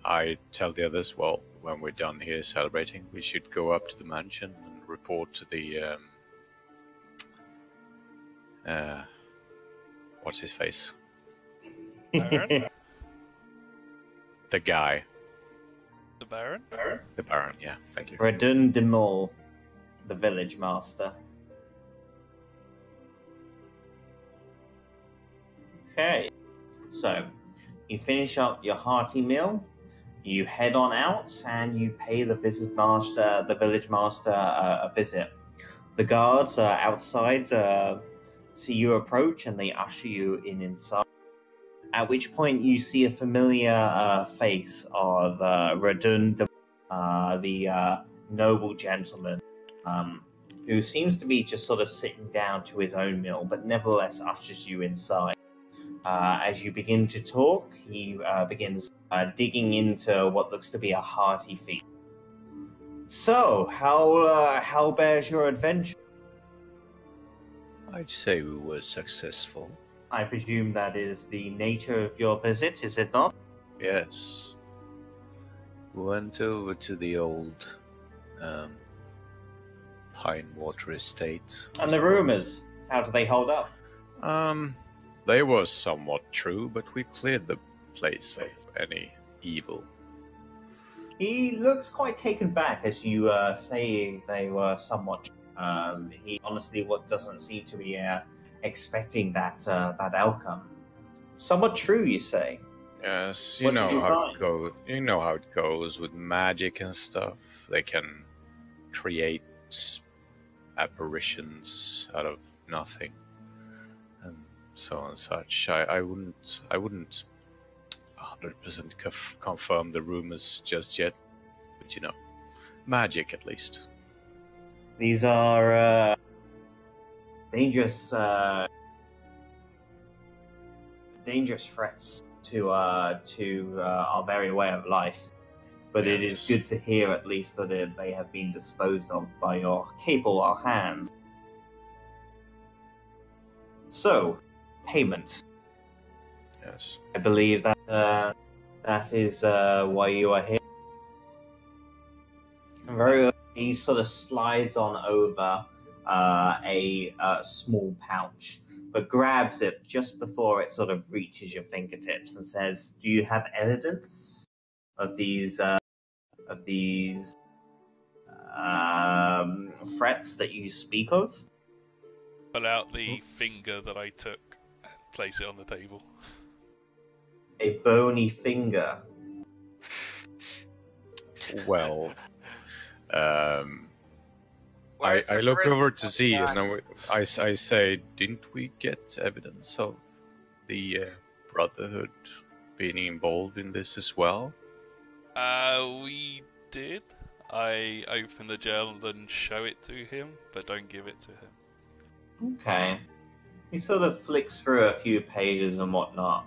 I tell the others, well, when we're done here celebrating, we should go up to the mansion and report to the what's his face? Baron? The guy. The Baron? The Baron, yeah, thank you. Redun de Mol, the village master. Okay, so you finish up your hearty meal, you head on out, and you pay the village master a visit. The guards outside see you approach, and they usher you inside. At which point you see a familiar face of Radun, the noble gentleman, who seems to be just sort of sitting down to his own meal, but nevertheless ushers you inside. As you begin to talk, he begins digging into what looks to be a hearty feast. So, how bears your adventure? I'd say we were successful. I presume that is the nature of your visit, is it not? Yes. We went over to the old Pinewater Estate. And the rumors, how do they hold up? They were somewhat true, but we cleared the place of any evil. He looks quite taken back as you say they were somewhat. He honestly doesn't seem to be expecting that outcome. Somewhat true, you say? Yes, What did you find? You know how it goes with magic and stuff. They can create apparitions out of nothing, and so on and such. I wouldn't 100% confirm the rumors just yet, but magic at least. These are dangerous threats to our very way of life. But it is good to hear at least that they have been disposed of by your capable hands. So, payment. Yes. I believe that that is why you are here. Very well. He sort of slides on over a small pouch, but grabs it just before it sort of reaches your fingertips and says, "Do you have evidence of these threats that you speak of?" Pull out the finger that I took and place it on the table. A bony finger. Well, Where's I the look charisma over to on see, that? and then I say, didn't we get evidence of the Brotherhood being involved in this as well? We did. I open the journal and show it to him, but don't give it to him. Okay. He sort of flicks through a few pages and whatnot,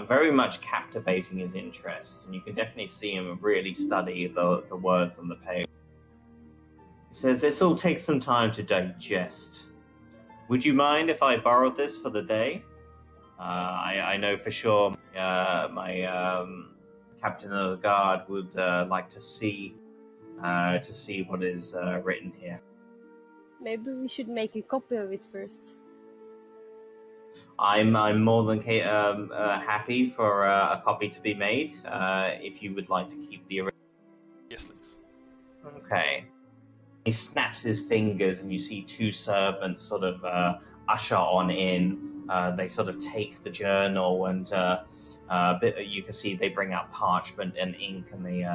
very much captivating his interest, and you can definitely see him really study the words on the page. He says, "This will take some time to digest. Would you mind if I borrowed this for the day? I know for sure my captain of the guard would like to see what is written here." Maybe we should make a copy of it first. I'm more than happy for a copy to be made. If you would like to keep the original. Yes, please. Okay. He snaps his fingers, and you see two servants sort of usher on in. They sort of take the journal, and you can see they bring out parchment and ink, and they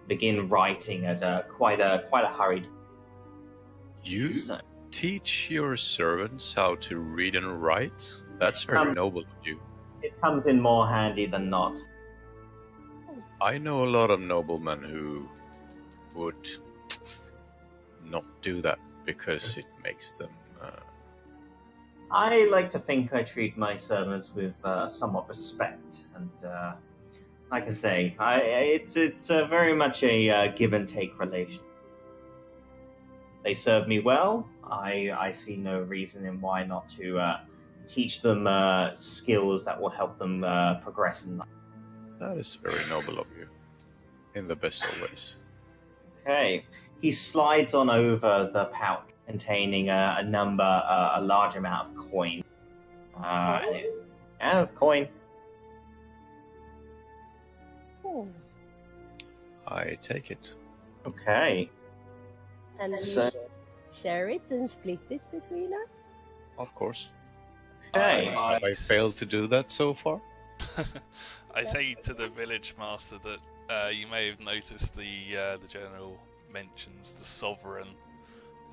begin writing at quite a hurried. You teach your servants how to read and write? That's very noble of you. It comes in more handy than not. I know a lot of noblemen who would not do that because it makes them. I like to think I treat my servants with somewhat respect, and like I say, it's very much a give and take relation. They serve me well. I see no reason in why not to teach them skills that will help them progress in life. That is very noble of you, in the best of ways. Okay. He slides on over the pouch containing a large amount of coin. Coin. Oh. I take it. Okay. And then So- you share it and split it between us? Of course. Okay. Have I failed to do that so far? I say to the village master that you may have noticed the general mentions the sovereign.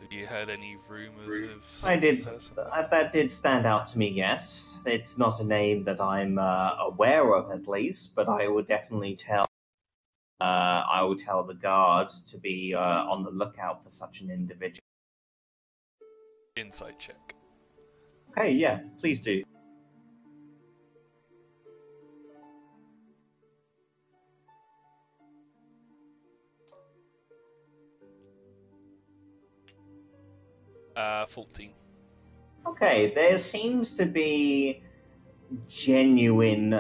Have you heard any rumours of? I did. Person? That did stand out to me. Yes, it's not a name that I'm aware of, at least, but I would definitely tell. I will tell the guards to be on the lookout for such an individual. Insight check. Okay, yeah, please do. Uh, 14. Okay, there seems to be a genuine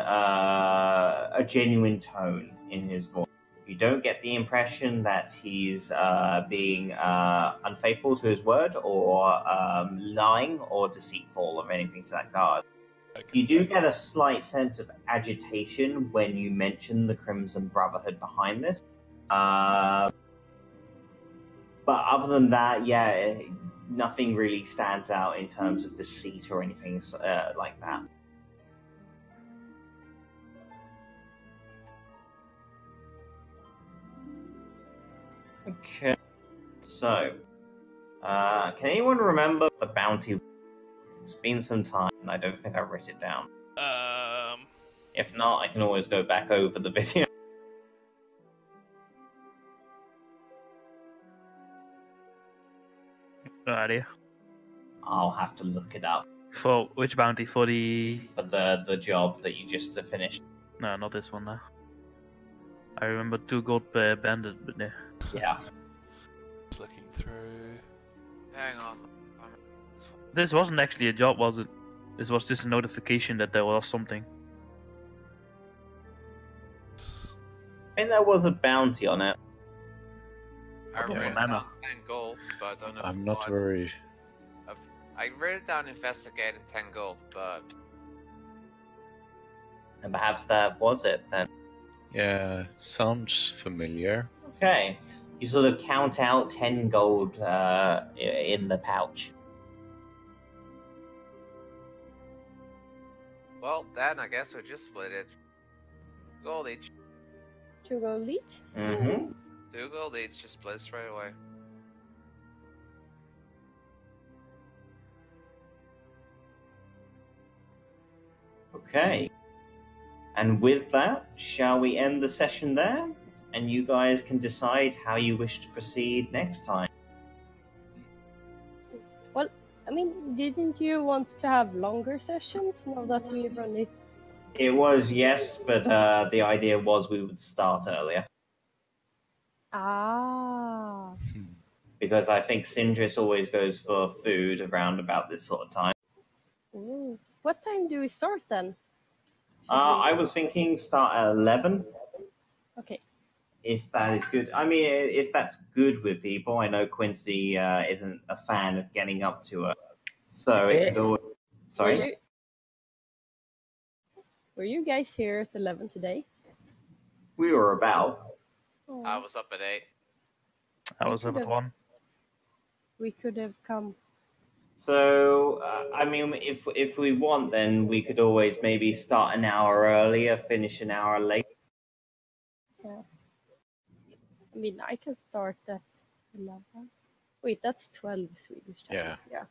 tone in his voice. You don't get the impression that he's being unfaithful to his word or lying or deceitful or anything to that guard. Okay. You do get a slight sense of agitation when you mention the Crimson Brotherhood behind this. But other than that, yeah, nothing really stands out in terms of deceit or anything like that. Okay, so can anyone remember the bounty? It's been some time, and I don't think I wrote it down. If not, I can always go back over the video. No idea. I'll have to look it up For which bounty? For the... for the job that you just finished. No, not this one now. I remember 2 gold per bandit, but no. Yeah. Just looking through. Hang on. This wasn't actually a job, was it? This was just a notification that there was something. I think there was a bounty on it. I wrote it banana. down 10 gold, but I don't know. I'm not what. very. I wrote it down investigating 10 gold, but And perhaps that was it then. Yeah, sounds familiar. Okay. You sort of count out 10 gold in the pouch. well, then I guess we just split it. Gold each. 2 gold each? Mm-hmm. 2 gold each, just split it straight away. Okay. And with that, shall we end the session there? And you guys can decide how you wish to proceed next time. Well, I mean, didn't you want to have longer sessions now that we run it? It was, yes, but the idea was we would start earlier. Ah. Because I think Sindris always goes for food around about this sort of time. Ooh. What time do we start then? I was thinking start at 11, Okay. if that is good. I mean, if that's good with people. I know Quincy isn't a fan of getting up to it. So it could always... Sorry? Were you guys here at 11 today? We were about. Oh, I was up at 8. I was up at 1. we could have come. So, I mean, if we want, then we could always maybe start an hour earlier, finish an hour late. Yeah. I mean, I can start at 11. Wait, that's 12 Swedish. Yeah. Yeah.